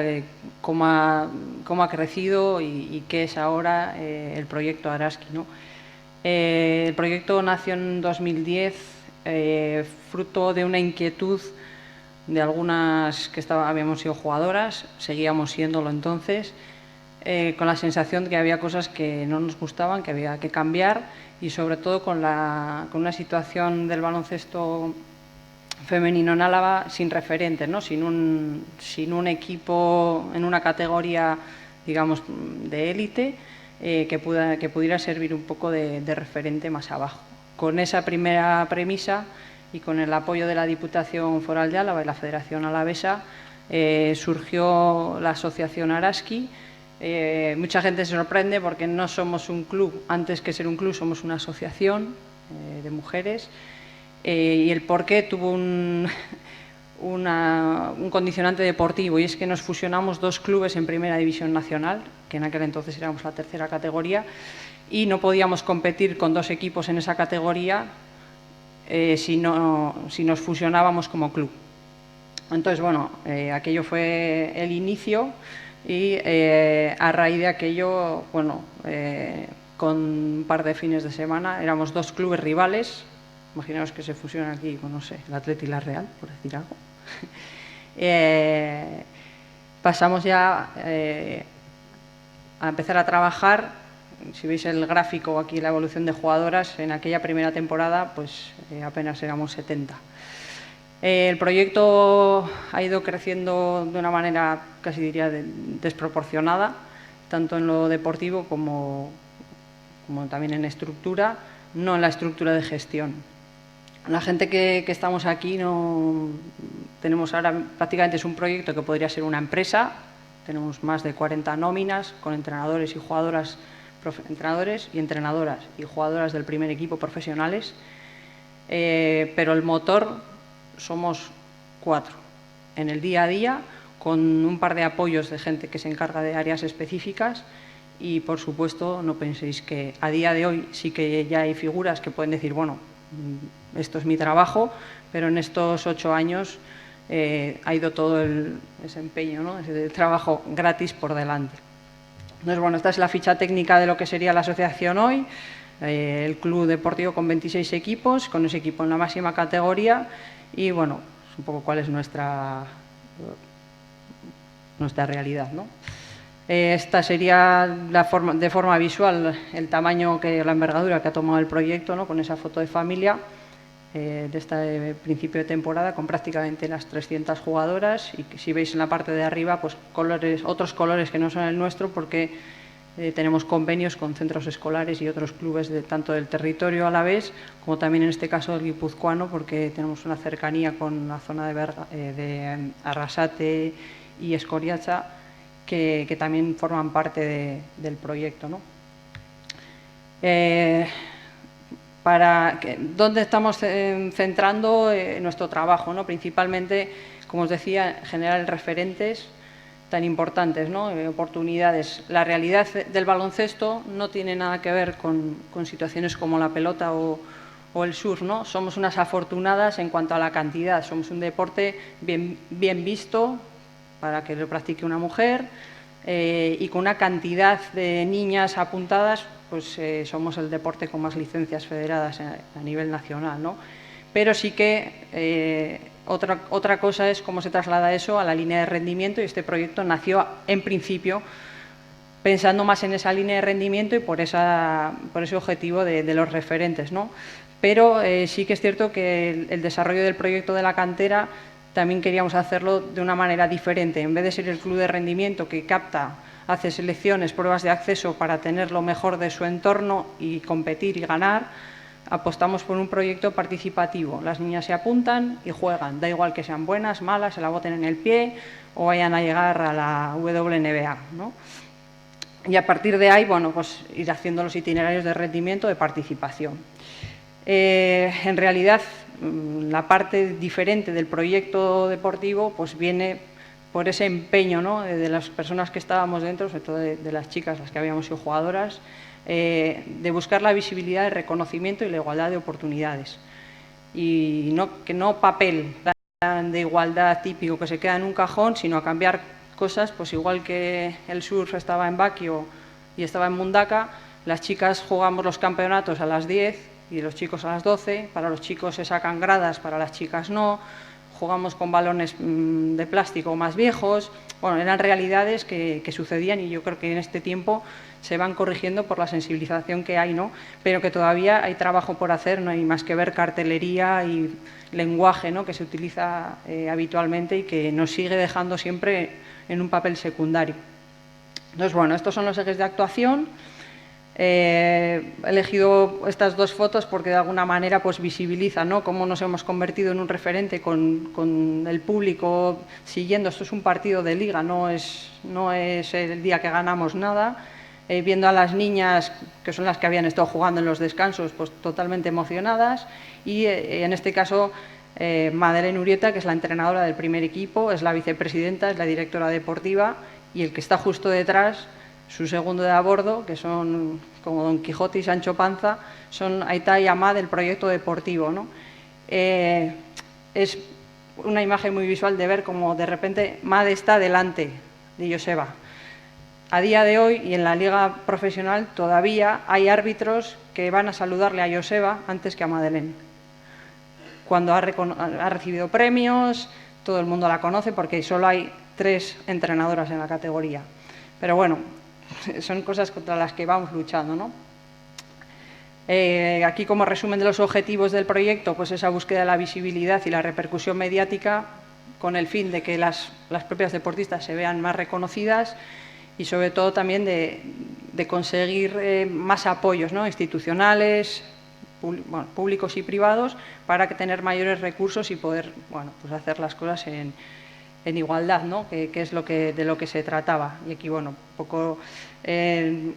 cómo ha crecido y qué es ahora el proyecto Araski, ¿no? El proyecto nació en 2010, fruto de una inquietud de algunas que habíamos sido jugadoras, seguíamos siéndolo entonces, con la sensación de que había cosas que no nos gustaban, que había que cambiar, y sobre todo con una situación del baloncesto femenino en Álava sin referentes, ¿no? Sin un equipo en una categoría, digamos, de élite, que pudiera servir un poco de referente más abajo. Con esa primera premisa y con el apoyo de la Diputación Foral de Álava y la Federación Alavesa, surgió la Asociación Araski. Mucha gente se sorprende porque no somos un club, antes que ser un club somos una asociación de mujeres, y el porqué tuvo un condicionante deportivo, y es que nos fusionamos dos clubes en Primera División Nacional, que en aquel entonces éramos la tercera categoría, y no podíamos competir con dos equipos en esa categoría si nos fusionábamos como club. Entonces, bueno, aquello fue el inicio. Y a raíz de aquello, bueno, con un par de fines de semana, éramos dos clubes rivales. Imaginaos que se fusionan aquí con, no sé, el Atleti y la Real, por decir algo. Pasamos ya a empezar a trabajar. Si veis el gráfico aquí, la evolución de jugadoras, en aquella primera temporada, pues apenas éramos 70. El proyecto ha ido creciendo de una manera, casi diría, desproporcionada, tanto en lo deportivo como también en estructura, no en la estructura de gestión. La gente que estamos aquí tenemos ahora prácticamente es un proyecto que podría ser una empresa. Tenemos más de 40 nóminas con entrenadores y jugadoras, entrenadores y entrenadoras y jugadoras del primer equipo profesionales, pero el motor somos 4 en el día a día, con un par de apoyos de gente que se encarga de áreas específicas y, por supuesto, no penséis que a día de hoy sí que ya hay figuras que pueden decir, bueno, esto es mi trabajo, pero en estos 8 años ha ido todo ese empeño, ¿no? Ese trabajo gratis por delante. Entonces, bueno, esta es la ficha técnica de lo que sería la asociación hoy, el club deportivo con 26 equipos, con ese equipo en la máxima categoría y, bueno, es un poco cuál es nuestra realidad, ¿no? Esta sería de forma visual el tamaño, la envergadura que ha tomado el proyecto, ¿no? Con esa foto de familia de este principio de temporada, con prácticamente las 300 jugadoras y que, si veis en la parte de arriba, pues otros colores que no son el nuestro, porque tenemos convenios con centros escolares y otros clubes tanto del territorio alavés como también en este caso del guipuzcoano, porque tenemos una cercanía con la zona de Arrasate y Escoriacha, que también forman parte del proyecto, ¿no? ¿Dónde estamos centrando nuestro trabajo, ¿no? Principalmente, como os decía, generar referentes tan importantes, ¿no? Oportunidades. La realidad del baloncesto no tiene nada que ver con situaciones como la pelota o el surf, ¿no? Somos unas afortunadas en cuanto a la cantidad. Somos un deporte bien visto para que lo practique una mujer y con una cantidad de niñas apuntadas, pues somos el deporte con más licencias federadas a nivel nacional, ¿no? Pero sí que otra cosa es cómo se traslada eso a la línea de rendimiento, y este proyecto nació en principio pensando más en esa línea de rendimiento y por ese objetivo de los referentes, ¿no? Pero sí que es cierto que el desarrollo del proyecto de la cantera también queríamos hacerlo de una manera diferente. En vez de ser el club de rendimiento que capta, hace selecciones, pruebas de acceso para tener lo mejor de su entorno y competir y ganar, apostamos por un proyecto participativo. Las niñas se apuntan y juegan, da igual que sean buenas, malas, se la boten en el pie o vayan a llegar a la WNBA, ¿no? Y a partir de ahí, bueno, pues ir haciendo los itinerarios de rendimiento, de participación. En realidad, la parte diferente del proyecto deportivo pues viene por ese empeño, ¿no? De las personas que estábamos dentro, sobre todo de las chicas, las que habíamos sido jugadoras, de buscar la visibilidad, el reconocimiento y la igualdad de oportunidades. Y que no papel de igualdad típico que se queda en un cajón, sino a cambiar cosas, pues igual que el surf estaba en Baquio y estaba en Mundaka, las chicas jugamos los campeonatos a las 10 y los chicos a las 12, para los chicos se sacan gradas, para las chicas no, jugamos con balones de plástico más viejos. Bueno, eran realidades que sucedían y yo creo que en este tiempo se van corrigiendo por la sensibilización que hay, ¿no? Pero que todavía hay trabajo por hacer, no hay más que ver cartelería y lenguaje, ¿no? Que se utiliza habitualmente y que nos sigue dejando siempre en un papel secundario. Entonces, bueno, estos son los ejes de actuación. He elegido estas dos fotos porque de alguna manera pues visibilizan, ¿no? Cómo nos hemos convertido en un referente con el público siguiendo. Esto es un partido de liga, no es el día que ganamos nada. Viendo a las niñas, que son las que habían estado jugando en los descansos, pues totalmente emocionadas. Y en este caso, Madeleine Urieta, que es la entrenadora del primer equipo, es la vicepresidenta, es la directora deportiva, y el que está justo detrás, su segundo de a bordo, que son como Don Quijote y Sancho Panza, son Aitá y Amá del proyecto deportivo, ¿no? Es una imagen muy visual de ver cómo de repente Made está delante de Joseba. A día de hoy y en la liga profesional todavía hay árbitros que van a saludarle a Joseba antes que a Madeleine. Cuando ha recibido premios, todo el mundo la conoce porque solo hay 3 entrenadoras en la categoría. Pero bueno, son cosas contra las que vamos luchando, ¿no? Aquí, como resumen de los objetivos del proyecto, pues esa búsqueda de la visibilidad y la repercusión mediática con el fin de que las propias deportistas se vean más reconocidas y sobre todo también de conseguir más apoyos, ¿no? Institucionales, públicos y privados para tener mayores recursos y poder pues hacer las cosas en igualdad, ¿no? que es de lo que se trataba. Y aquí, un poco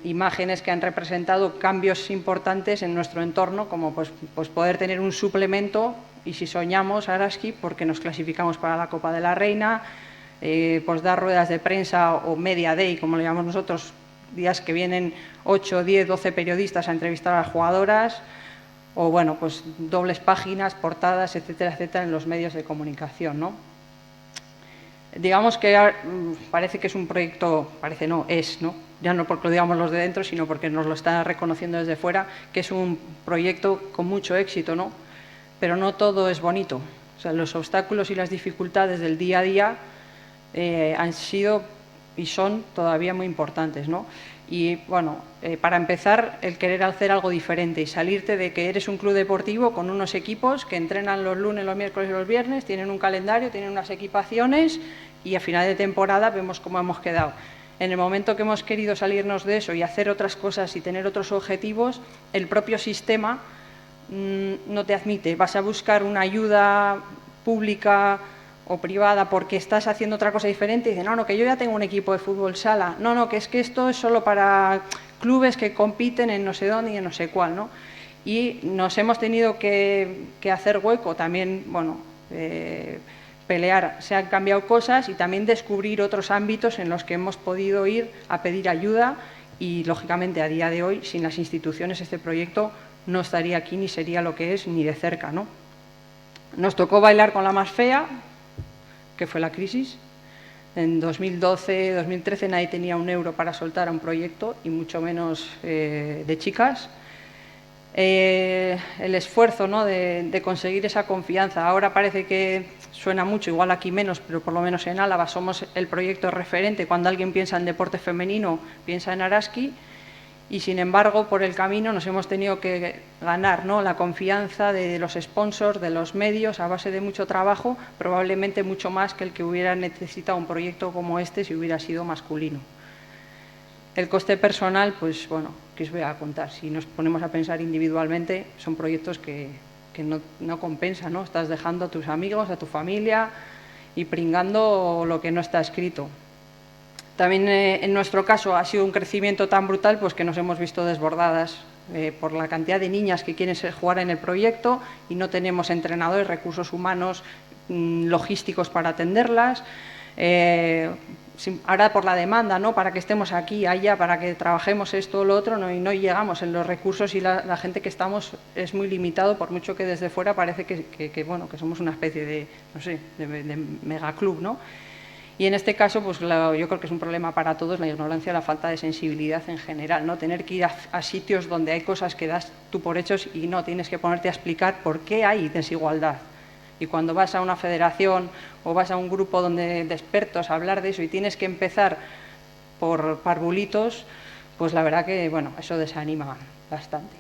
imágenes que han representado cambios importantes en nuestro entorno, como pues poder tener un suplemento, y si soñamos, Araski, porque nos clasificamos para la Copa de la Reina, pues dar ruedas de prensa o media day, como le llamamos nosotros, días que vienen 8, 10, 12 periodistas a entrevistar a las jugadoras, o pues dobles páginas, portadas, etcétera, etcétera, en los medios de comunicación, ¿no? Digamos que parece que es un proyecto, parece no, es, ¿no? Ya no porque lo digamos los de dentro, sino porque nos lo está reconociendo desde fuera, que es un proyecto con mucho éxito, ¿no? Pero no todo es bonito. O sea, los obstáculos y las dificultades del día a día han sido y son todavía muy importantes, ¿no? Y para empezar, el querer hacer algo diferente y salirte de que eres un club deportivo con unos equipos que entrenan los lunes, los miércoles y los viernes, tienen un calendario, tienen unas equipaciones y a final de temporada vemos cómo hemos quedado. En el momento que hemos querido salirnos de eso y hacer otras cosas y tener otros objetivos, el propio sistema no te admite. Vas a buscar una ayuda pública o privada porque estás haciendo otra cosa diferente y dicen, no, que yo ya tengo un equipo de fútbol sala, no, que es que esto es solo para clubes que compiten en no sé dónde y en no sé cuál, ¿no? Y nos hemos tenido que hacer hueco también, pelear, se han cambiado cosas y también descubrir otros ámbitos en los que hemos podido ir a pedir ayuda y, lógicamente, a día de hoy, sin las instituciones, este proyecto no estaría aquí ni sería lo que es ni de cerca, ¿no? Nos tocó bailar con la más fea, que fue la crisis. En 2012, 2013 nadie tenía un euro para soltar a un proyecto y mucho menos de chicas. El esfuerzo, ¿no? de conseguir esa confianza. Ahora parece que suena mucho, igual aquí menos, pero por lo menos en Álava somos el proyecto referente. Cuando alguien piensa en deporte femenino, piensa en Araski. Y, sin embargo, por el camino nos hemos tenido que ganar, ¿no? la confianza de los sponsors, de los medios, a base de mucho trabajo, probablemente mucho más que el que hubiera necesitado un proyecto como este si hubiera sido masculino. El coste personal, pues ¿qué os voy a contar? Si nos ponemos a pensar individualmente, son proyectos que no compensan, ¿no? Estás dejando a tus amigos, a tu familia y pringando lo que no está escrito. También en nuestro caso ha sido un crecimiento tan brutal pues que nos hemos visto desbordadas por la cantidad de niñas que quieren jugar en el proyecto y no tenemos entrenadores, recursos humanos, logísticos para atenderlas. Ahora por la demanda, ¿no? Para que estemos aquí, allá, para que trabajemos esto o lo otro, y no llegamos en los recursos y la gente que estamos es muy limitado, por mucho que desde fuera parece que somos una especie de, no sé, de megaclub, ¿no? Y en este caso, pues yo creo que es un problema para todos, la ignorancia, la falta de sensibilidad en general, ¿no? Tener que ir a sitios donde hay cosas que das tú por hechos y no tienes que ponerte a explicar por qué hay desigualdad. Y cuando vas a una federación o vas a un grupo de expertos a hablar de eso y tienes que empezar por parvulitos, pues la verdad que, eso desanima bastante.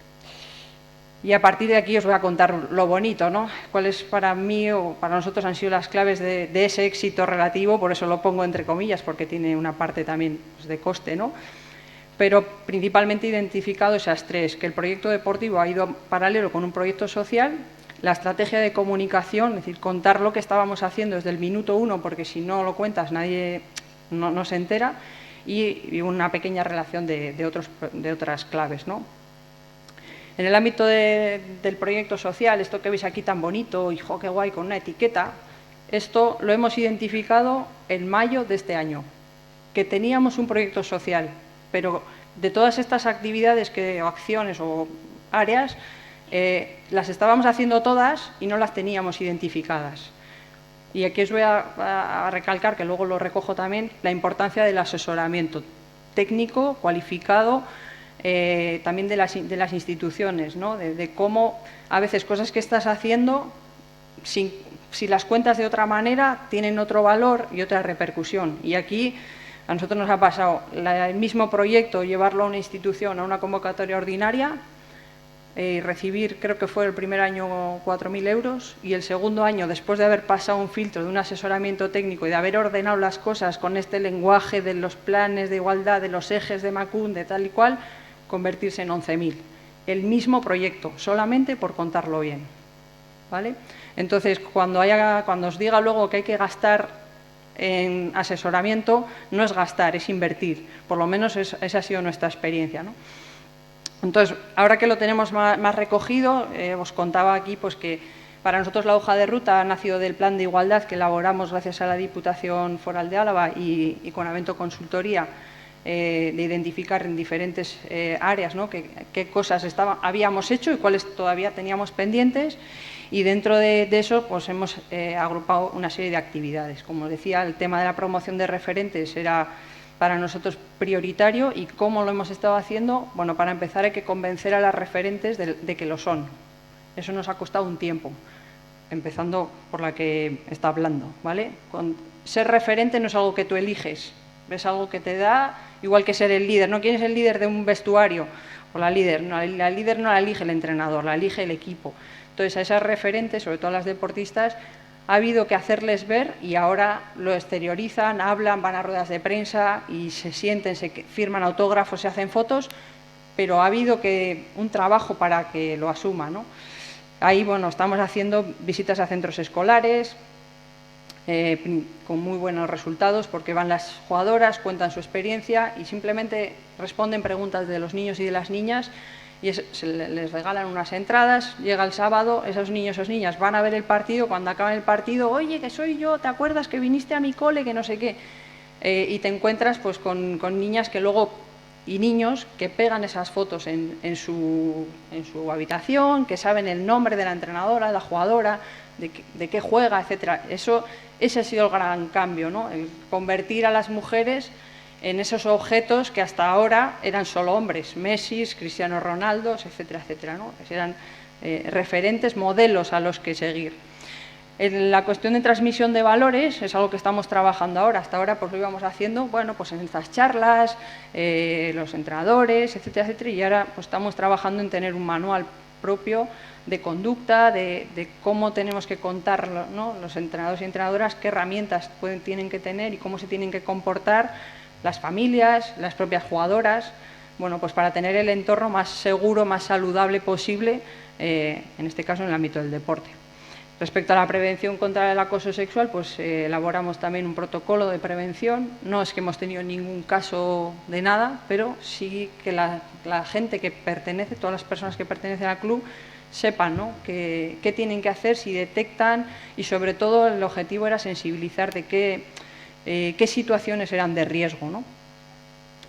Y a partir de aquí os voy a contar lo bonito, ¿no? Cuáles para mí o para nosotros han sido las claves de ese éxito relativo, por eso lo pongo entre comillas, porque tiene una parte también de coste, ¿no? Pero principalmente identificado esas tres, que el proyecto deportivo ha ido paralelo con un proyecto social, la estrategia de comunicación, es decir, contar lo que estábamos haciendo desde el minuto 1, porque si no lo cuentas nadie no se entera, y una pequeña relación de otras claves, ¿no? En el ámbito del proyecto social, esto que veis aquí tan bonito, y ¡jo, qué guay!, con una etiqueta, esto lo hemos identificado en mayo de este año, que teníamos un proyecto social, pero de todas estas actividades o acciones o áreas, las estábamos haciendo todas y no las teníamos identificadas. Y aquí os voy a recalcar, que luego lo recojo también, la importancia del asesoramiento técnico, cualificado, también de las instituciones, ¿no? De cómo a veces cosas que estás haciendo, si las cuentas de otra manera, tienen otro valor y otra repercusión. Y aquí a nosotros nos ha pasado el mismo proyecto, llevarlo a una institución, a una convocatoria ordinaria, recibir, creo que fue el primer año 4.000 euros y el segundo año, después de haber pasado un filtro de un asesoramiento técnico y de haber ordenado las cosas con este lenguaje de los planes de igualdad, de los ejes de Macún, de tal y cual, convertirse en 11.000. el mismo proyecto, solamente por contarlo bien, ¿vale? Entonces, cuando os diga luego que hay que gastar en asesoramiento, no es gastar, es invertir. Por lo menos esa ha sido nuestra experiencia, ¿no? Entonces, ahora que lo tenemos más recogido, os contaba aquí pues, que para nosotros la hoja de ruta ha nacido del plan de igualdad que elaboramos gracias a la Diputación Foral de Álava y con Avento Consultoría, de identificar en diferentes áreas, ¿no? qué cosas habíamos hecho y cuáles todavía teníamos pendientes. Y dentro de eso pues hemos agrupado una serie de actividades. Como decía, el tema de la promoción de referentes era para nosotros prioritario. ¿Y cómo lo hemos estado haciendo? Bueno, para empezar hay que convencer a las referentes de que lo son. Eso nos ha costado un tiempo, empezando por la que está hablando, ¿vale? Ser referente no es algo que tú eliges, es algo que te da, igual que ser el líder. ¿No? ¿Quién es el líder de un vestuario? O la líder. No, la líder no la elige el entrenador, la elige el equipo. Entonces, a esas referentes, sobre todo a las deportistas, ha habido que hacerles ver y ahora lo exteriorizan, hablan, van a ruedas de prensa y se sienten, se firman autógrafos, se hacen fotos, pero ha habido un trabajo para que lo asuman, ¿no? Ahí, bueno, estamos haciendo visitas a centros escolares con muy buenos resultados porque van las jugadoras, cuentan su experiencia y simplemente responden preguntas de los niños y de las niñas y les regalan unas entradas, llega el sábado, esos niños, esas niñas van a ver el partido, cuando acaban el partido, oye, que soy yo, ¿te acuerdas que viniste a mi cole, que no sé qué? Y te encuentras pues con niñas que luego y niños que pegan esas fotos en su habitación, que saben el nombre de la entrenadora, de la jugadora, de qué juega, etcétera. Ese ha sido el gran cambio, ¿no? El convertir a las mujeres en esos objetos que hasta ahora eran solo hombres, Messi, Cristiano Ronaldo, etcétera, etcétera, ¿no? Eran referentes, modelos a los que seguir. La cuestión de transmisión de valores es algo que estamos trabajando ahora. Hasta ahora pues lo íbamos haciendo, bueno, pues en estas charlas, los entrenadores, etcétera, etcétera, y ahora pues estamos trabajando en tener un manual propio de conducta, de cómo tenemos que contar, ¿no? Los entrenadores y entrenadoras, qué herramientas tienen que tener y cómo se tienen que comportar las familias, las propias jugadoras, bueno, pues para tener el entorno más seguro, más saludable posible, en este caso en el ámbito del deporte. Respecto a la prevención contra el acoso sexual, pues elaboramos también un protocolo de prevención. No es que hemos tenido ningún caso de nada, pero sí que la gente que pertenece, todas las personas que pertenecen al club, sepan, ¿no? qué tienen que hacer si detectan y sobre todo el objetivo era sensibilizar de qué situaciones eran de riesgo, ¿no?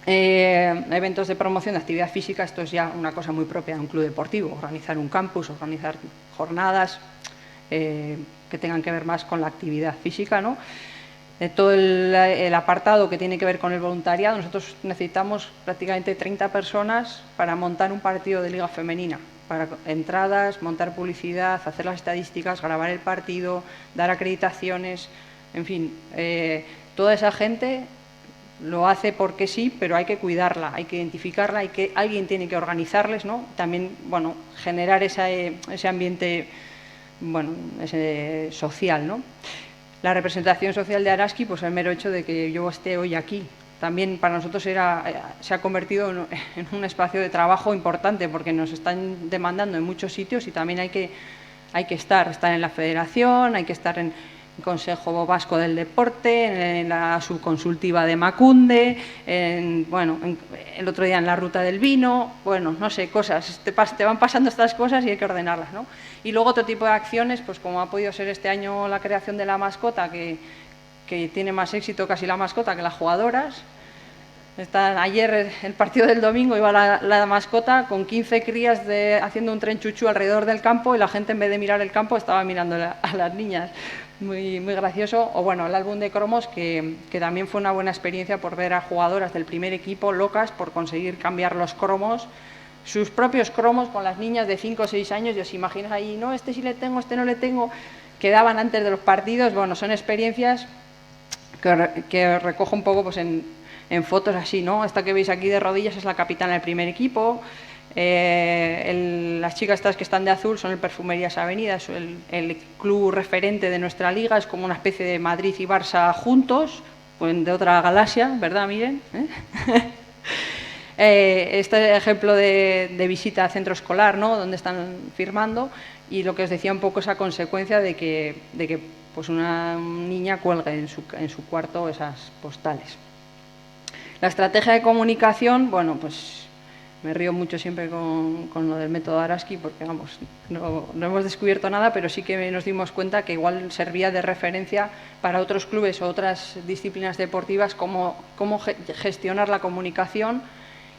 Eventos de promoción de actividad física, esto es ya una cosa muy propia de un club deportivo, organizar un campus, organizar jornadas que tengan que ver más con la actividad física, ¿no? Todo el apartado que tiene que ver con el voluntariado, nosotros necesitamos prácticamente 30 personas para montar un partido de liga femenina, para entradas, montar publicidad, hacer las estadísticas, grabar el partido, dar acreditaciones, en fin, toda esa gente lo hace porque sí, pero hay que cuidarla, hay que identificarla, alguien tiene que organizarles, ¿no? También, bueno, generar ese ambiente, bueno, ese social, ¿no? La representación social de Araski, pues el mero hecho de que yo esté hoy aquí, también para nosotros se ha convertido en un espacio de trabajo importante porque nos están demandando en muchos sitios y también hay que estar en la federación, hay que estar en el Consejo Vasco del Deporte, en la subconsultiva de Macunde, el otro día en la Ruta del Vino, bueno, no sé, cosas, te van pasando estas cosas y hay que ordenarlas, ¿no? Y luego otro tipo de acciones, pues como ha podido ser este año la creación de la mascota, que tiene más éxito casi la mascota que las jugadoras. Ayer, el partido del domingo, iba la mascota con 15 crías haciendo un tren chuchú alrededor del campo y la gente en vez de mirar el campo estaba mirando a las niñas. Muy, muy gracioso. O bueno, el álbum de cromos, que también fue una buena experiencia por ver a jugadoras del primer equipo locas por conseguir cambiar los cromos, sus propios cromos con las niñas de 5 o 6 años. Y os imagináis ahí, no, este sí le tengo, este no le tengo, quedaban antes de los partidos. Bueno, son experiencias que recojo un poco pues en fotos así, ¿no? Esta que veis aquí de rodillas es la capitana del primer equipo. Las chicas estas que están de azul son el Perfumerías Avenida, es el club referente de nuestra liga, es como una especie de Madrid y Barça juntos, pues de otra galaxia, ¿verdad? Miren, Este ejemplo de visita a centro escolar, ¿no? Donde están firmando, y lo que os decía un poco esa consecuencia de que pues una niña cuelgue en su cuarto esas postales. La estrategia de comunicación, bueno, pues me río mucho siempre con lo del método Araski porque, vamos, no hemos descubierto nada, pero sí que nos dimos cuenta que igual servía de referencia para otros clubes o otras disciplinas deportivas cómo gestionar la comunicación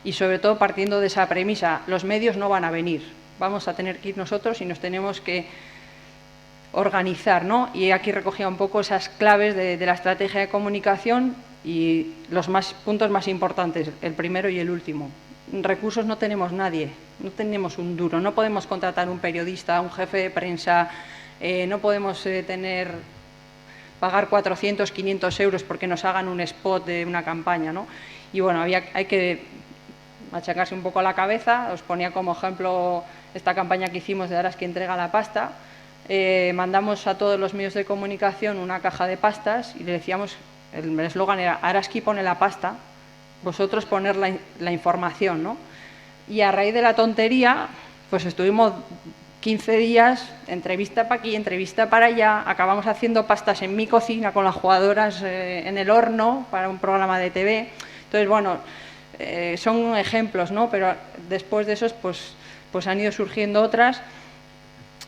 y, sobre todo, partiendo de esa premisa, los medios no van a venir, vamos a tener que ir nosotros y nos tenemos que organizar, ¿no? Y aquí recogía un poco esas claves de la estrategia de comunicación y los puntos más importantes, el primero y el último. Recursos no tenemos nadie, no tenemos un duro, no podemos contratar un periodista, un jefe de prensa, no podemos pagar 400, 500 euros porque nos hagan un spot de una campaña, ¿no? Y bueno, hay que machacarse un poco la cabeza. Os ponía como ejemplo esta campaña que hicimos de Araski entrega la pasta. Mandamos a todos los medios de comunicación una caja de pastas y le decíamos, el eslogan era Araski pone la pasta, vosotros poner la información, ¿no? Y a raíz de la tontería, pues estuvimos 15 días, entrevista para aquí, entrevista para allá, acabamos haciendo pastas en mi cocina con las jugadoras en el horno para un programa de TV. Entonces, bueno, son ejemplos, ¿no? Pero después de esos, pues han ido surgiendo otras.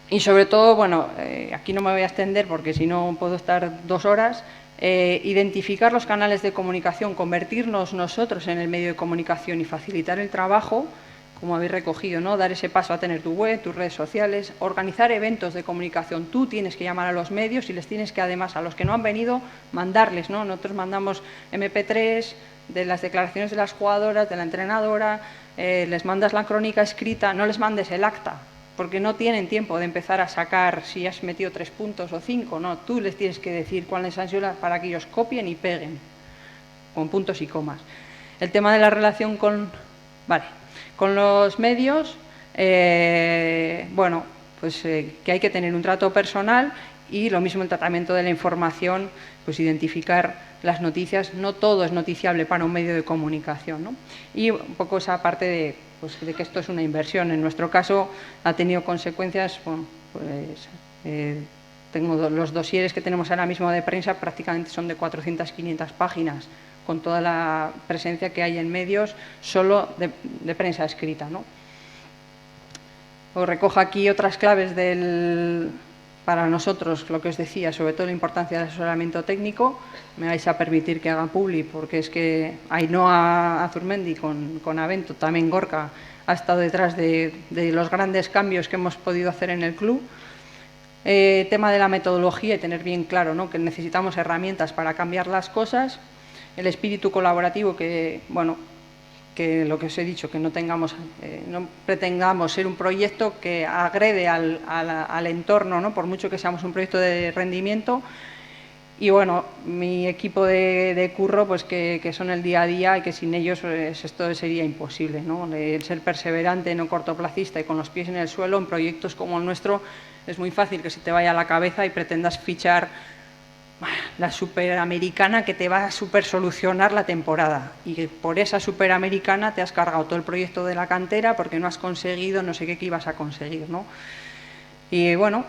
Y sobre todo, bueno, aquí no me voy a extender porque si no puedo estar 2 horas, identificar los canales de comunicación, convertirnos nosotros en el medio de comunicación y facilitar el trabajo, como habéis recogido, ¿no? Dar ese paso a tener tu web, tus redes sociales, organizar eventos de comunicación. Tú tienes que llamar a los medios y les tienes que, además, a los que no han venido, mandarles, ¿no? Nosotros mandamos MP3 de las declaraciones de las jugadoras, de la entrenadora, les mandas la crónica escrita, no les mandes el acta, porque no tienen tiempo de empezar a sacar si has metido 3 puntos o 5, no, tú les tienes que decir cuáles han sido para que ellos copien y peguen, con puntos y comas. El tema de la relación con los medios, bueno, pues que hay que tener un trato personal y lo mismo el tratamiento de la información, pues identificar las noticias, no todo es noticiable para un medio de comunicación, ¿no? Y un poco esa parte de que esto es una inversión. En nuestro caso ha tenido consecuencias, bueno, pues tengo los dosieres que tenemos ahora mismo de prensa, prácticamente son de 400, 500 páginas, con toda la presencia que hay en medios, solo de prensa escrita, ¿no? Os recojo aquí otras claves para nosotros, lo que os decía, sobre todo la importancia del asesoramiento técnico. Me vais a permitir que haga publi, porque es que Ainhoa Azurmendi con Avento, también Gorka, ha estado detrás de los grandes cambios que hemos podido hacer en el club. Tema de la metodología y tener bien claro, ¿no?, que necesitamos herramientas para cambiar las cosas. El espíritu colaborativo, que, bueno, que lo que os he dicho, que no pretendamos ser un proyecto que agrede al entorno, ¿no?, por mucho que seamos un proyecto de rendimiento. Y bueno, mi equipo de curro, pues que son el día a día y que sin ellos pues, esto sería imposible, ¿no? El ser perseverante, no cortoplacista y con los pies en el suelo en proyectos como el nuestro, es muy fácil que se te vaya a la cabeza y pretendas fichar la superamericana que te va a super solucionar la temporada, y que por esa superamericana te has cargado todo el proyecto de la cantera porque no has conseguido no sé qué que ibas a conseguir, ¿no? Y bueno,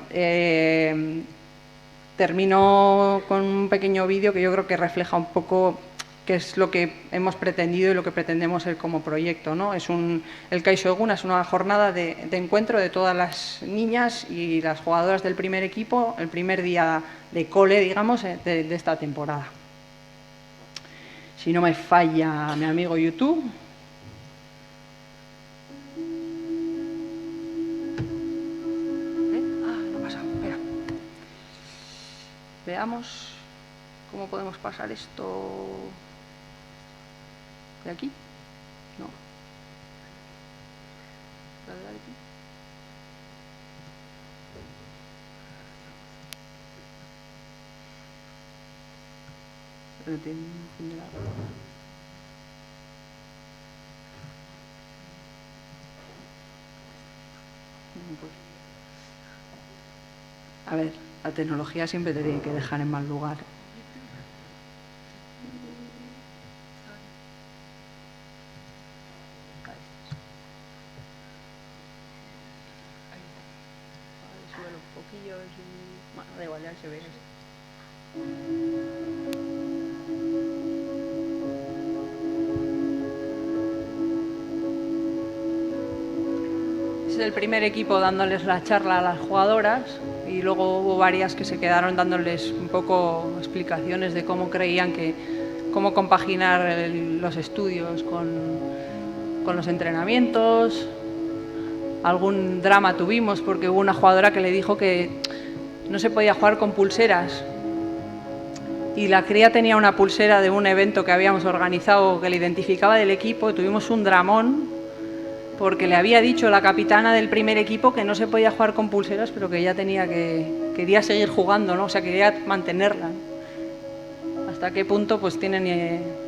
termino con un pequeño vídeo que yo creo que refleja un poco qué es lo que hemos pretendido y lo que pretendemos ser como proyecto, ¿no? El Kaixo Eguna es una jornada de encuentro de todas las niñas y las jugadoras del primer equipo, el primer día de cole, digamos, de esta temporada. Si no me falla mi amigo YouTube. No pasa, espera. Veamos cómo podemos pasar esto de aquí. No. Dale aquí. A ver, la tecnología siempre te tiene que dejar en mal lugar. banquillos y... Bueno, da igual, ya se ve. Es el primer equipo dándoles la charla a las jugadoras y luego hubo varias que se quedaron dándoles un poco explicaciones de cómo creían cómo compaginar los estudios con los entrenamientos. Algún drama tuvimos porque hubo una jugadora que le dijo que no se podía jugar con pulseras y la cría tenía una pulsera de un evento que habíamos organizado que le identificaba del equipo y tuvimos un dramón porque le había dicho la capitana del primer equipo que no se podía jugar con pulseras, pero que ella quería seguir jugando, ¿no? O sea, quería mantenerla. ¿Hasta qué punto pues tienen...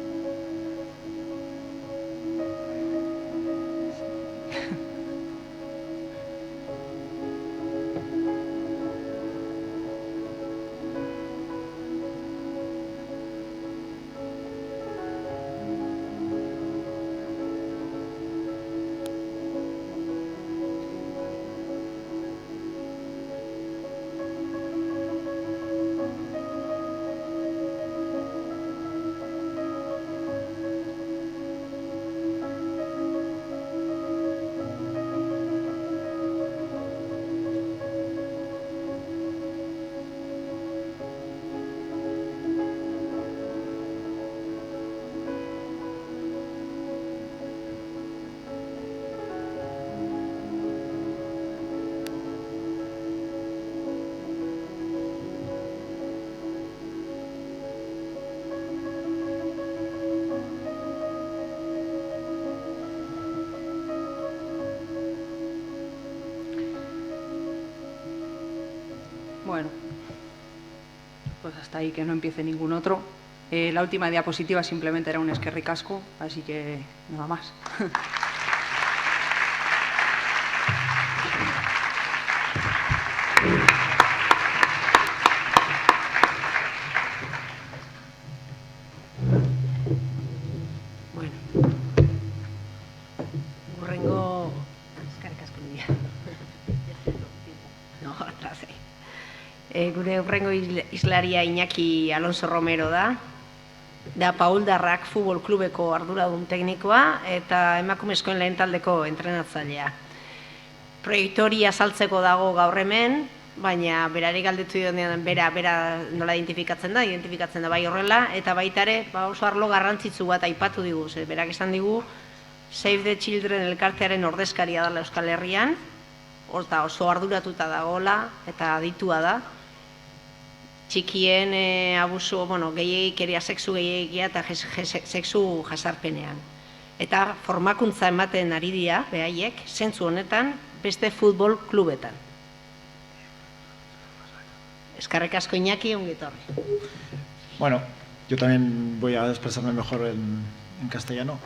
Bueno, pues hasta ahí, que no empiece ningún otro. La última diapositiva simplemente era un esquerricasco, así que nada más. Bueno, hurrengo... Eskerrik asko Lidia. No, atrás. Gure hurrengo islaria Iñaki Alonso Romero da Pauldarrak futbol klubeko arduradun teknikoa eta emakumezkoen lehen taldeko entrenatzailea. Proiektu hori azaltzeko dago gaur hemen, baina berari galdetu dionean bera nola identifikatzen da bai horrela, eta baita ere oso arlo garrantzitsu bat aipatu digu, berak esan digu Save the Children elkartearen ordezkaria dela Euskal Herrian, oso arduratuta dagoela eta aditua da. Txikien abusu, gehiagikeria, sexu gehiagikia eta sexu jasarpenean. Eta formakuntza ematen ari dira, behaiek, zentzu honetan, beste futbol klubetan. Eskerrik asko Iñaki, ongi etorri. Bueno, yo también voy a expresarme mejor en castellano.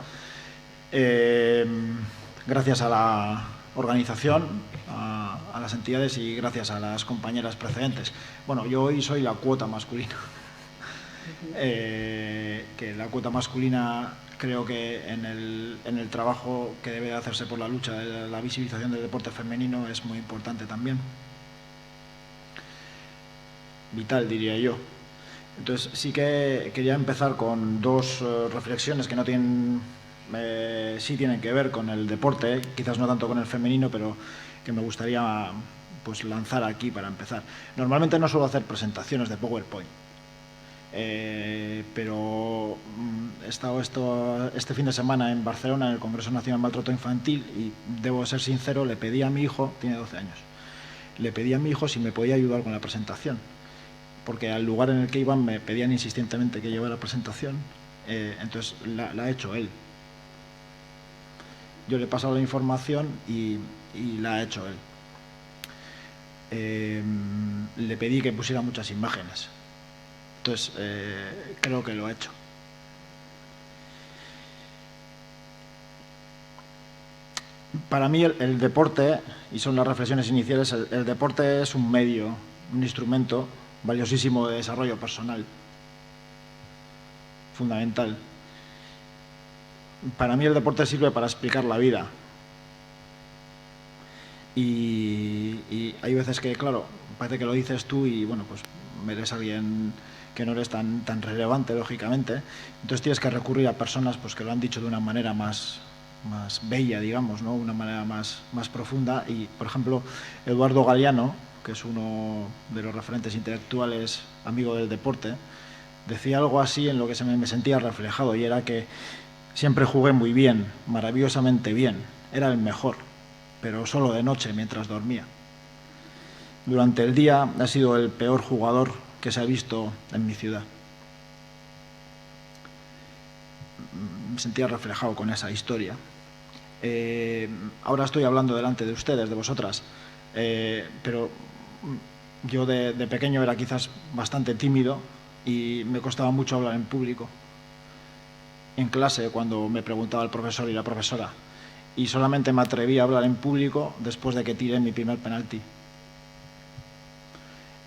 Gracias a la organización, a las entidades y gracias a las compañeras precedentes. Bueno, yo hoy soy la cuota masculina. Que la cuota masculina creo que en el trabajo que debe de hacerse por la lucha de la visibilización del deporte femenino es muy importante también. Vital, diría yo. Entonces sí que quería empezar con dos reflexiones que no tienen... sí tienen que ver con el deporte, quizás no tanto con el femenino, pero que me gustaría pues lanzar aquí para empezar. Normalmente no suelo hacer presentaciones de PowerPoint, pero he estado este fin de semana en Barcelona en el Congreso Nacional Maltrato Infantil y debo ser sincero, le pedí a mi hijo, tiene 12 años, le pedí a mi hijo si me podía ayudar con la presentación, porque al lugar en el que iban me pedían insistentemente que llevara la presentación, entonces la ha hecho él. Yo le he pasado la información y la ha hecho él. Le pedí que pusiera muchas imágenes. Entonces, creo que lo ha hecho. Para mí el deporte, y son las reflexiones iniciales, el deporte es un medio, un instrumento valiosísimo de desarrollo personal, fundamental. Para mí el deporte sirve para explicar la vida. Y hay veces que, claro, parece que lo dices tú y, bueno, pues eres alguien que no eres tan relevante, lógicamente. Entonces tienes que recurrir a personas pues, que lo han dicho de una manera más bella, digamos, ¿no? Una manera más profunda. Y, por ejemplo, Eduardo Galeano, que es uno de los referentes intelectuales, amigo del deporte, decía algo así en lo que me sentía reflejado, y era que siempre jugué muy bien, maravillosamente bien, era el mejor, pero solo de noche mientras dormía. Durante el día he sido el peor jugador que se ha visto en mi ciudad. Me sentía reflejado con esa historia. Ahora estoy hablando delante de ustedes, de vosotras, pero yo de pequeño era quizás bastante tímido y me costaba mucho hablar en público. En clase, cuando me preguntaba el profesor y la profesora, y solamente me atreví a hablar en público después de que tiré mi primer penalti.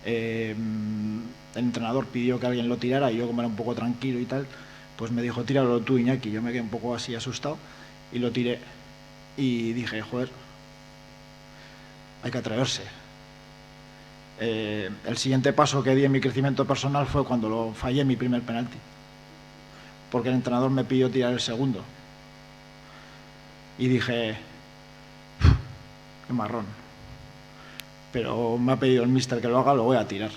El entrenador pidió que alguien lo tirara y yo, como era un poco tranquilo y tal, pues me dijo, tíralo tú, Iñaki. Yo me quedé un poco así asustado y lo tiré. Y dije, joder, hay que atreverse. El siguiente paso que di en mi crecimiento personal fue cuando fallé mi primer penalti, porque el entrenador me pidió tirar el segundo. Y dije, qué marrón. Pero me ha pedido el míster que lo haga, lo voy a tirar.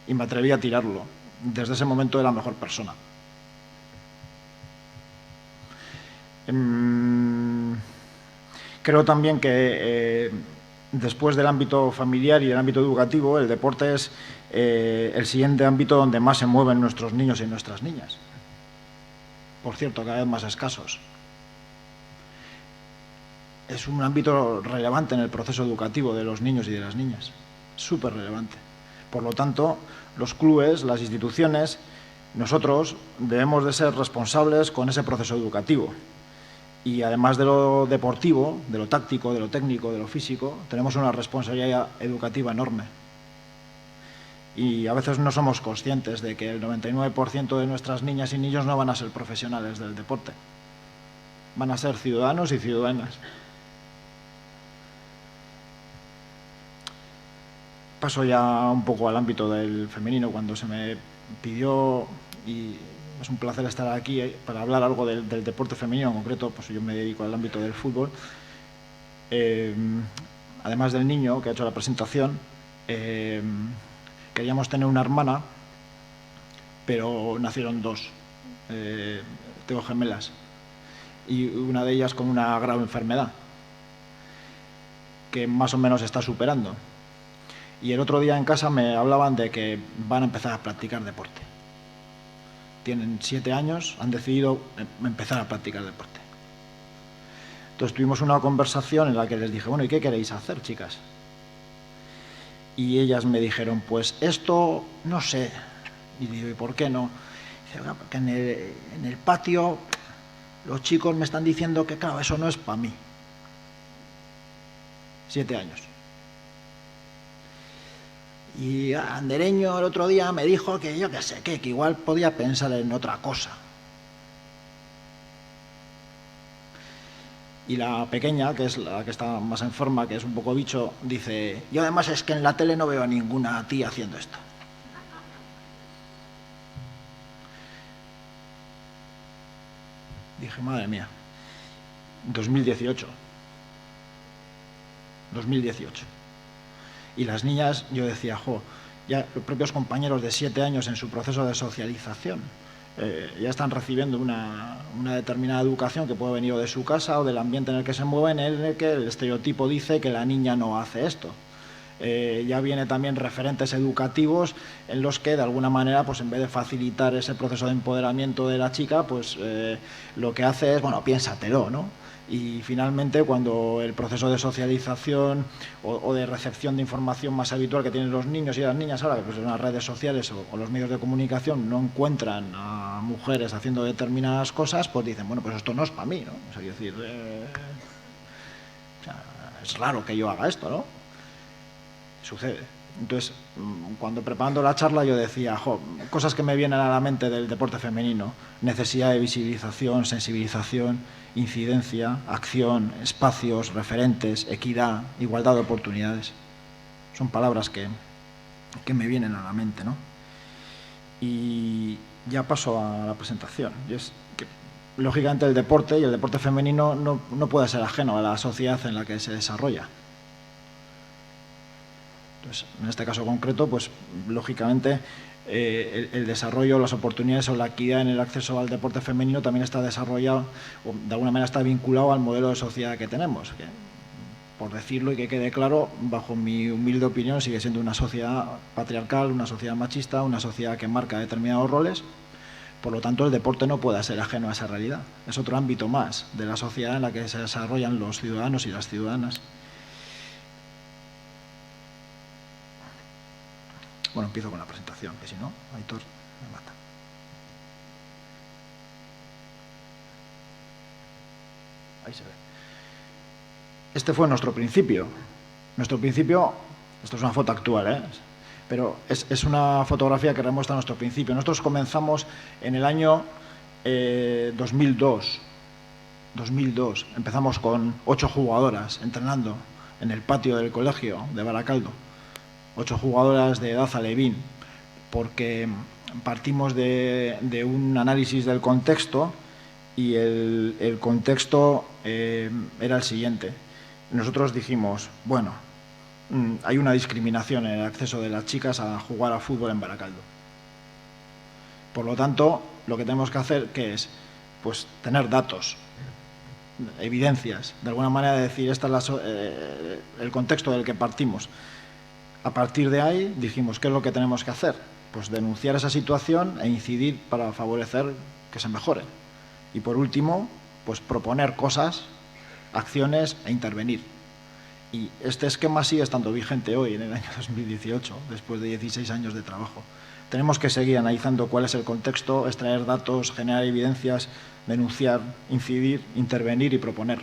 Y me atreví a tirarlo. Desde ese momento era la mejor persona. Creo también que después del ámbito familiar y del ámbito educativo, el deporte es el siguiente ámbito donde más se mueven nuestros niños y nuestras niñas. Por cierto, cada vez más escasos. Es un ámbito relevante en el proceso educativo de los niños y de las niñas. Súper relevante. Por lo tanto, los clubes, las instituciones, nosotros debemos de ser responsables con ese proceso educativo. Y además de lo deportivo, de lo táctico, de lo técnico, de lo físico, tenemos una responsabilidad educativa enorme. Y a veces no somos conscientes de que el 99% de nuestras niñas y niños no van a ser profesionales del deporte. Van a ser ciudadanos y ciudadanas. Paso ya un poco al ámbito del femenino. Cuando se me pidió, y es un placer estar aquí para hablar algo del deporte femenino en concreto, pues yo me dedico al ámbito del fútbol. Además del niño que ha hecho la presentación, queríamos tener una hermana, pero nacieron dos. Tengo gemelas. Y una de ellas con una grave enfermedad, que más o menos está superando. Y el otro día en casa me hablaban de que van a empezar a practicar deporte. Tienen 7 años, han decidido empezar a practicar deporte. Entonces tuvimos una conversación en la que les dije, bueno, ¿y qué queréis hacer, chicas? Y ellas me dijeron, pues esto, no sé. Y digo, ¿y por qué no? Dice, bueno, porque en el patio los chicos me están diciendo que, claro, eso no es para mí. 7 años. Y Andereño el otro día me dijo que yo qué sé, que igual podía pensar en otra cosa. Y la pequeña, que es la que está más enferma, que es un poco bicho, dice, yo además es que en la tele no veo a ninguna tía haciendo esto. Dije, madre mía, 2018. Y las niñas, yo decía, jo, ya los propios compañeros de 7 años en su proceso de socialización ya están recibiendo una determinada educación que puede venir de su casa o del ambiente en el que se mueven, en el que el estereotipo dice que la niña no hace esto. Ya viene también referentes educativos en los que de alguna manera, pues en vez de facilitar ese proceso de empoderamiento de la chica, pues lo que hace es, bueno, piénsatelo, ¿no? Y finalmente, cuando el proceso de socialización o de recepción de información más habitual que tienen los niños y las niñas ahora, pues en las redes sociales o los medios de comunicación, no encuentran a mujeres haciendo determinadas cosas, pues dicen, bueno, pues esto no es para mí, ¿no? O sea, es decir, o sea, es raro que yo haga esto, ¿no? Sucede. Entonces, cuando preparando la charla yo decía, jo, cosas que me vienen a la mente del deporte femenino: necesidad de visibilización, sensibilización, incidencia, acción, espacios, referentes, equidad, igualdad de oportunidades. son palabras que me vienen a la mente, ¿no? Y ya paso a la presentación. Y es que, lógicamente, el deporte y el deporte femenino no puede ser ajeno a la sociedad en la que se desarrolla. Entonces, en este caso concreto, pues lógicamente el desarrollo, las oportunidades o la equidad en el acceso al deporte femenino también está desarrollado, o de alguna manera está vinculado al modelo de sociedad que tenemos, que, por decirlo y que quede claro, bajo mi humilde opinión, sigue siendo una sociedad patriarcal, una sociedad machista, una sociedad que marca determinados roles. Por lo tanto, el deporte no puede ser ajeno a esa realidad. Es otro ámbito más de la sociedad en la que se desarrollan los ciudadanos y las ciudadanas. Bueno, empiezo con la presentación, que si no, Aitor me mata. Ahí se ve. Este fue nuestro principio. Nuestro principio, esto es una foto actual, pero es una fotografía que remuestra nuestro principio. Nosotros comenzamos en el año 2002. Empezamos con 8 jugadoras entrenando en el patio del colegio de Baracaldo. 8 jugadoras de edad alevín, porque partimos de un análisis del contexto y el contexto era el siguiente. Nosotros dijimos, bueno, hay una discriminación en el acceso de las chicas a jugar a fútbol en Baracaldo. Por lo tanto, lo que tenemos que hacer, ¿qué es? Pues tener datos, evidencias, de alguna manera decir, este es el contexto del que partimos. A partir de ahí dijimos, ¿qué es lo que tenemos que hacer? Pues denunciar esa situación e incidir para favorecer que se mejore. Y por último, pues proponer cosas, acciones e intervenir. Y este esquema sigue estando vigente hoy, en el año 2018, después de 16 años de trabajo. Tenemos que seguir analizando cuál es el contexto, extraer datos, generar evidencias, denunciar, incidir, intervenir y proponer.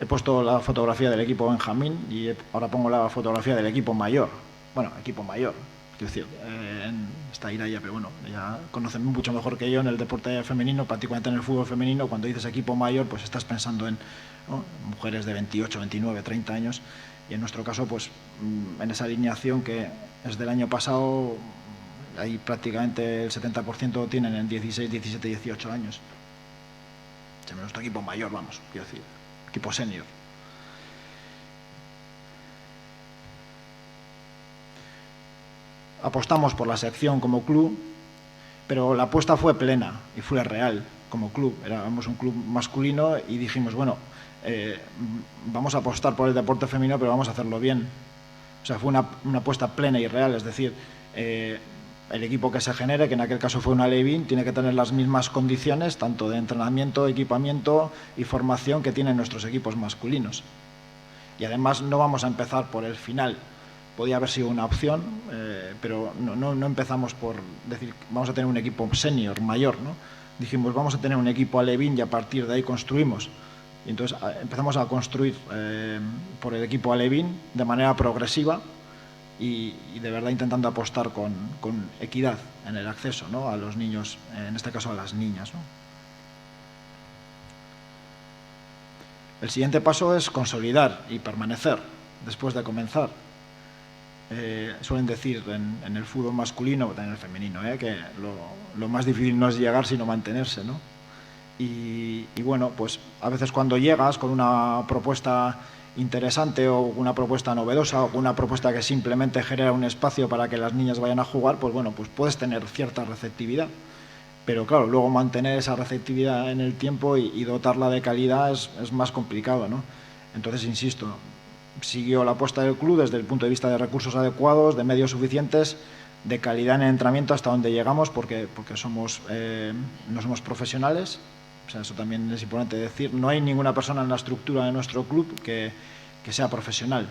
He puesto la fotografía del equipo Benjamín y ahora pongo la fotografía del equipo mayor. Bueno, equipo mayor, quiero decir, está Iraya, pero bueno, ella conoce mucho mejor que yo en el deporte femenino, particularmente en el fútbol femenino. Cuando dices equipo mayor, pues estás pensando en, ¿no?, mujeres de 28, 29, 30 años. Y en nuestro caso, pues en esa alineación que es del año pasado, ahí prácticamente el 70% tienen en 16, 17, 18 años. Es nuestro equipo mayor, vamos, quiero decir. Equipo senior. Apostamos por la sección como club, pero la apuesta fue plena y fue real como club. Éramos un club masculino y dijimos, bueno, vamos a apostar por el deporte femenino, pero vamos a hacerlo bien. O sea, fue una apuesta plena y real, es decir, el equipo que se genere, que en aquel caso fue una Alevín, tiene que tener las mismas condiciones, tanto de entrenamiento, equipamiento y formación que tienen nuestros equipos masculinos. Y además no vamos a empezar por el final. Podía haber sido una opción, pero no empezamos por decir, vamos a tener un equipo senior, mayor, ¿no? Dijimos, vamos a tener un equipo Alevín y a partir de ahí construimos. Y entonces empezamos a construir por el equipo Alevín de manera progresiva, y de verdad intentando apostar con equidad en el acceso, ¿no?, a los niños, en este caso a las niñas, ¿no? El siguiente paso es consolidar y permanecer después de comenzar. Suelen decir en el fútbol masculino, o también en el femenino, que lo más difícil no es llegar sino mantenerse, ¿no? Y bueno, pues a veces cuando llegas con una propuesta interesante o una propuesta novedosa o una propuesta que simplemente genera un espacio para que las niñas vayan a jugar, pues bueno, pues puedes tener cierta receptividad. Pero claro, luego mantener esa receptividad en el tiempo y dotarla de calidad es más complicado, ¿no? Entonces, insisto, siguió la apuesta del club desde el punto de vista de recursos adecuados, de medios suficientes, de calidad en el entrenamiento hasta donde llegamos, porque no somos profesionales. O sea, eso también es importante decir. No hay ninguna persona en la estructura de nuestro club que sea profesional.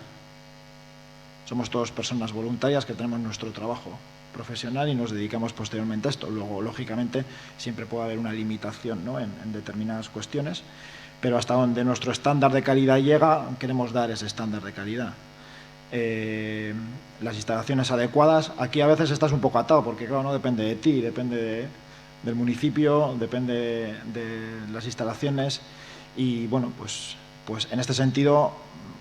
Somos todos personas voluntarias que tenemos nuestro trabajo profesional y nos dedicamos posteriormente a esto. Luego, lógicamente, siempre puede haber una limitación, ¿no?, en determinadas cuestiones, pero hasta donde nuestro estándar de calidad llega, queremos dar ese estándar de calidad. Las instalaciones adecuadas, aquí a veces estás un poco atado, porque claro, no depende de ti, depende del municipio, depende de las instalaciones y, bueno, pues en este sentido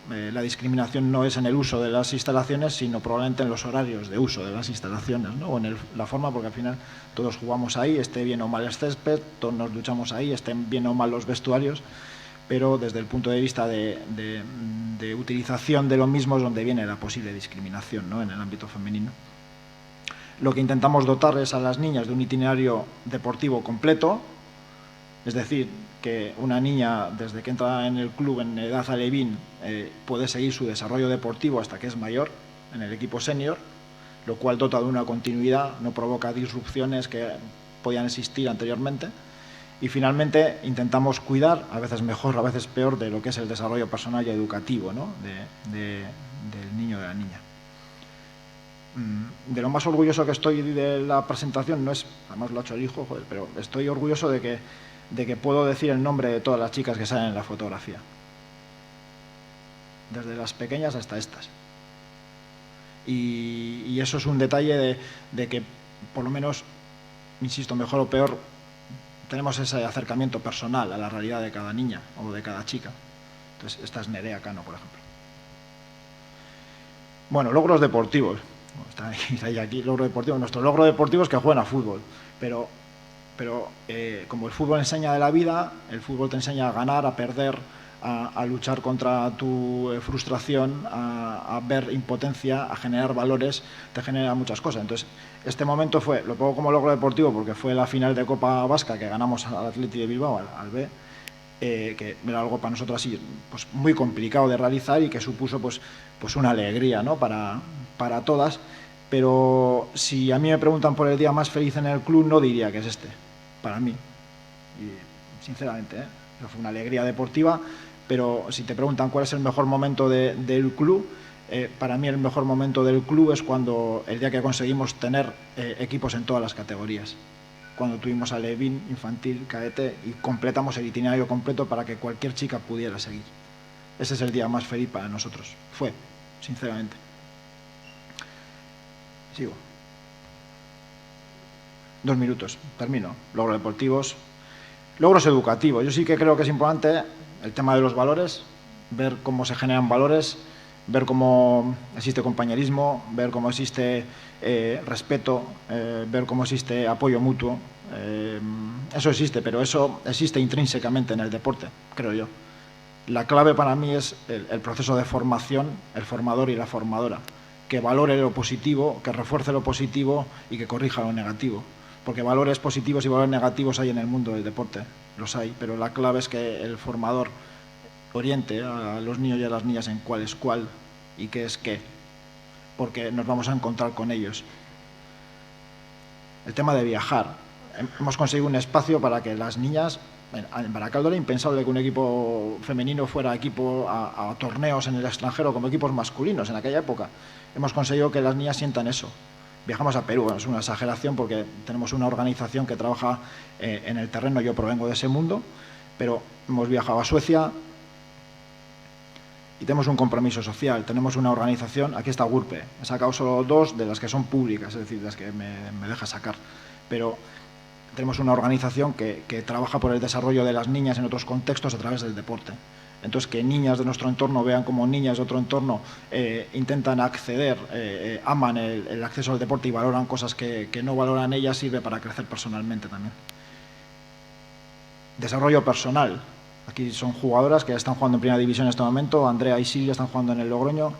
la discriminación no es en el uso de las instalaciones, sino probablemente en los horarios de uso de las instalaciones, ¿no? O en la forma, porque al final todos jugamos ahí, esté bien o mal el césped, todos nos duchamos ahí, estén bien o mal los vestuarios, pero desde el punto de vista de utilización de lo mismo es donde viene la posible discriminación, ¿no? En el ámbito femenino. Lo que intentamos dotar es a las niñas de un itinerario deportivo completo, es decir, que una niña desde que entra en el club en edad alevín puede seguir su desarrollo deportivo hasta que es mayor en el equipo senior, lo cual dota de una continuidad, no provoca disrupciones que podían existir anteriormente. Y finalmente intentamos cuidar, a veces mejor, a veces peor, de lo que es el desarrollo personal y educativo, ¿no? del niño o de la niña. De lo más orgulloso que estoy de la presentación, no es, además lo ha hecho el hijo, joder, pero estoy orgulloso de que puedo decir el nombre de todas las chicas que salen en la fotografía. Desde las pequeñas hasta estas. Y eso es un detalle de que, por lo menos, insisto, mejor o peor, tenemos ese acercamiento personal a la realidad de cada niña o de cada chica. Entonces, esta es Nerea Cano, por ejemplo. Bueno, logros deportivos. Está ahí aquí, logro deportivo. Nuestro logro deportivo es que jueguen a fútbol, pero como el fútbol enseña de la vida, el fútbol te enseña a ganar, a perder, a luchar contra tu frustración, a ver impotencia, a generar valores, te genera muchas cosas. Entonces, este momento lo pongo como logro deportivo porque fue la final de Copa Vasca que ganamos al Athletic de Bilbao, al B, que era algo para nosotros así pues muy complicado de realizar y que supuso pues una alegría, ¿no? para todas, pero si a mí me preguntan por el día más feliz en el club, no diría que es este, para mí, y sinceramente, fue una alegría deportiva, pero si te preguntan cuál es el mejor momento del club, para mí el mejor momento del club es cuando el día que conseguimos tener equipos en todas las categorías, cuando tuvimos alevín, infantil, cadete y completamos el itinerario completo para que cualquier chica pudiera seguir. Ese es el día más feliz para nosotros, fue, sinceramente. Sigo. 2 minutos, termino. Logros deportivos. Logros educativos. Yo sí que creo que es importante el tema de los valores, ver cómo se generan valores, ver cómo existe compañerismo, ver cómo existe respeto, ver cómo existe apoyo mutuo. Eso existe, pero eso existe intrínsecamente en el deporte, creo yo. La clave para mí es el proceso de formación, el formador y la formadora, que valore lo positivo, que refuerce lo positivo y que corrija lo negativo. Porque valores positivos y valores negativos hay en el mundo del deporte, los hay, pero la clave es que el formador oriente a los niños y a las niñas en cuál es cuál y qué es qué, porque nos vamos a encontrar con ellos. El tema de viajar. Hemos conseguido un espacio para que las niñas... En Baracaldo era impensable que un equipo femenino fuera equipo a torneos en el extranjero como equipos masculinos en aquella época. Hemos conseguido que las niñas sientan eso. Viajamos a Perú, es una exageración porque tenemos una organización que trabaja en el terreno, yo provengo de ese mundo, pero hemos viajado a Suecia y tenemos un compromiso social, tenemos una organización, aquí está GURPE, he sacado solo 2 de las que son públicas, es decir, las que me deja sacar, pero tenemos una organización que trabaja por el desarrollo de las niñas en otros contextos a través del deporte. Entonces, que niñas de nuestro entorno vean como niñas de otro entorno intentan acceder, aman el acceso al deporte y valoran cosas que no valoran ellas, sirve para crecer personalmente también. Desarrollo personal. Aquí son jugadoras que están jugando en primera división en este momento. Andrea y Silvia están jugando en el Logroño.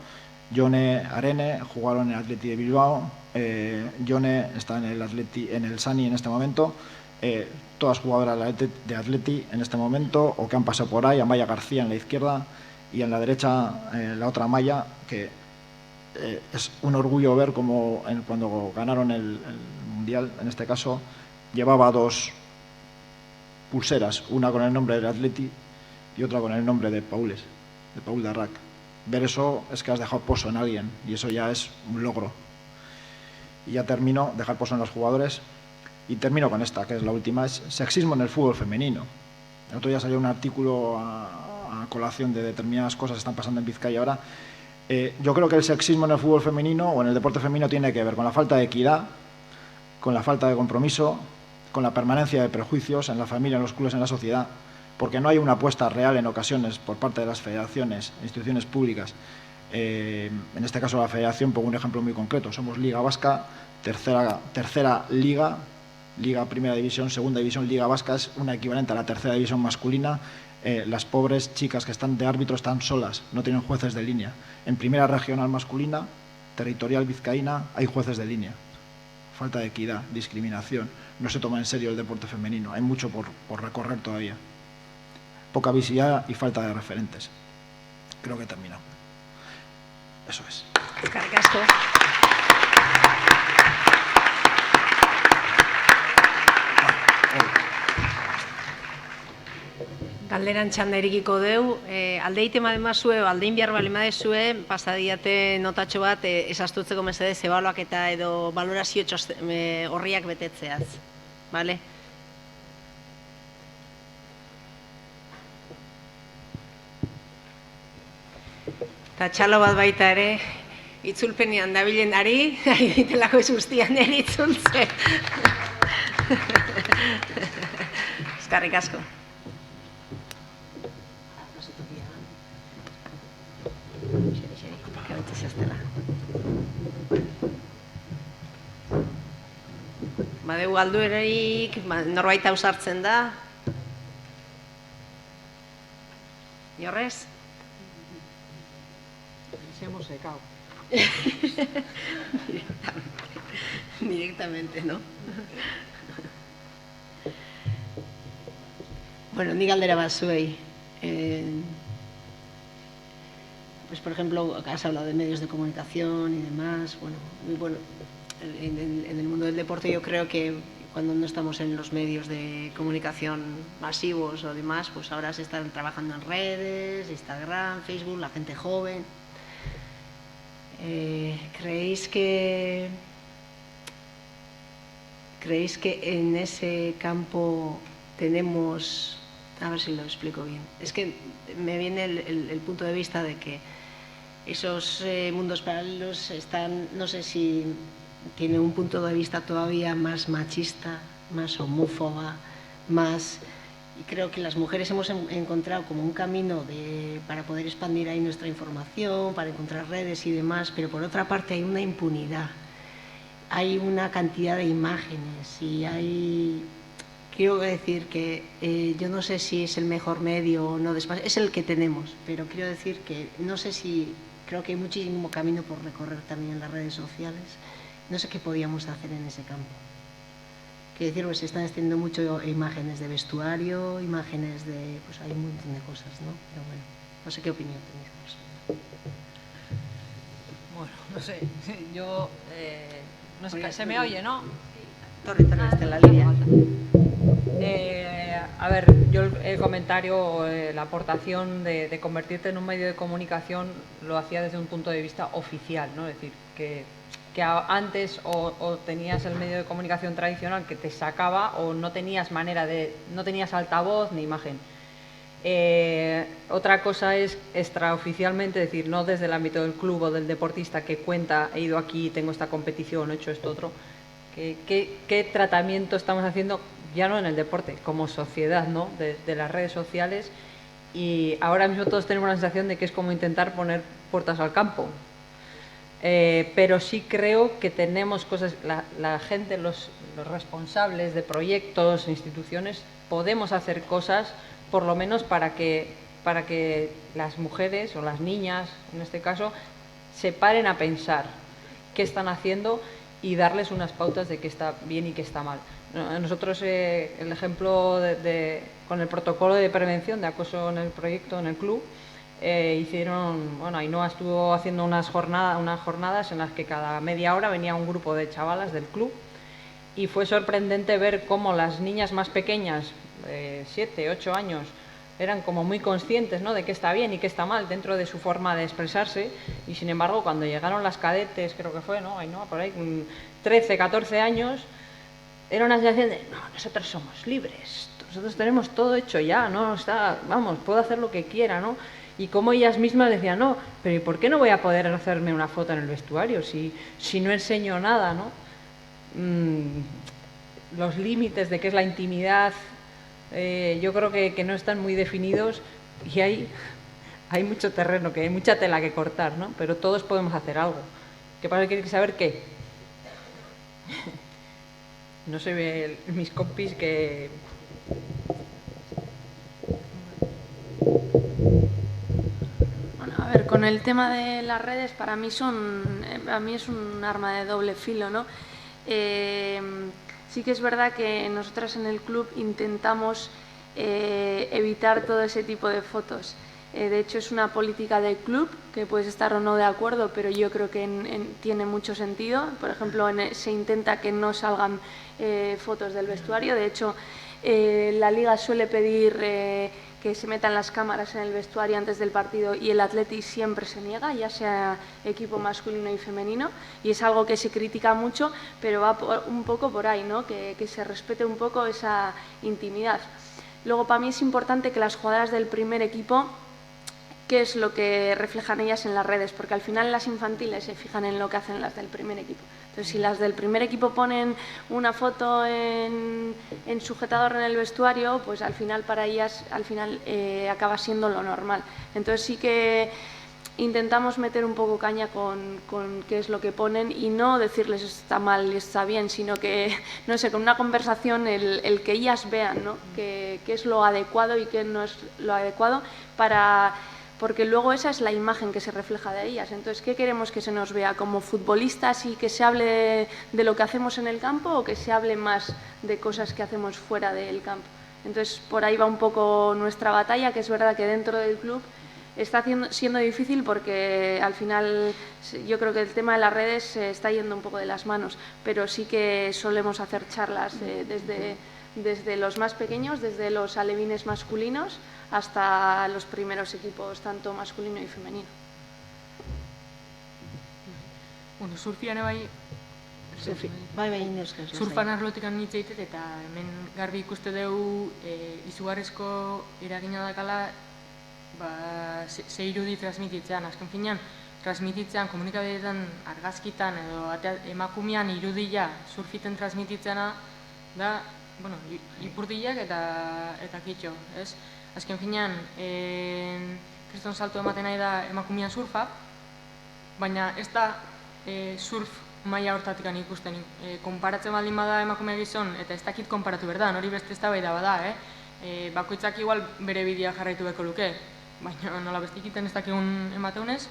Yone Arene jugaron en el Athletic de Bilbao. Yone está en el Sani en este momento. Todas jugadoras de Athletic en este momento o que han pasado por ahí. Amaya García en la izquierda y en la derecha la otra Amaya, que es un orgullo ver cómo cuando ganaron el Mundial, en este caso, llevaba 2 pulseras, una con el nombre del Athletic y otra con el nombre de Paul Darrac. Ver eso es que has dejado pozo en alguien y eso ya es un logro. Y ya termino, dejar pozo en los jugadores y termino con esta, que es la última, es sexismo en el fútbol femenino. El otro día salió un artículo a colación de determinadas cosas que están pasando en Vizcaya ahora. Yo creo que el sexismo en el fútbol femenino o en el deporte femenino tiene que ver con la falta de equidad, con la falta de compromiso, con la permanencia de prejuicios en la familia, en los clubes, en la sociedad, porque no hay una apuesta real en ocasiones por parte de las federaciones, instituciones públicas. En este caso la federación, pongo un ejemplo muy concreto, somos Liga Vasca, tercera liga, Liga Primera División, Segunda División, Liga Vasca es una equivalente a la tercera división masculina. Las pobres chicas que están de árbitro están solas, no tienen jueces de línea. En Primera Regional masculina, territorial vizcaína, hay jueces de línea. Falta de equidad, discriminación, no se toma en serio el deporte femenino, hay mucho por recorrer todavía. Poca visibilidad y falta de referentes. Creo que he terminado. Eso es. Eskerrik asko. Galderan txanda erikiko deu, aldeite mademazue, aldein behar bali madezue, pasadiate notatxo bat, esastutzeko mesedez, ebaluaketa edo valorazio horriak betetzeaz. Vale? Eta txalo bat baita ere, itzulpenean dabilen ari, ditelako ez guztian ere itzultze. Eskerrik asko. Badeu galduerarik, norbait ausartzen da. Jorrez? Se hemos secado. Directamente, ¿no? Bueno, ni galdera bat zuei. Pues, por ejemplo, has hablado de medios de comunicación y demás. Bueno, muy bueno. En el mundo del deporte yo creo que cuando no estamos en los medios de comunicación masivos o demás, pues ahora se están trabajando en redes, Instagram, Facebook, la gente joven. ¿Creéis que en ese campo tenemos, a ver si lo explico bien, es que me viene el punto de vista de que esos mundos paralelos están, no sé si tiene un punto de vista todavía más machista, más homófoba, más... Y creo que las mujeres hemos encontrado como un camino para poder expandir ahí nuestra información, para encontrar redes y demás, pero por otra parte hay una impunidad, hay una cantidad de imágenes y hay... Quiero decir que yo no sé si es el mejor medio o no, es el que tenemos, pero quiero decir que no sé si... Creo que hay muchísimo camino por recorrer también en las redes sociales. No sé qué podíamos hacer en ese campo. Quiero decir, pues se están extendiendo mucho imágenes de vestuario, imágenes de... pues hay un montón de cosas, ¿no? Pero bueno, no sé qué opinión tenéis. Bueno, no sé, yo... no sé, se me oye, ¿no? Torre, está en la línea. A ver, yo el comentario, la aportación de convertirte en un medio de comunicación lo hacía desde un punto de vista oficial, ¿no? Es decir, que antes o tenías el medio de comunicación tradicional que te sacaba o no tenías no tenías altavoz ni imagen. Otra cosa es extraoficialmente, es decir, no desde el ámbito del club o del deportista que cuenta, he ido aquí, tengo esta competición, he hecho esto otro. ¿Qué tratamiento estamos haciendo, ya no en el deporte, como sociedad, ¿no? de las redes sociales? Y ahora mismo todos tenemos la sensación de que es como intentar poner puertas al campo. Pero sí creo que tenemos cosas, la gente, los responsables de proyectos, instituciones, podemos hacer cosas, por lo menos para que las mujeres o las niñas, en este caso, se paren a pensar qué están haciendo y darles unas pautas de qué está bien y qué está mal. Nosotros, el ejemplo con el protocolo de prevención de acoso en el proyecto, en el club, Ainhoa estuvo haciendo unas jornadas en las que cada media hora venía un grupo de chavalas del club y fue sorprendente ver cómo las niñas más pequeñas, 7, 8 años, eran como muy conscientes, ¿no?, de qué está bien y qué está mal dentro de su forma de expresarse, y sin embargo cuando llegaron las cadetes, creo que fue, ¿no?, Ainhoa, por ahí, 13, 14 años, era una sensación de, no, nosotros somos libres, nosotros tenemos todo hecho ya, ¿no? Puedo hacer lo que quiera, ¿no? Y como ellas mismas decían, no, pero ¿y por qué no voy a poder hacerme una foto en el vestuario si no enseño nada, ¿no? los límites de qué es la intimidad, yo creo que no están muy definidos y hay mucho terreno, que hay mucha tela que cortar, ¿no? Pero todos podemos hacer algo. ¿Qué pasa? Que hay que saber qué. No sé, mis compis que... Bueno, a ver, con el tema de las redes, para mí es un arma de doble filo, ¿no? Sí que es verdad que nosotras en el club intentamos evitar todo ese tipo de fotos. De hecho, es una política del club, que puedes estar o no de acuerdo, pero yo creo que tiene mucho sentido. Por ejemplo, se intenta que no salgan fotos del vestuario. De hecho, la Liga suele pedir que se metan las cámaras en el vestuario antes del partido y el Athletic siempre se niega, ya sea equipo masculino y femenino, y es algo que se critica mucho, pero va un poco por ahí, ¿no? Que se respete un poco esa intimidad. Luego, para mí es importante que las jugadoras del primer equipo, qué es lo que reflejan ellas en las redes, porque al final las infantiles se fijan en lo que hacen las del primer equipo. Entonces, si las del primer equipo ponen una foto en sujetador en el vestuario, pues al final para ellas acaba siendo lo normal. Entonces sí que intentamos meter un poco caña con qué es lo que ponen y no decirles está mal y está bien, sino que, no sé, con una conversación el que ellas vean, ¿no? qué es lo adecuado y qué no es lo adecuado porque luego esa es la imagen que se refleja de ellas. Entonces, ¿qué queremos que se nos vea? ¿Como futbolistas y que se hable de lo que hacemos en el campo o que se hable más de cosas que hacemos fuera del campo? Entonces, por ahí va un poco nuestra batalla, que es verdad que dentro del club está siendo difícil porque al final yo creo que el tema de las redes se está yendo un poco de las manos, pero sí que solemos hacer charlas desde los más pequeños, desde los alevines masculinos, hasta los primeros equipos, tanto masculino y femenino. Bueno, surfian bai, surfan arlotikan hitz egiten, eta hemen garbi ikuste dugu izugarrizko eragina dakala ze irudi transmititzean. Azken finean, transmititzean, komunikabideetan, argazkitan edo emakumean irudia surfiten transmititzeana da, bueno, ipurdiak eta kitxo, ez? Azken finean, kriston salto ematen nahi da emakumean surfa, baina ez da surf maila hortatik ikusten. Konparatzen baldin bada emakumea gizon, eta ez dakit konparatu berdan, hori beste eztabaida bada, bakoitzak igual bere bidea jarraitu beko luke, baina nola beste egiten ez dakigun emateunez,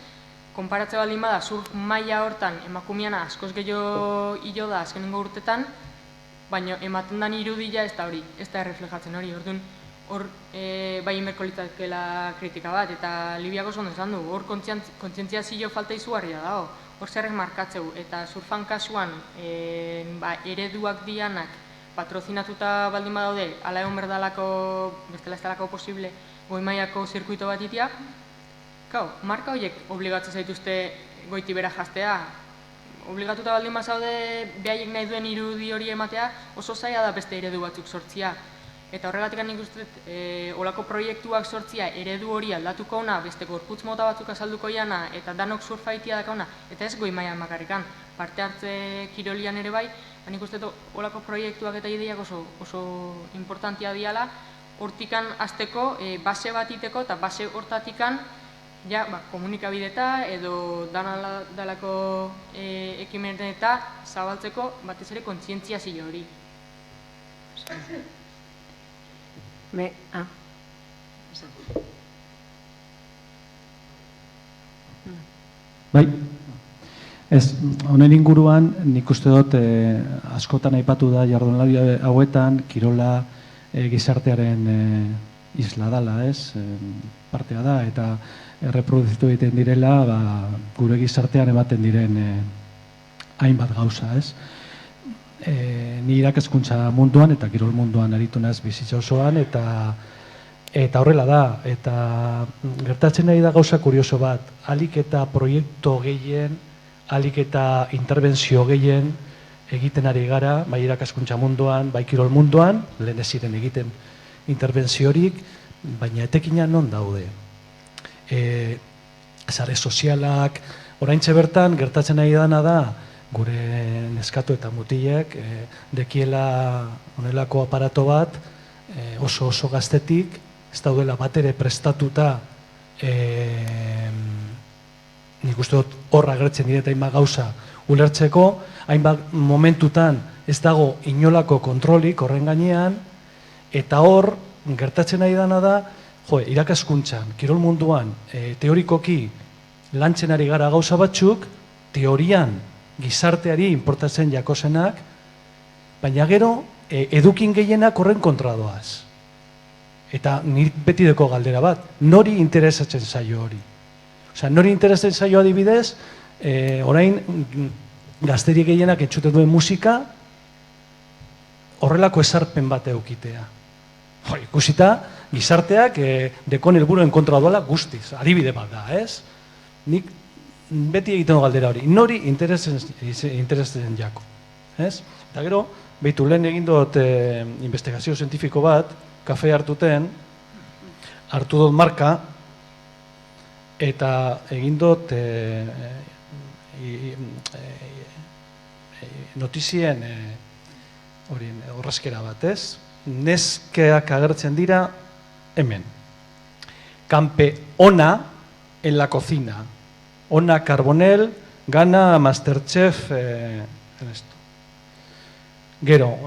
konparatzen baldin bada surf maila hortan emakumeana askoz gehiago hilo da azkenengo urtetan, baina ematen dan irudia ez da hori, ez da erreflejatzen hori, orduan hor bai inberko litzakela kritika bat, eta Libiako oso ondo esan du, hor kontzientziazio falta izugarria dago, hor zerrek markatzeu, eta surfan kasuan ereduak dianak patrozinatuta baldin badaude, ala egon berdalako, bestela ez dalako posible, goi mailako zirkuito bat itia, marka horiek obligatzen zaituzte goiti bera jaztea, obligatuta baldin bazaude behaiek nahi duen irudi hori ematea, oso zaila da beste eredu batzuk sortzia. Eta horregatik nik uste olako proiektuak sortzia eredu hori aldatuko ona, beste gorputz mota batzuk azalduko iana, eta danok surfaitia daka ona, eta ez goi mailan bakarrikan, parte hartze kirolian ere bai, nik uste olako proiektuak eta ideiak oso importantia diala, hortikan azteko, base bat iteko, eta base hortatikan, komunikabideta edo dalako ekimeneta zabaltzeko batez ere kontzientziazio hori. Bai, ez, honen inguruan nik uste dut askotan aipatu da jardunaldi hauetan kirola gizartearen isla dala, ez, partea da, eta erreproduzitu egiten direla gure gizartean ematen diren hainbat gauza, ez. Ni irakaskuntza munduan eta kirol munduan aritu naiz bizitza osoan eta horrela da, eta gertatzen nahi da gauza kurioso bat, alik eta proiektu gehien, alik eta interbentzio gehien egiten ari gara, bai irakaskuntza munduan, bai kirol munduan, lehen ez ziren egiten interbentziorik, baina etekina non daude. Sare sozialak, oraintxe bertan gertatzen nahi dana da, gure neskatu eta mutilek dekiela honelako aparato bat oso gaztetik, ez daudela batere prestatuta nik uste dut horra agertzen direta hainbat gauza ulertzeko, hainbat momentutan ez dago inolako kontrolik horren gainean, eta hor gertatzen ari dana da, irakaskuntzan, kirol munduan, teorikoki lantzen ari gara gauza batzuk, teorian gizarteari importatzen jakosenak, baina gero edukin gehienak horren kontra doaz. Eta nik beti deko galdera bat, nori interesatzen zaio hori? Osea, nori interesatzen zaio adibidez, orain gazteri gehienak entzuten duen musika, horrelako esarpen bat eukitea. Ikusita, gizarteak dekon helburuen kontra doala guztiz, adibide bat da, ez? Nik beti egiten galdera hori, nori interesatzen jako, ez? Eta gero, behitu lehen egin dut investigazio zientifiko bat, kafe hartuten, hartu dut marka, eta egin dut notizien horrezkera bat, ez? Neskeak agertzen dira hemen. Campeona en la cocina. Ona Carbonell gana Masterchef en esto. Gero,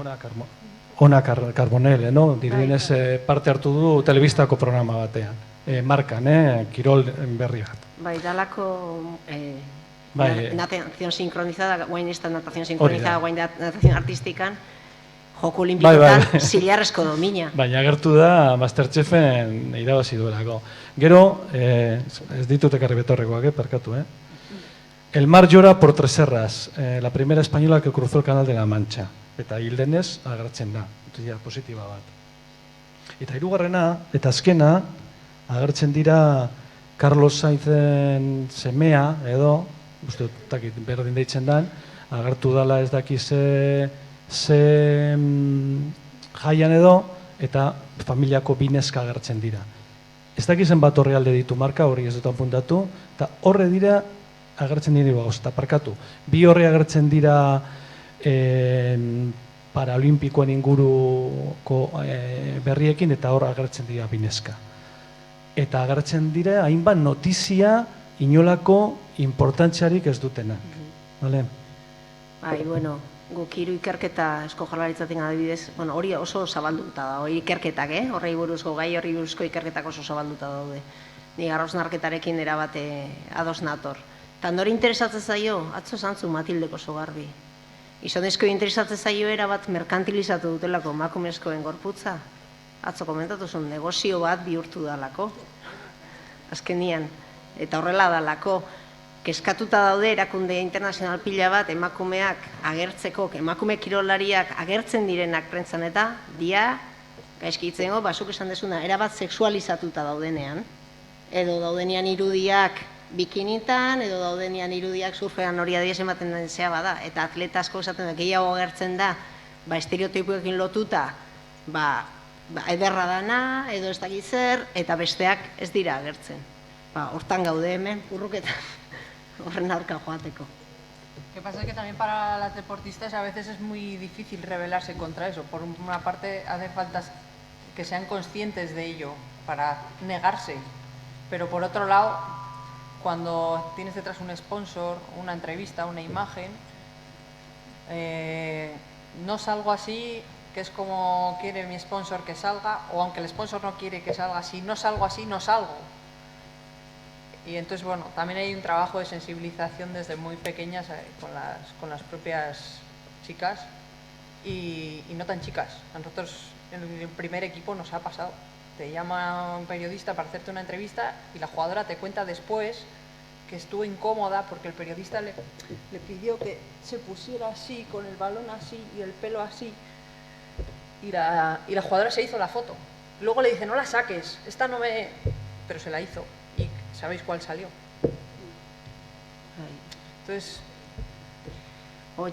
Ona Carbonell, no? Dirudienez parte hartu du telebistako programa batean. Markan, kirol berri bat. Bai, dalako natación sincronizada, guain ez da natación sincronizada, guain da natación artistikan, joko olimpikotan zilarrezko domina. Baina agertu da Masterchefen irabazi duelako. Gero, ez ditut ekarri betorrekoak, perkatu, El mar llora por tres serras, la primera española que cruzó el canal de la Mancha. Eta hildenez agertzen da, positiba bat. Eta hirugarrena, eta azkena, agertzen dira Carlos Sainzen semea, edo, uste dut, berdin deitzen dan, agertu dala ez daki ze jaian edo, eta familiako bineska agertzen dira. Ez dakizen bat horre alde ditu marka, hori ez dut apuntatu, eta horre dira agertzen dira gauz, eta parkatu. Bi horre agertzen dira paralimpikoen inguruko berriekin, eta hor agertzen dira bineska. Eta agertzen dira hainbat notizia inolako importantziarik ez dutenak. Bai, bueno, guk hiru ikerketa Eusko Jaurlaritzatik adibidez, hori oso zabalduta da, hori ikerketak, horrei buruzko, gai horri buruzko ikerketak oso zabalduta daude. Ni arrosnarketarekin erabate ados nator. Eta nori interesatzen zaio, atzo zantzu Matildeko oso garbi. Gizonezko interesatzen zaio erabat merkantilizatu dutelako emakumezkoen gorputza. Atzo komentatu zuen, negozio bat bihurtu dalako. Azkenian, eta horrela dalako, keskatuta daude erakunde internazional pila bat emakumeak agertzeko, emakume kirolariak agertzen direnak prentzan eta dia, gaizki hitzengo, basuk esan desuna, erabat sexualizatuta daudenean. Edo daudenean irudiak bikinitan, edo daudenean irudiak surfean hori adiez ematen den zea bada. Eta atleta asko esaten da, gehiago agertzen da, estereotipoekin lotuta, ederra dana, edo ez dakit zer, eta besteak ez dira agertzen. Hortan gaude hemen, urruketan, horren aurka joateko. Lo que pasa es que también para las deportistas a veces es muy difícil rebelarse contra eso. Por una parte hace falta que sean conscientes de ello para negarse, pero por otro lado, cuando tienes detrás un sponsor, una entrevista, una imagen, no salgo así, que es como quiere mi sponsor que salga, o aunque el sponsor no quiere que salga así, no salgo así, no salgo. Y entonces, bueno, también hay un trabajo de sensibilización desde muy pequeñas con las propias chicas y no tan chicas. A nosotros en el primer equipo nos ha pasado. Te llama un periodista para hacerte una entrevista y la jugadora te cuenta después que estuvo incómoda porque el periodista le pidió que se pusiera así, con el balón así y el pelo así. Y la jugadora se hizo la foto. Luego le dice, no la saques, esta no me... Pero se la hizo. ¿Y sabéis cuál salió? Entonces...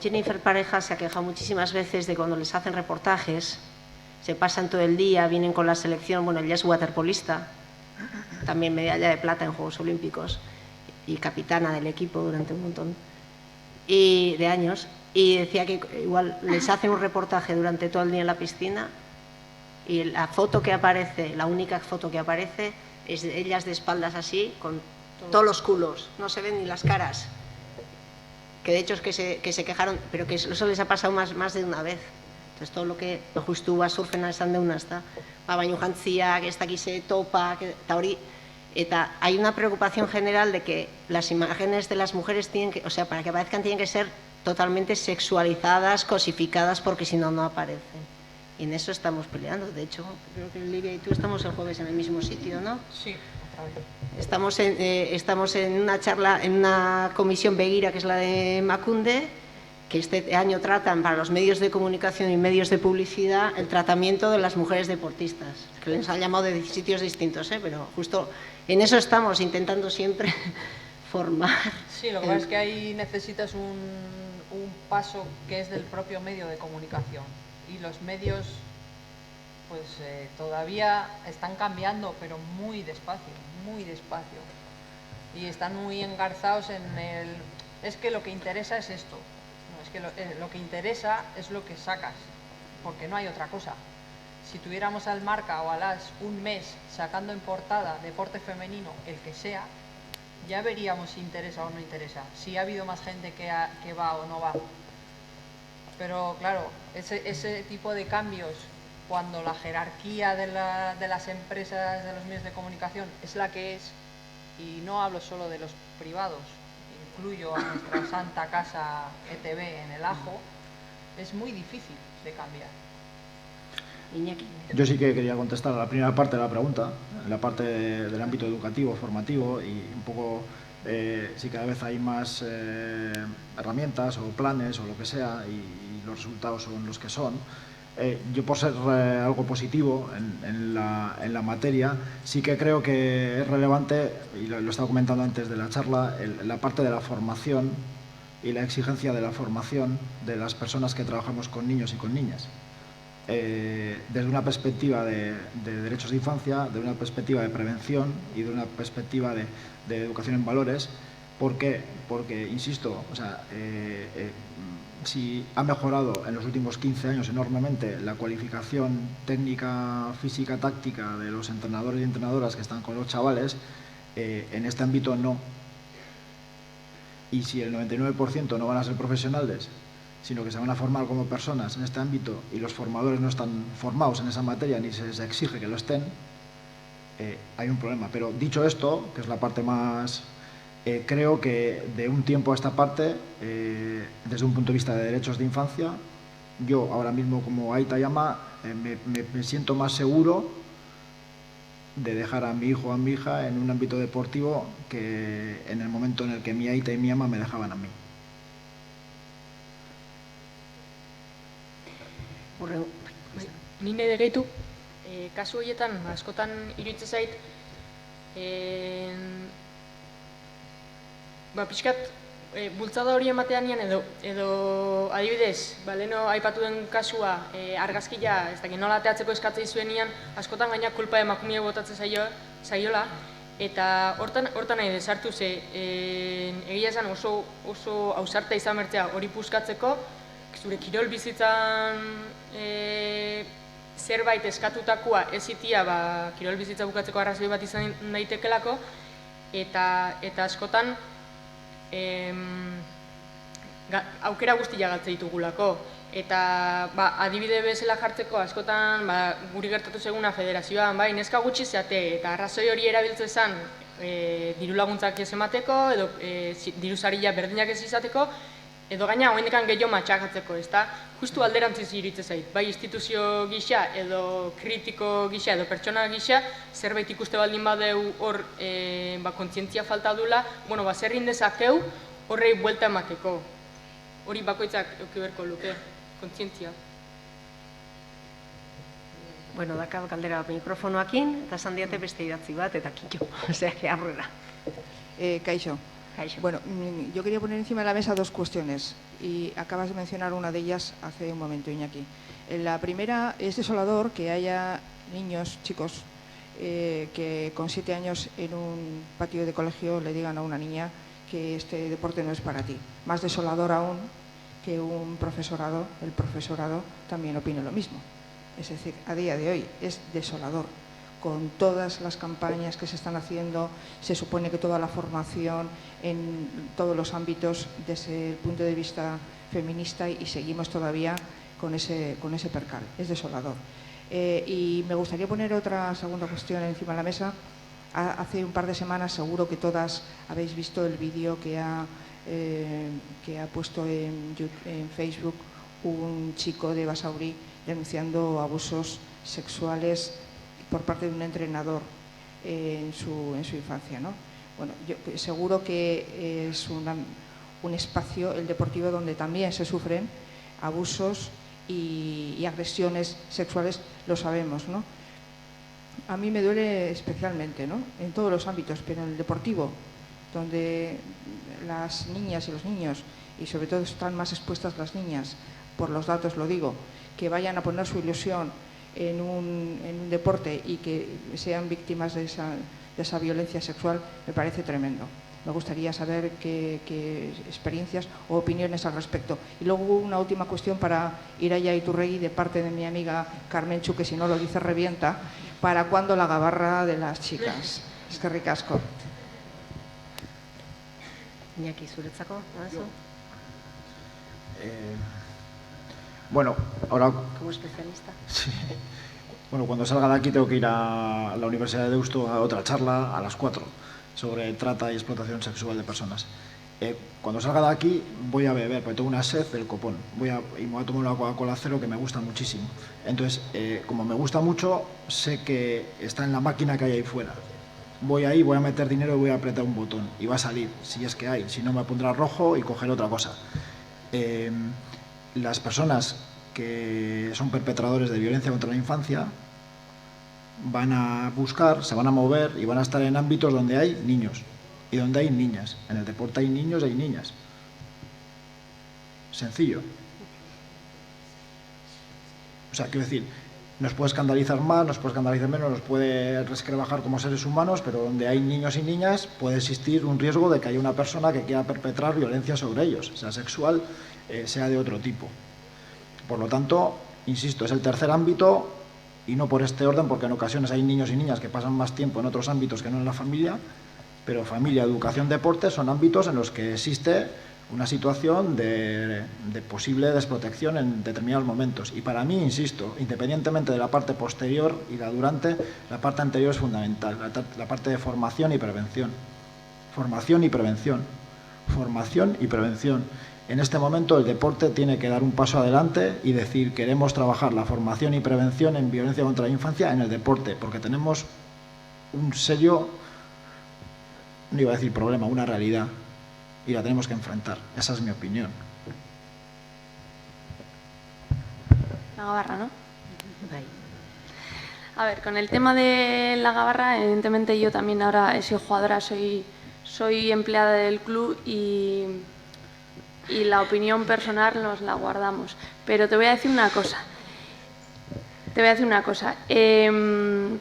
Jennifer Pareja se ha quejado muchísimas veces de cuando les hacen reportajes, se pasan todo el día, vienen con la selección, bueno, ella es waterpolista, también medalla de plata en Juegos Olímpicos y capitana del equipo durante un montón. y de años, y decía que igual les hace un reportaje durante todo el día en la piscina y la foto que aparece, la única foto que aparece es de ellas de espaldas así, con todos los culos, no se ven ni las caras. Que de hecho es que se quejaron, pero que eso les ha pasado más de una vez. Entonces todo lo que justu surfen esan deuna, ezta? Baina jantziak, ez dakize topak, eta hori. Eta hay una preocupación general de que las imágenes de las mujeres tienen que, o sea, para que aparezcan tienen que ser totalmente sexualizadas, cosificadas, porque si no, no aparecen. Y en eso estamos peleando. De hecho, creo que Livia y tú estamos el jueves en el mismo sitio, ¿no? Sí, otra vez. Estamos en una charla, en una comisión Begira, que es la de Emakunde, que este año tratan para los medios de comunicación y medios de publicidad el tratamiento de las mujeres deportistas, que les han llamado de sitios distintos, pero justo en eso estamos intentando siempre formar. Sí, lo que pasa es que ahí necesitas un paso que es del propio medio de comunicación y los medios pues todavía están cambiando, pero muy despacio y están muy engarzados en el... Es que lo que interesa es esto. Es que lo que interesa es lo que sacas, porque no hay otra cosa. Si tuviéramos al Marca o al As un mes sacando en portada deporte femenino, el que sea, ya veríamos si interesa o no interesa, si ha habido más gente que va o no va. Pero claro, ese tipo de cambios, cuando la jerarquía de las empresas, de los medios de comunicación, es la que es, y no hablo solo de los privados, incluyo a nuestra santa casa ETV en el Ajo, es muy difícil de cambiar. Iñaki. Yo sí que quería contestar a la primera parte de la pregunta, en la parte del ámbito educativo, formativo, y un poco si cada vez hay más herramientas o planes o lo que sea y los resultados son los que son. Yo, por ser algo positivo en la materia, sí que creo que es relevante, y lo estaba comentando antes de la charla, la parte de la formación y la exigencia de la formación de las personas que trabajamos con niños y con niñas. Desde una perspectiva de derechos de infancia, de una perspectiva de prevención y de una perspectiva de educación en valores. ¿Por qué? Porque, insisto, o sea, si ha mejorado en los últimos 15 años enormemente la cualificación técnica, física, táctica de los entrenadores y entrenadoras que están con los chavales, en este ámbito no. Y si el 99% no van a ser profesionales, sino que se van a formar como personas en este ámbito y los formadores no están formados en esa materia ni se les exige que lo estén, hay un problema. Pero dicho esto, que es la parte más... creo que de un tiempo a esta parte, desde un punto de vista de derechos de infancia, yo ahora mismo como Aita y Ama me siento más seguro de dejar a mi hijo o a mi hija en un ámbito deportivo que en el momento en el que mi Aita y mi Ama me dejaban a mí. Ni nahi gehitu, kasu horietan askotan iruditzen zait, pixkat bultzada hori ematean edo adibidez, leheno aipatu den kasua argazkia, ez dakit nola ateatzeko eskatzei zuenian, askotan gaina kulpa emakumeak botatzen zaiola, eta hortan nahi desartu ze, egia esan oso ausarta izan bertzea hori puskatzeko, zure kirol bizitzan zerbait eskatutakoa ez itia kirol bizitza bukatzeko arrazoi bat izan daitekelako, eta askotan aukera guztia galtzen ditugulako. Eta adibide bezala jartzeko askotan guri gertatu zeguna federazioan, neska gutxi zeate, eta arrazoi hori erabiltzen zen diru laguntzak ez emateko, edo diru sarila berdinak ez izateko, edo gaina oraindik gehiago matxakatzeko, ezta? Justu alderantziz iruditzen zait, bai instituzio gisa edo kritiko gisa edo pertsona gisa, zerbait ikuste baldin badeu hor kontzientzia falta dula, zer egin dezakeu horrei buelta emateko. Hori bakoitzak eduki beharko luke, kontzientzia. Dakat galdera mikrofonoakin, eta esan diate beste idatzi bat, eta kito, osea, que aurrera. Kaixo. Bueno, yo quería poner encima de la mesa dos cuestiones y acabas de mencionar una de ellas hace un momento, Iñaki. La primera, es desolador que haya niños, chicos, que con 7 años en un patio de colegio le digan a una niña que que este deporte no es para ti. Más desolador aún que un profesorado, el profesorado también opine lo mismo. Es decir, a día de hoy es desolador. Con todas las campañas que se están haciendo, se supone que toda la formación en todos los ámbitos desde el punto de vista feminista, y seguimos todavía con ese percal. Es desolador. Y me gustaría poner otra segunda cuestión encima de la mesa. Hace un par de semanas seguro que todas habéis visto el vídeo que ha puesto en Facebook un chico de Basauri denunciando abusos sexuales por parte de un entrenador en su infancia, ¿no? Bueno, yo seguro que es un espacio, el deportivo, donde también se sufren abusos y agresiones sexuales, lo sabemos, ¿no? A mí me duele especialmente, ¿no?, en todos los ámbitos, pero en el deportivo, donde las niñas y los niños, y sobre todo están más expuestas las niñas, por los datos lo digo, que vayan a poner su ilusión en un deporte y que sean víctimas de esa violencia sexual, me parece tremendo. Me gustaría saber qué experiencias o opiniones al respecto. Y luego una última cuestión para Ireia Iturregui, de parte de mi amiga Carmenchu, que si no lo dice revienta. ¿Para cuándo la gabarra de las chicas? Eskerrik asko. Iñaki, zuretzako, ¿no? Bueno, ahora... Como especialista. Sí. Bueno, cuando salga de aquí tengo que ir a la Universidad de Deusto a otra charla a las 4 sobre trata y explotación sexual de personas. Cuando salga de aquí voy a beber, porque tengo una sed del copón. Y me voy a tomar una Coca-Cola cero que me gusta muchísimo. Entonces, como me gusta mucho, sé que está en la máquina que hay ahí fuera. Voy ahí, voy a meter dinero y voy a apretar un botón. Y va a salir, si es que hay. Si no, me pondrá rojo y cogeré otra cosa. Las personas que son perpetradores de violencia contra la infancia van a buscar, se van a mover y van a estar en ámbitos donde hay niños y donde hay niñas. En el deporte hay niños y hay niñas. Sencillo. O sea, quiero decir, nos puede escandalizar más, nos puede escandalizar menos, nos puede resquebrajar como seres humanos, pero donde hay niños y niñas puede existir un riesgo de que haya una persona que quiera perpetrar violencia sobre ellos, sea sexual, sea de otro tipo. Por lo tanto, insisto, es el tercer ámbito, y no por este orden, porque en ocasiones hay niños y niñas que pasan más tiempo en otros ámbitos que no en la familia, pero familia, educación, deporte son ámbitos en los que existe una situación de posible desprotección en determinados momentos. Y para mí, insisto, independientemente de la parte posterior y la durante, la parte anterior es fundamental, la parte de formación y prevención. Formación y prevención. Formación y prevención. En este momento el deporte tiene que dar un paso adelante y decir, queremos trabajar la formación y prevención en violencia contra la infancia en el deporte, porque tenemos un serio, no iba a decir problema, una realidad, y la tenemos que enfrentar. Esa es mi opinión. La gabarra, ¿no? A ver, con el tema de la gabarra, evidentemente yo también ahora he sido jugadora, soy empleada del club y la opinión personal nos la guardamos. Pero te voy a decir una cosa.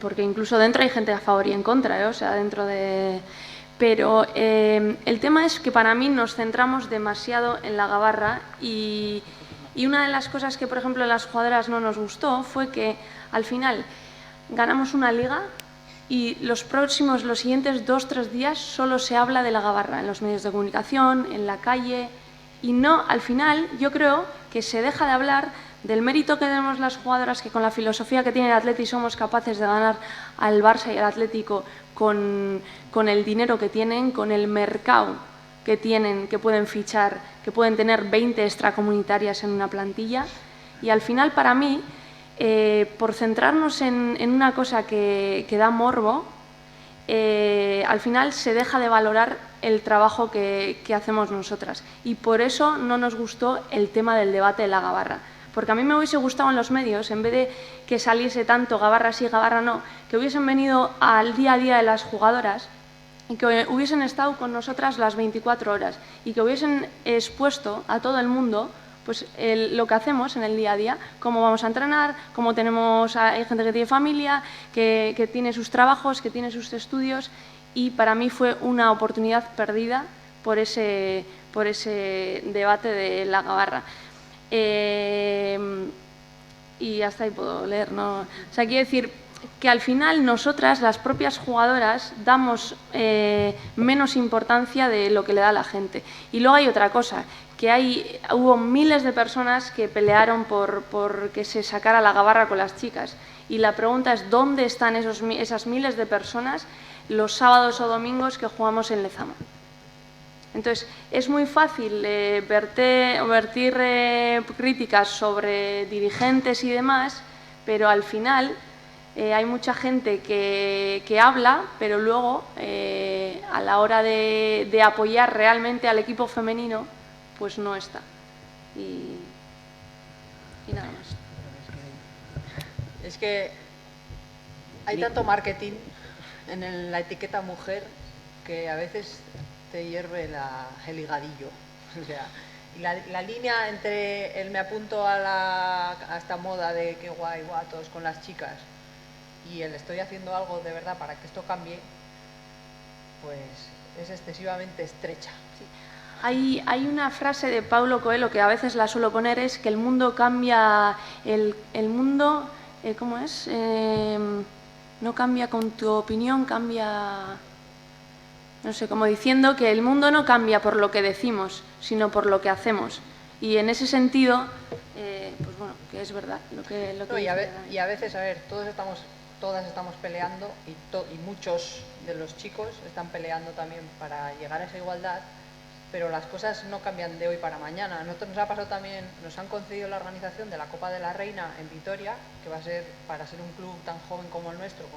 Porque incluso dentro hay gente a favor y en contra, o sea, dentro de... Pero el tema es que para mí nos centramos demasiado en la gabarra y una de las cosas que, por ejemplo, a las jugadoras no nos gustó fue que al final ganamos una liga y los siguientes 2-3 días solo se habla de la gabarra en los medios de comunicación, en la calle, y no, al final yo creo que se deja de hablar del mérito que tenemos las jugadoras, que con la filosofía que tiene el Atleti somos capaces de ganar al Barça y al Atlético con el dinero que tienen, con el mercado que tienen, que pueden fichar, que pueden tener 20 extracomunitarias en una plantilla. Y al final, para mí, por centrarnos en una cosa que da morbo, al final se deja de valorar el trabajo que hacemos nosotras. Y por eso no nos gustó el tema del debate de la gabarra. Porque a mí me hubiese gustado en los medios, en vez de que saliese tanto gabarra sí, gabarra no, que hubiesen venido al día a día de las jugadoras y que hubiesen estado con nosotras las 24 horas y que hubiesen expuesto a todo el mundo pues lo que hacemos en el día a día, cómo vamos a entrenar, cómo hay gente que tiene familia, que tiene sus trabajos, que tiene sus estudios, y para mí fue una oportunidad perdida por ese debate de la gabarra. Y hasta ahí puedo leer, ¿no? O sea, quiero decir que al final nosotras, las propias jugadoras, damos menos importancia de lo que le da a la gente. Y luego hay otra cosa, que hubo miles de personas que pelearon por que se sacara la gabarra con las chicas. Y la pregunta es, ¿dónde están esas miles de personas los sábados o domingos que jugamos en Lezama? Entonces, es muy fácil vertir críticas sobre dirigentes y demás, pero al final hay mucha gente que habla, pero luego a la hora de apoyar realmente al equipo femenino, pues no está. Y nada más. Es que hay tanto marketing en la etiqueta mujer que a veces te hierve el higadillo. O sea, y la línea entre el me apunto a esta moda de qué guay, todos con las chicas, y el estoy haciendo algo de verdad para que esto cambie, pues es excesivamente estrecha. Sí. Hay una frase de Paulo Coelho que a veces la suelo poner, es que el mundo cambia, el mundo, ¿cómo es? No cambia con tu opinión, cambia... No sé, como diciendo que el mundo no cambia por lo que decimos, sino por lo que hacemos. Y en ese sentido, pues bueno, que es verdad lo que no, y a veces, a ver, todas estamos peleando y muchos de los chicos están peleando también para llegar a esa igualdad, pero las cosas no cambian de hoy para mañana. A nosotros nos ha pasado también, nos han concedido la organización de la Copa de la Reina en Vitoria, que va a ser, para ser un club tan joven como el nuestro,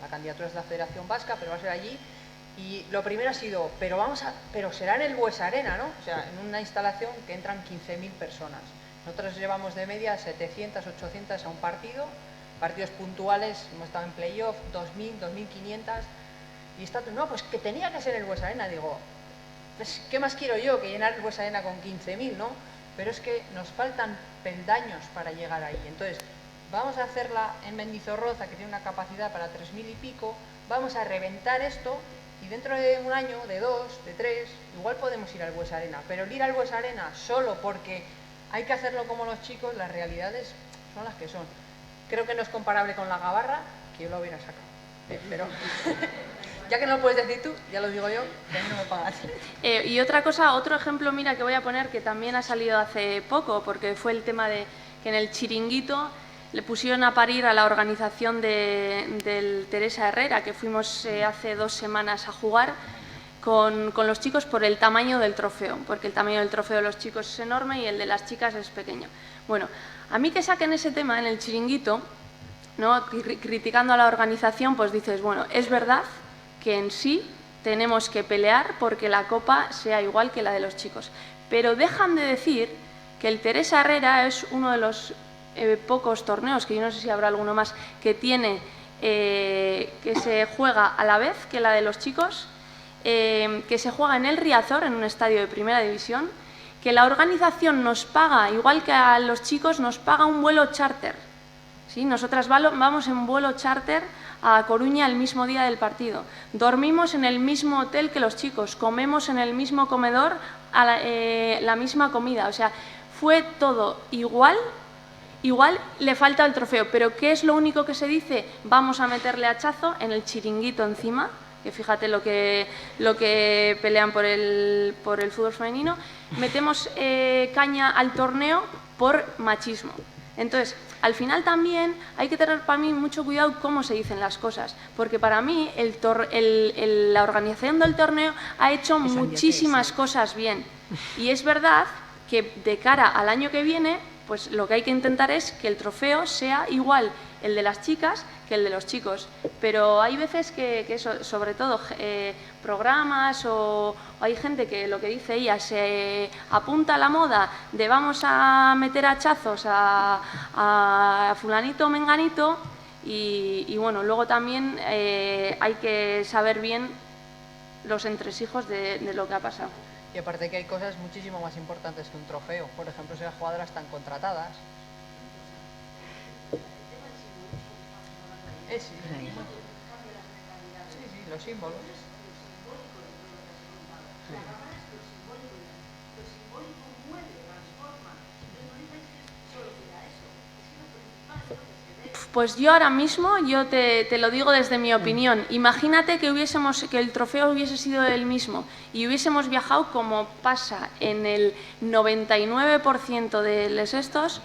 la candidatura es de la Federación Vasca, pero va a ser allí. Y lo primero ha sido, pero será en el Buesa Arena, ¿no? O sea, en una instalación que entran 15.000 personas. Nosotros llevamos de media 700, 800 a un partido, partidos puntuales, hemos estado en playoff, 2.000, 2.500, y no, pues que tenía que ser el Buesa Arena. Digo, pues, ¿qué más quiero yo que llenar el Buesa Arena con 15.000, no? Pero es que nos faltan peldaños para llegar ahí. Entonces, vamos a hacerla en Mendizorroza, que tiene una capacidad para 3.000 y pico, vamos a reventar esto. Y dentro de un año, de 2, de 3, igual podemos ir al Buesa Arena. Pero el ir al Buesa Arena solo porque hay que hacerlo como los chicos, las realidades son las que son. Creo que no es comparable con la gabarra, que yo lo hubiera sacado. Pero ya que no lo puedes decir tú, ya lo digo yo, que a mí no me pagas. Y otra cosa, otro ejemplo, mira, que voy a poner, que también ha salido hace poco, porque fue el tema de que en el Chiringuito le pusieron a parir a la organización del Teresa Herrera, que fuimos hace 2 semanas a jugar con los chicos por el tamaño del trofeo, porque el tamaño del trofeo de los chicos es enorme y el de las chicas es pequeño. Bueno, a mí que saquen ese tema en el Chiringuito, ¿no?, criticando a la organización, pues dices, bueno, es verdad que en sí tenemos que pelear porque la copa sea igual que la de los chicos, pero dejan de decir que el Teresa Herrera es uno de los pocos torneos, que yo no sé si habrá alguno más, que tiene que se juega a la vez que la de los chicos, que se juega en el Riazor, en un estadio de primera división, que la organización nos paga, igual que a los chicos, nos paga un vuelo charter. ¿Sí? Nosotras vamos en vuelo charter a Coruña el mismo día del partido, dormimos en el mismo hotel que los chicos, comemos en el mismo comedor la misma comida, o sea, fue todo igual. Igual le falta el trofeo, pero ¿qué es lo único que se dice? Vamos a meterle hachazo en el Chiringuito encima, que fíjate lo que pelean por el fútbol femenino, metemos caña al torneo por machismo. Entonces, al final también hay que tener para mí mucho cuidado cómo se dicen las cosas, porque para mí la organización del torneo ha hecho muchísimas cosas bien. Y es verdad que de cara al año que viene, pues lo que hay que intentar es que el trofeo sea igual el de las chicas que el de los chicos. Pero hay veces que eso, sobre todo programas o hay gente que lo que dice ella se apunta a la moda de vamos a meter hachazos a fulanito o menganito y bueno, luego también hay que saber bien los entresijos de lo que ha pasado. Y aparte que hay cosas muchísimo más importantes que un trofeo. Por ejemplo, si las jugadoras están contratadas. Sí, los símbolos. Sí. Pues yo ahora mismo, yo te lo digo desde mi opinión, imagínate que el trofeo hubiese sido el mismo y hubiésemos viajado como pasa en el 99% de los estos,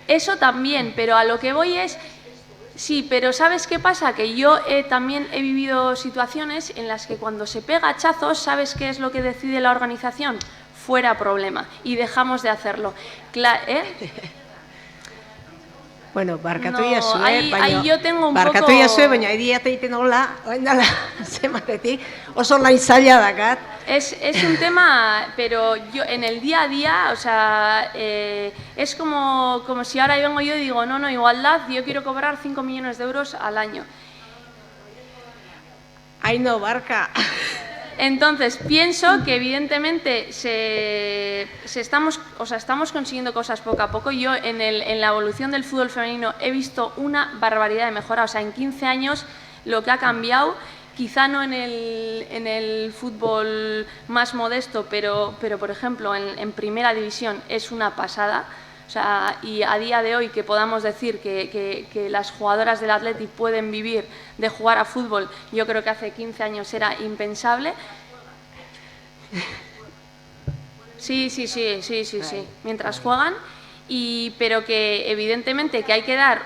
eso también, pero a lo que voy es, sí, pero ¿sabes qué pasa? Que yo también he vivido situaciones en las que cuando se pega hachazos, ¿sabes qué es lo que decide la organización? Fuera problema, y dejamos de hacerlo. Bueno, barkatu No, iazue, ahí yo tengo un barkatu poco- iazue, baina idiate egiten hola, orain dela zematetik, oso lain zaila dakat. Es un tema, pero yo en el día a día, o sea, es como si ahora vengo yo y digo, no, igualdad, yo quiero cobrar 5 millones de euros al año. Ay, no, barca. Entonces, pienso que evidentemente estamos consiguiendo cosas poco a poco. Yo en la evolución del fútbol femenino he visto una barbaridad de mejora. O sea, en 15 años lo que ha cambiado, quizá no en el fútbol más modesto, pero por ejemplo en primera división es una pasada. O sea, y a día de hoy que podamos decir que las jugadoras del Athletic pueden vivir de jugar a fútbol, yo creo que hace 15 años era impensable. Sí, mientras juegan, pero que evidentemente que hay que dar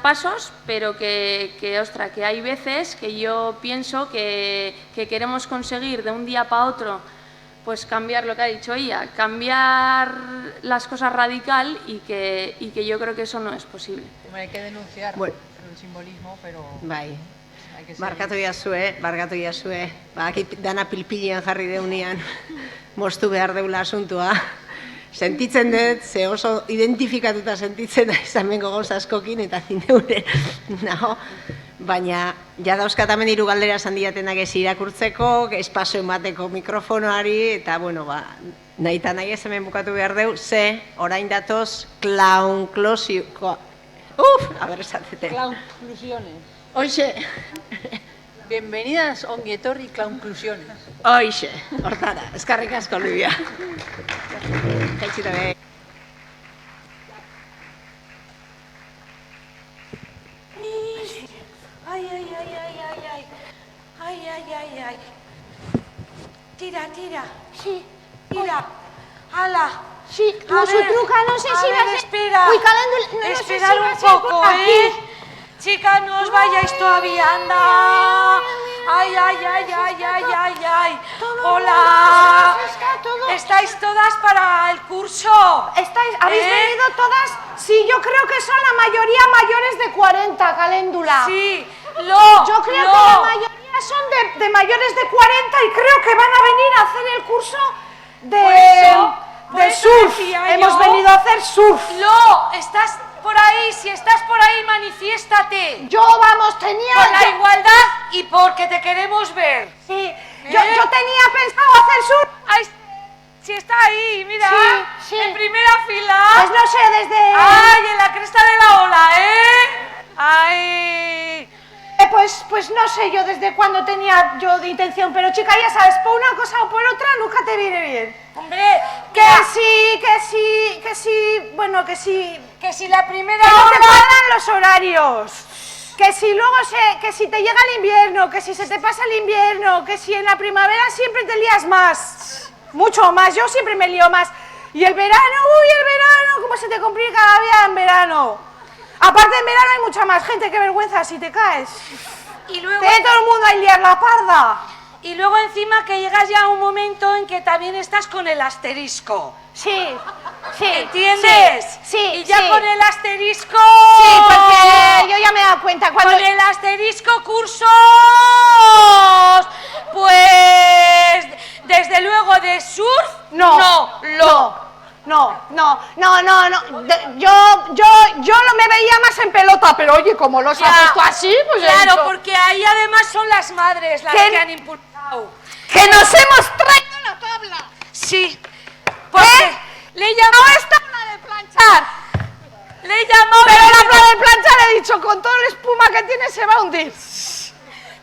pasos, pero que hay veces que yo pienso que queremos conseguir de un día para otro pues cambiar lo que ha dicho ella, cambiar las cosas radical y que yo creo que eso no es posible. Hay que denunciar el simbolismo, pero... Bai, barkatu iazue, bakit dana pilpilean jarri deunean, moztu behar deula asuntua. Sentitzen dut, ze oso identifikatuta sentitzen da izamengo gauza askokin, eta zineure nago. Baina, ja dauzkatamen 3 galdera esan diatenak ez irakurtzeko, espazo emateko mikrofonoari, eta, bueno, nahi eta nahi ez hemen bukatu behar deu, ze, orain datoz, klaunklusioa. A ver, esatete. Klaunklusiones. Hoxe. Bienvenidas, ongietorri, klaunklusiones. Hoxe, hortara. Eskarrik asko, Livia. Jaitxita be. Ay. Tira. Sí. Tira. ¡Hala! Sí, como su truca, no sé si va a ser... Espera. Uy, Caléndula, no sé Esperad si va un a ser por poco, aquí. Chicas, no os vayáis todavía, anda. Ay. Hola. ¿Estáis todas para el curso? ¿Habéis venido todas? Sí, yo creo que son la mayoría mayores de 40, Caléndula. Sí, yo creo que la mayoría son de mayores de 40 y creo que van a venir a hacer el curso de surf. Hemos venido a hacer surf. ¿Estás por ahí? Si estás por ahí, manifiéstate. Yo, tenía... Por la igualdad y porque te queremos ver. Sí, yo tenía pensado hacer surf. Si está ahí, mira, sí. En primera fila. Pues no sé, desde... ¡Ay, en la cresta de la ola, ¡Ay! Pues no sé yo desde cuándo tenía yo de intención, pero chica, ya sabes, por una cosa o por otra nunca te viene bien. Hombre, que si la primera hora... Que no te cuadran los horarios. Que si luego que si te llega el invierno, que si se te pasa el invierno, que si en la primavera siempre te lías más. Mucho más, yo siempre me lío más. Y el verano, cómo se te complica la vida en verano. Aparte en verano hay mucha más gente, qué vergüenza si te caes. Y luego... Te todo el mundo a liar la parda. Y luego encima que llegas ya a un momento en que también estás con el asterisco. Sí. ¿Entiendes? Sí. Y ya con el asterisco... Sí, porque yo ya me he dado cuenta cuando... Con el asterisco cursos... Pues... Desde luego de surf... No. Yo lo me veía más en pelota, pero oye, como los has puesto así, pues claro, porque ahí además son las madres las que han impulsado. ¡Que nos hemos traído la tabla! Sí. Porque le llamó esta tabla de planchar. Le llamó... Pero la tabla de planchar, he dicho, con toda la espuma que tiene se va a hundir.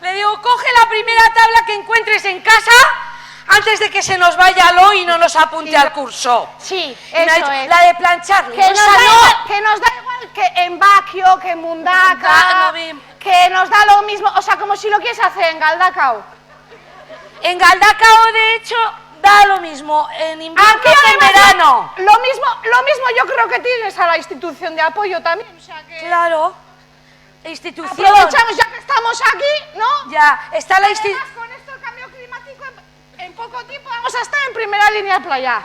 Le digo, coge la primera tabla que encuentres en casa, antes de que se nos vaya Alo y no nos apunte al curso. Sí, Y eso es. La de planchar. Que nos da igual que en Baquio, que en Mundaka, que nos da lo mismo, o sea, como si lo quieres hacer en Galdacao. En Galdacao, de hecho, da lo mismo en invierno Aquí que en verano. Lo mismo yo creo que tienes a la institución de apoyo también, o sea que... Claro. Institución. Aprovechamos ya que estamos aquí, ¿no? Ya, está la institución. Con esto el cambio climático, en poco tiempo vamos a estar en primera línea de playa.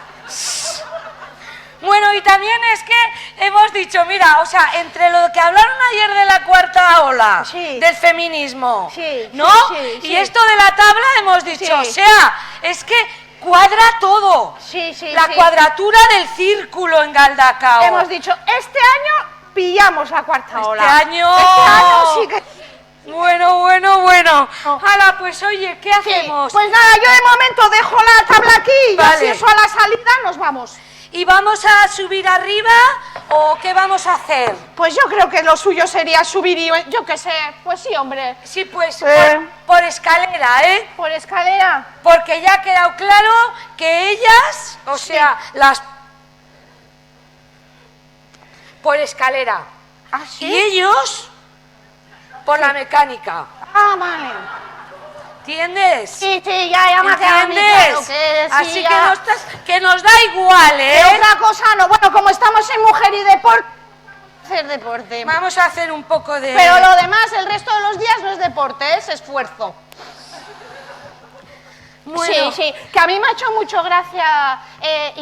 Bueno, y también es que hemos dicho, mira, o sea, entre lo que hablaron ayer de la cuarta ola, del feminismo, ¿no? Y esto de la tabla hemos dicho, o sea, es que cuadra todo. La cuadratura del círculo en Galdacao. Hemos dicho, este año pillamos la cuarta ola. Este año sí que... Bueno. Hala, pues oye, ¿qué hacemos? Pues nada, yo de momento dejo la tabla aquí y así eso a la salida nos vamos. ¿Y vamos a subir arriba o qué vamos a hacer? Pues yo creo que lo suyo sería subir y yo qué sé, pues sí, hombre. Sí, pues por escalera, ¿eh? Por escalera. Porque ya ha quedado claro que ellas, o sea, las... por escalera. ¿Ah, sí? Y ellos por la mecánica. Ah, vale. ¿Entiendes? Sí, ya me ha quedado muy claro que Así sí, que, ya. que nos da igual, ¿eh? Pero otra cosa no, bueno, como estamos en mujer y deporte, hacer deporte. Vamos a hacer un poco de... Pero lo demás, el resto de los días no es deporte, es esfuerzo. Bueno. Sí, que a mí me ha hecho mucho gracia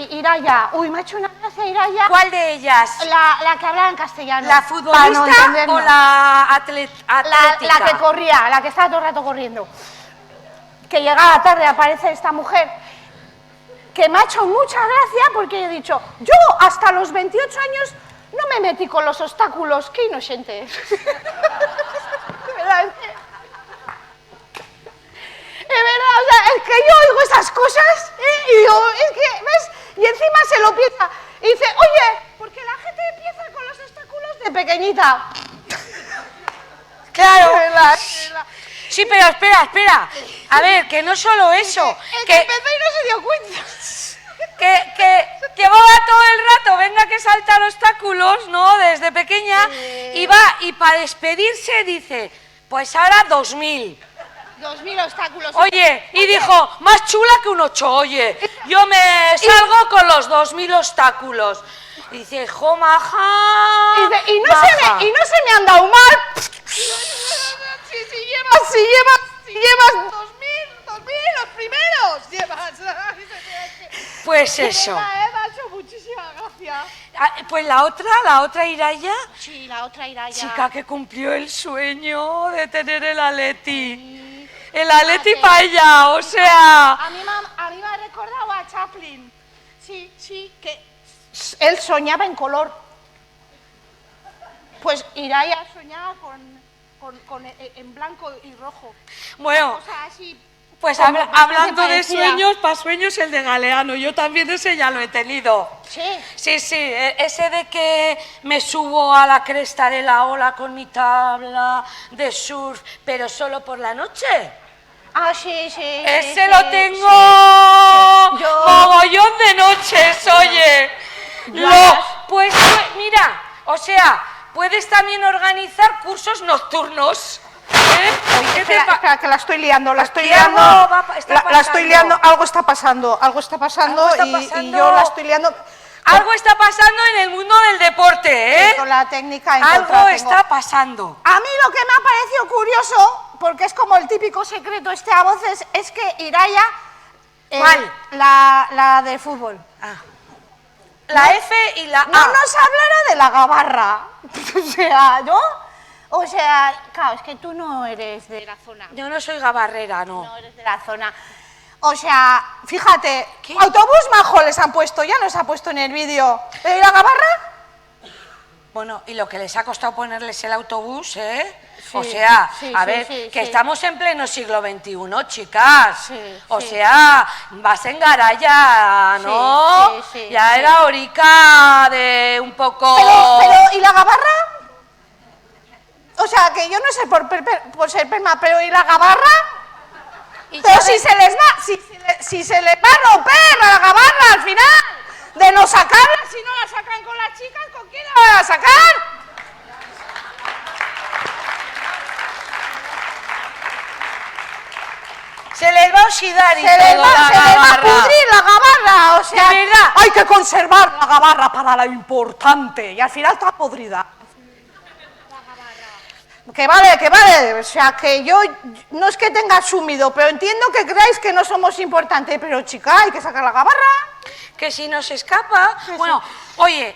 Iraya. Uy, me ha hecho una gracia Iraya. ¿Cuál de ellas? La que hablaba en castellano. ¿La futbolista o la atlética? La que corría, la que estaba todo el rato corriendo. Que llegaba tarde, aparece esta mujer, que me ha hecho mucha gracia porque he dicho, yo hasta los 28 años no me metí con los obstáculos, qué inocente. De verdad, o sea, es que yo oigo esas cosas y digo, es que, ¿ves? Y encima se lo piensa y dice, oye, porque la gente empieza con los obstáculos de pequeñita. Claro. Es verdad. Sí, pero espera. A ver, que no solo eso. Que empezó y no se dio cuenta. Que va todo el rato, venga que saltar obstáculos, ¿no? Desde pequeña. Y va, y para despedirse dice, pues ahora 2000. 2000 obstáculos. Oye, y dijo, más chula que un 8, oye. Yo me salgo con los 2000 obstáculos. Y dice, jo, maja. Y no se me han dado mal. Si llevas 2000, los primeros llevas. Pues eso. Me ha hecho muchísima gracia. Pues la otra Iraya. Sí, la otra Iraya. Chica que cumplió el sueño de tener el Atleti. El Atleti para ella, o sea. A mí me ha recordado a Chaplin. Sí, que él soñaba en color. Pues Iraya ha soñado en blanco y rojo. Bueno, O sea, así, pues como hablando de parecía. sueños, para sueños el de Galeano. Yo también ese ya lo he tenido. Sí. Sí, ese de que me subo a la cresta de la ola con mi tabla de surf, pero solo por la noche. Ah, sí. Ese lo tengo mogollón de noches, oye. Pues mira, o sea, puedes también organizar cursos nocturnos. Espera, que la estoy liando, la estoy liando, algo está pasando y yo la estoy liando. Algo está pasando en el mundo del deporte, ¿eh? Con la técnica en algo contra está pasando. A mí lo que me ha parecido curioso, porque es como el típico secreto a voces, es que Iraya... ¿Cuál? La de fútbol. La F y la A. No nos hablará de la gabarra. O sea, ¿no? O sea, claro, es que tú no eres de la zona. Yo no soy gabarrera, no. No eres de la zona. O sea, fíjate, autobús majo les han puesto, ya nos ha puesto en el vídeo. ¿Y la gabarra? Bueno, y lo que les ha costado ponerles el autobús, ¿eh? Sí, o sea, sí, a sí, ver, sí, que sí. estamos en pleno siglo XXI, chicas. O sí. sea, vas en garaya, ¿no? Sí, ya sí. era horica de un poco... Pero, ¿y la gabarra? O sea, que yo no sé por ser perma, pero ¿y la gabarra? Pero si se les va, si se les va a romper la gabarra al final, de no sacarla, si no la sacan con las chicas, ¿con quién la van a sacar? Se les va a oxidar y Se les todo va la a gabarra. pudrir la gabarra, o sea, De verdad. hay que conservar la gabarra para lo importante, y al final está podrida. Que vale, o sea, que yo no es que tenga asumido, pero entiendo que creáis que no somos importantes, pero chica, hay que sacar la gabarra. Que si nos escapa, bueno, oye,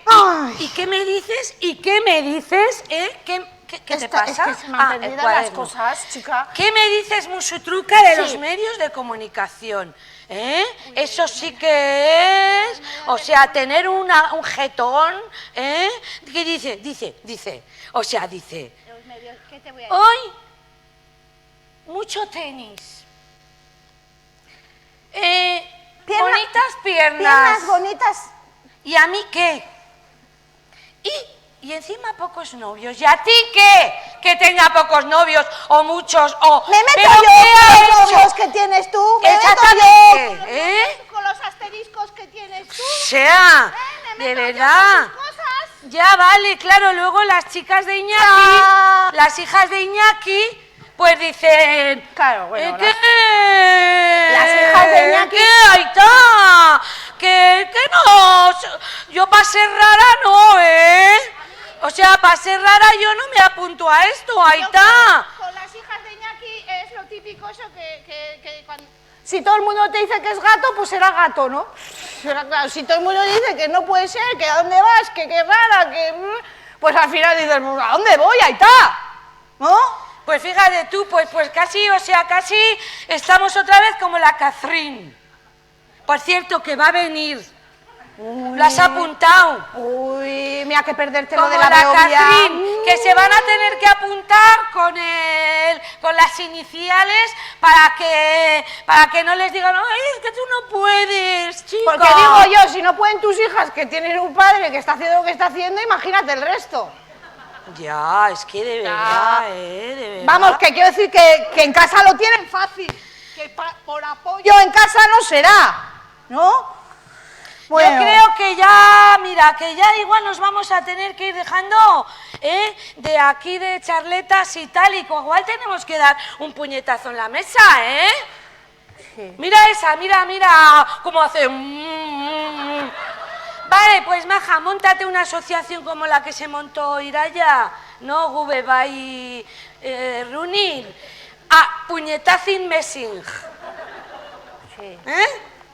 ¿y qué me dices? ¿Y qué me dices? ¿Qué te pasa? Es que se me han el perdido las cuaderno. cosas, chica. ¿Qué me dices, Musutruca, de Sí. los medios de comunicación? Eso sí que es, o sea, tener un jetón, ¿Qué dice, o sea, dice, hoy, mucho tenis, bonitas piernas. Piernas bonitas. ¿Y a mí qué? Y encima pocos novios. ¿Y a ti qué? Que tenga pocos novios o muchos o... Me meto ¿Pero yo qué ha con los hecho? novios que tienes tú, me meto Exactamente, yo con los asteriscos que tienes tú. Sea, de verdad. Ya vale, claro, luego las chicas de Iñaki, las hijas de Iñaki, pues dicen... Claro, bueno, ¿qué? las hijas de Iñaki... ¿Qué? Ahí está. Que no, yo para ser rara no, O sea, para ser rara yo no me apunto a esto, ahí está. Con las hijas de Iñaki es lo típico eso que cuando... Si todo el mundo te dice que es gato, pues será gato, ¿no? Claro, si todo el mundo dice que no puede ser, que a dónde vas, que qué rara, que... Pues al final dices, ¿a dónde voy? Ahí está, ¿no? Pues fíjate tú, pues casi, o sea, casi estamos otra vez como la Catherine. Por cierto, que va a venir. ¿Lo has apuntado? Uy, mira que perderte Como lo de la Catherine, Beovia. que se van a tener que apuntar con las iniciales para que no les digan, ay, es que tú no puedes, chico. Porque digo yo, si no pueden tus hijas que tienen un padre que está haciendo lo que está haciendo, imagínate el resto. Ya, es que de verdad, de verdad. Vamos, que quiero decir que en casa lo tienen fácil, que por apoyo en casa no será, ¿no? Bueno. Yo creo que ya, mira, que ya igual nos vamos a tener que ir dejando de aquí de charletas y tal, y igual tenemos que dar un puñetazo en la mesa, Sí. Mira esa, mira cómo hace... Vale, pues Maja, móntate una asociación como la que se montó Iraya, ¿no? Gube by Runin, puñetazin messing. Sí.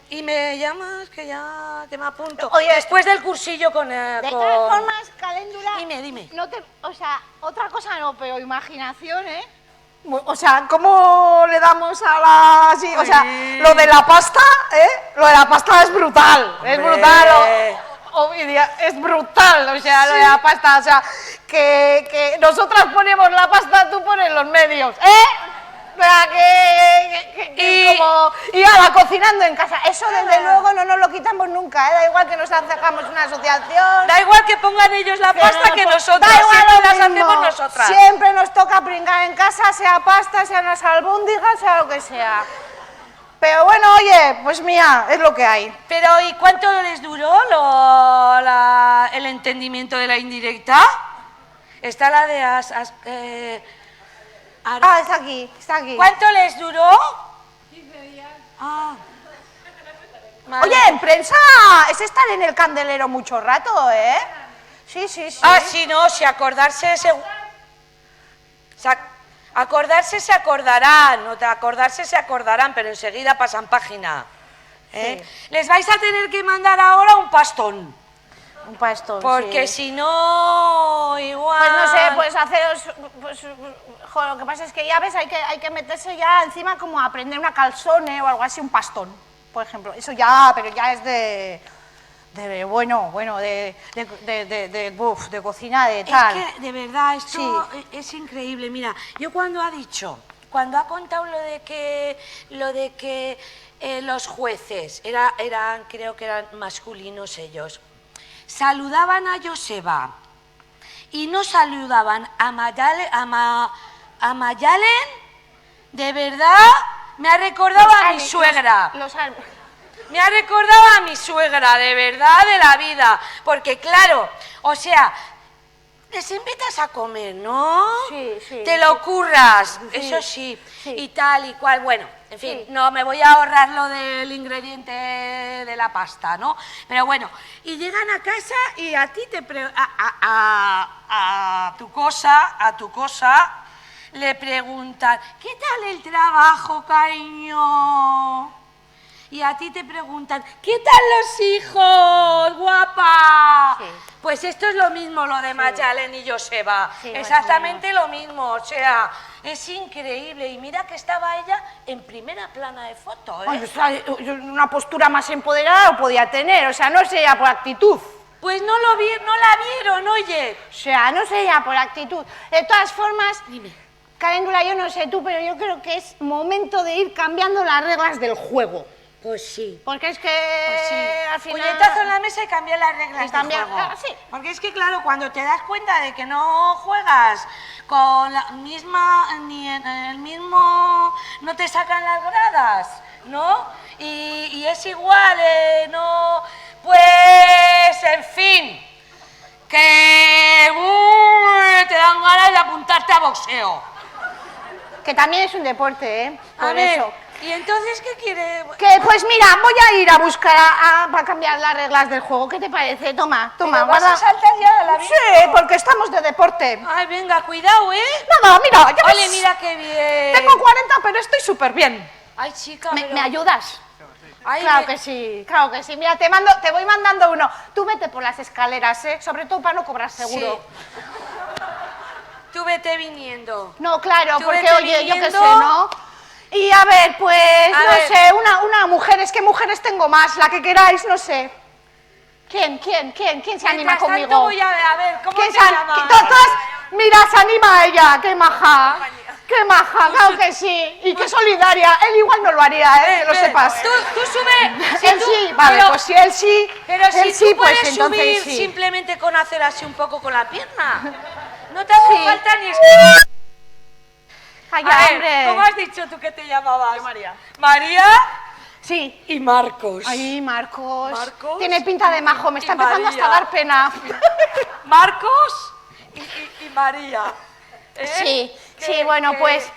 Y me llamas que ya que me apunto. Oye, después del cursillo con... De todas formas, Caléndula... Dime. No te, o sea, otra cosa no, pero imaginación, ¿eh? O sea, ¿cómo le damos a la... Sí, o sea, lo de la pasta, Lo de la pasta es brutal. Es brutal. Es brutal, o sea, lo de la pasta. O sea, que nosotras ponemos la pasta, tú pones los medios, O sea, que como iba cocinando en casa. Eso, desde luego, no nos lo quitamos nunca, Da igual que nos hagamos una asociación. Da igual que pongan ellos la pasta que nosotros. Da igual, siempre lo las mismo. hacemos nosotras. Siempre nos toca pringar en casa, sea pasta, sea unas albóndigas, sea lo que sea. Pero bueno, oye, pues mira, es lo que hay. Pero, ¿y cuánto les duró el entendimiento de la indirecta? Está la de... está aquí. ¿Cuánto les duró? 15 días. Vale. Oye, en prensa es estar en el candelero mucho rato, Sí. Sí, no, si acordarse se acordarán, pero enseguida pasan página. Les vais a tener que mandar ahora un pastón. Un pastón, porque sí. si no, igual... Pues no sé, pues haceros... lo que pasa es que ya ves, hay que meterse ya encima como a aprender una calzone o algo así, un pastón, por ejemplo. Eso ya, pero ya es de cocina, de tal. Es que, de verdad, esto es increíble. Mira, yo cuando ha contado lo de que los jueces, creo que eran masculinos ellos, saludaban a Joseba y no saludaban a Mayalen, de verdad me ha recordado a mi suegra. Me ha recordado a mi suegra, de verdad, de la vida. Porque claro, o sea, les invitas a comer, ¿no? Sí. Te lo curras, Sí, eso sí, sí. y tal y cual. Bueno, en fin, no me voy a ahorrar lo del ingrediente de la pasta, ¿no? Pero bueno, y llegan a casa y a ti te a tu cosa le preguntan, ¿qué tal el trabajo, cariño? Y a ti te preguntan, ¿qué tal los hijos, guapa? Sí. Pues esto es lo mismo, lo de Mayalen y Joseba. Sí, Exactamente lo mismo, o sea, es increíble. Y mira que estaba ella en primera plana de foto, ¿eh? Ay, o sea, una postura más empoderada lo podía tener, o sea, no sé ya por actitud. Pues no la vieron, oye. O sea, no sé ya por actitud. De todas formas, Caléndula, yo no sé tú, pero yo creo que es momento de ir cambiando las reglas del juego. Pues sí. Porque es que al final... Puñetazo en la mesa y cambiar las reglas del cambiar- juego. sí. Porque es que, claro, cuando te das cuenta de que no juegas con la misma, ni en el mismo, no te sacan las gradas, ¿no? Y es igual, no, pues, en fin, que te dan ganas de apuntarte a boxeo. Que también es un deporte, ¿eh? A Por ver, eso. ¿y entonces qué quiere? Que, pues mira, voy a ir a buscar para cambiar las reglas del juego. ¿Qué te parece? Toma, ¿Pero vas guarda. a saltar ya a la vida? Sí, porque estamos de deporte. Ay, venga, cuidado, ¿eh? No, mira, ya Ole, ves, mira qué bien. tengo 40, pero estoy súper bien. Ay, chica, ¿Me ayudas? Ay, Claro que sí, claro que sí. Mira, te voy mandando uno. Tú vete por las escaleras, ¿eh? Sobre todo para no cobrar seguro. Tú vete viniendo. No, claro, Tú porque vete oye, yo qué sé, viniendo. ¿no? Y a ver, pues, A no ver. sé, una mujer, es que mujeres tengo más, la que queráis, no sé. ¿Quién se anima Mientras conmigo? tanto voy a ver, ¿cómo ¿Quién te se llamas? Mira, se anima a ella, qué maja. Qué maja, claro que sí. Y qué solidaria. Él igual no lo haría, que lo sepas. Tú sube. Él sí, vale, pues si él sí. Pero si él sí, tú pues puedes entonces subir sí. simplemente con hacer así un poco con la pierna. No te hace Sí. falta ni Ay, A ver, hombre. ¿cómo has dicho tú que te llamabas? María. ¿María? Sí. Y Marcos. Ay, Marcos. Marcos. Tiene pinta de majo, me está Y empezando hasta a María. dar pena. Marcos y María. Sí, ¿Qué- sí, bueno, qué- pues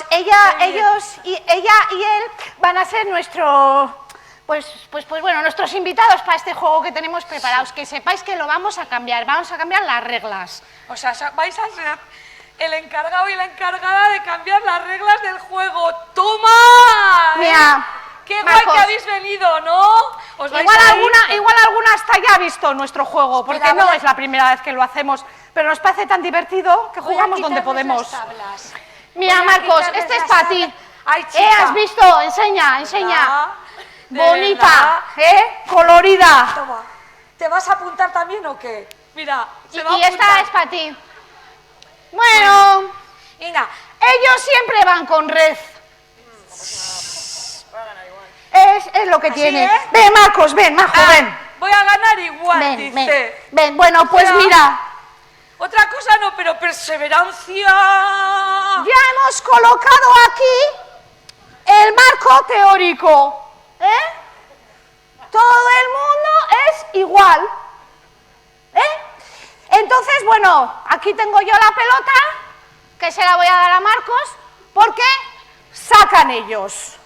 qué bien. ella y él van a ser pues bueno, nuestros invitados para este juego que tenemos preparados. Que sepáis que lo vamos a cambiar las reglas. O sea, vais a ser el encargado y la encargada de cambiar las reglas del juego. ¡Toma! Mira, ¡Qué Marcos. guay que habéis venido, ¿no? Os vais Igual a ir. alguna hasta ya ha visto nuestro juego, porque Espera, no voy a- es la primera vez que lo hacemos, pero nos parece tan divertido que Voy a jugamos donde quitarnos podemos. las tablas. Mira, Voy a Marcos, quitarles este es las para ti. tablas. Ay, chica. ¿Has visto? Enseña. ¿De Bonita, verdad? colorida. Toma. ¿Te vas a apuntar también o qué? Mira, se va a Y esta apuntar. es para ti. Bueno, Venga, ellos siempre van con red. Es lo que ¿Así tiene. es? Ven, Marcos, ven, Majo, Ah, ven. voy a ganar igual, Ven, dice. ven. Bueno, pues Pero- mira, Otra cosa no, pero perseverancia. ya hemos colocado aquí el marco teórico. Todo el mundo es igual. Entonces, bueno, aquí tengo yo la pelota, que se la voy a dar a Marcos, porque sacan ellos.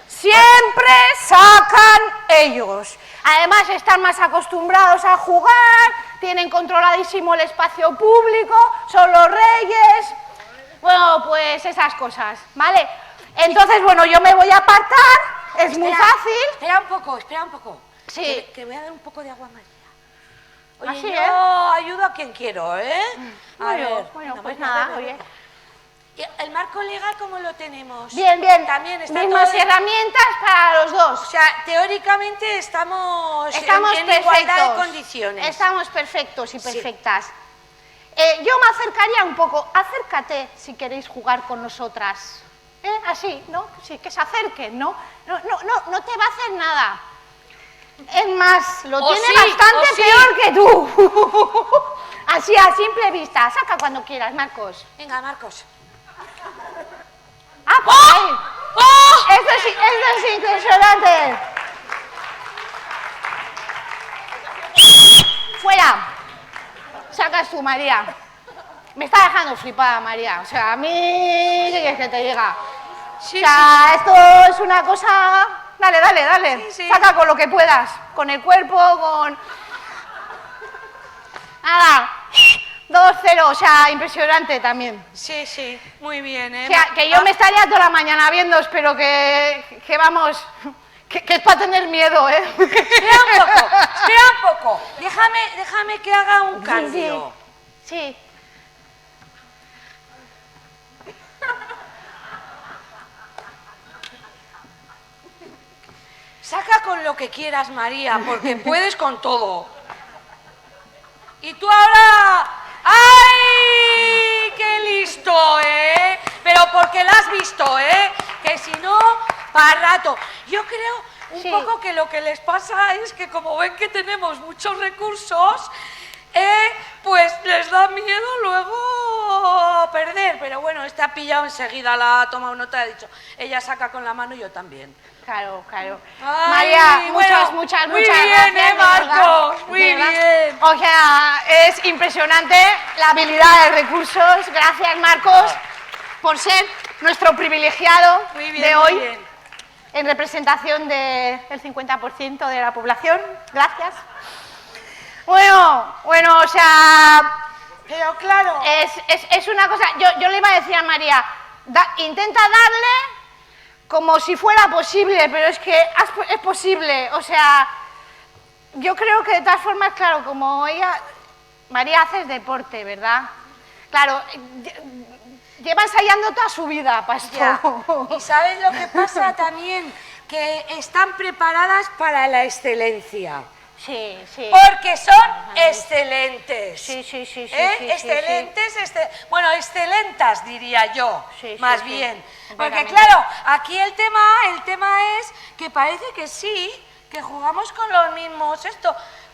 Siempre sacan ellos. Además, están más acostumbrados a jugar, tienen controladísimo el espacio público, son los reyes. Bueno, pues esas cosas, ¿vale? Entonces, bueno, yo me voy a apartar, es muy fácil. Espera un poco. Sí. Que voy a dar un poco de agua María. Oye, Así, yo ayudo a quien quiero, ¿eh? A Bueno, ver, bueno, no, pues venga, nada, ven, oye. ven. ¿Y el marco legal cómo lo tenemos? Bien. También está Mismas todo... herramientas para los dos. O sea, teóricamente estamos en perfectos. igualdad de condiciones. Estamos perfectos y Sí. perfectas. Yo me acercaría un poco. Acércate si queréis jugar con nosotras. Así, ¿no? Sí, que se acerquen, ¿no? No te va a hacer nada. Es más, lo O tiene sí, bastante o sí. peor que tú. Así, a simple vista. Saca cuando quieras, Marcos. Venga, Marcos. Ah, pues ahí. ¡Oh! Esto es impresionante. Fuera. Sacas tú, María. Me está dejando flipada, María. O sea, a mí, ¿qué quieres que te diga? Sí, o sea, esto es una cosa... Dale, dale, dale. Sí. Saca con lo que puedas. Con el cuerpo, con... Nada. 2-0, o sea, impresionante también. Sí, sí, muy bien, ¿eh? O sea, que yo me estaría toda la mañana viendo, pero que vamos, que es para tener miedo, ¿eh? Espera un poco. Déjame que haga un cambio. Sí. Saca con lo que quieras, María, porque puedes con todo. Y tú ahora... ¡Ay! ¡Qué listo, eh! Pero porque la has visto, ¿eh? Que si no, para rato. Yo creo un poco que lo que les pasa es que como ven que tenemos muchos recursos, pues les da miedo luego perder. Pero bueno, este ha pillado enseguida, la ha tomado nota y ha dicho, ella saca con la mano y yo también. Claro, claro. Ay, María, bueno, muchas muy gracias. bien, Marcos, muy de verdad. bien. O sea, es impresionante la habilidad de recursos. Gracias, Marcos, por ser nuestro privilegiado de hoy. Muy bien. En representación del 50% de la población. Gracias. Bueno, o sea... Pero claro... Es una cosa... Yo le iba a decir a María, intenta darle como si fuera posible, pero es que es posible. O sea, yo creo que de todas formas, claro, como ella... María, haces deporte, ¿verdad? Claro, lleva ensayando toda su vida para esto. Ya. ¿Y sabes lo que pasa también? Que están preparadas para la excelencia. Sí. Porque son excelentes. Sí. Excelentes, bueno, excelentas diría yo, más bien. Porque Completamente. claro, aquí el tema es que parece que sí, que jugamos con los mismos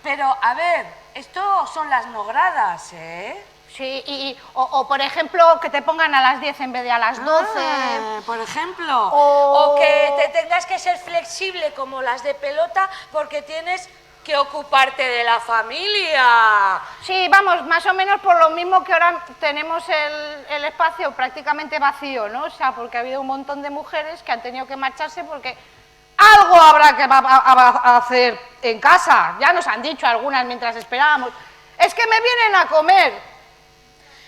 pero a ver, esto son las no gradas, ¿eh? Sí, o por ejemplo, que te pongan a las 10 en vez de a las 12. Por ejemplo. O que te tengas que ser flexible como las de pelota porque tienes que ocuparte de la familia. Sí, vamos, más o menos por lo mismo que ahora tenemos el espacio prácticamente vacío, ¿no? O sea, porque ha habido un montón de mujeres que han tenido que marcharse porque algo habrá que hacer en casa. Ya nos han dicho algunas mientras esperábamos. Es que me vienen a comer.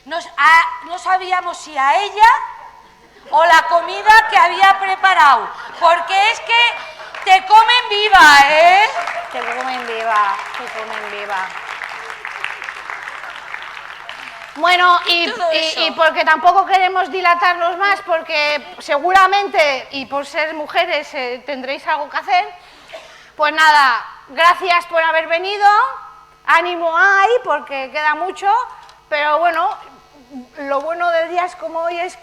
No sabíamos si a ella o la comida que había preparado, porque es que te comen viva, ¿eh? Te comen viva. Bueno, y porque tampoco queremos dilatarnos más, porque seguramente, y por ser mujeres, tendréis algo que hacer, pues nada, gracias por haber venido, ánimo hay, porque queda mucho, pero bueno, lo bueno de días como hoy es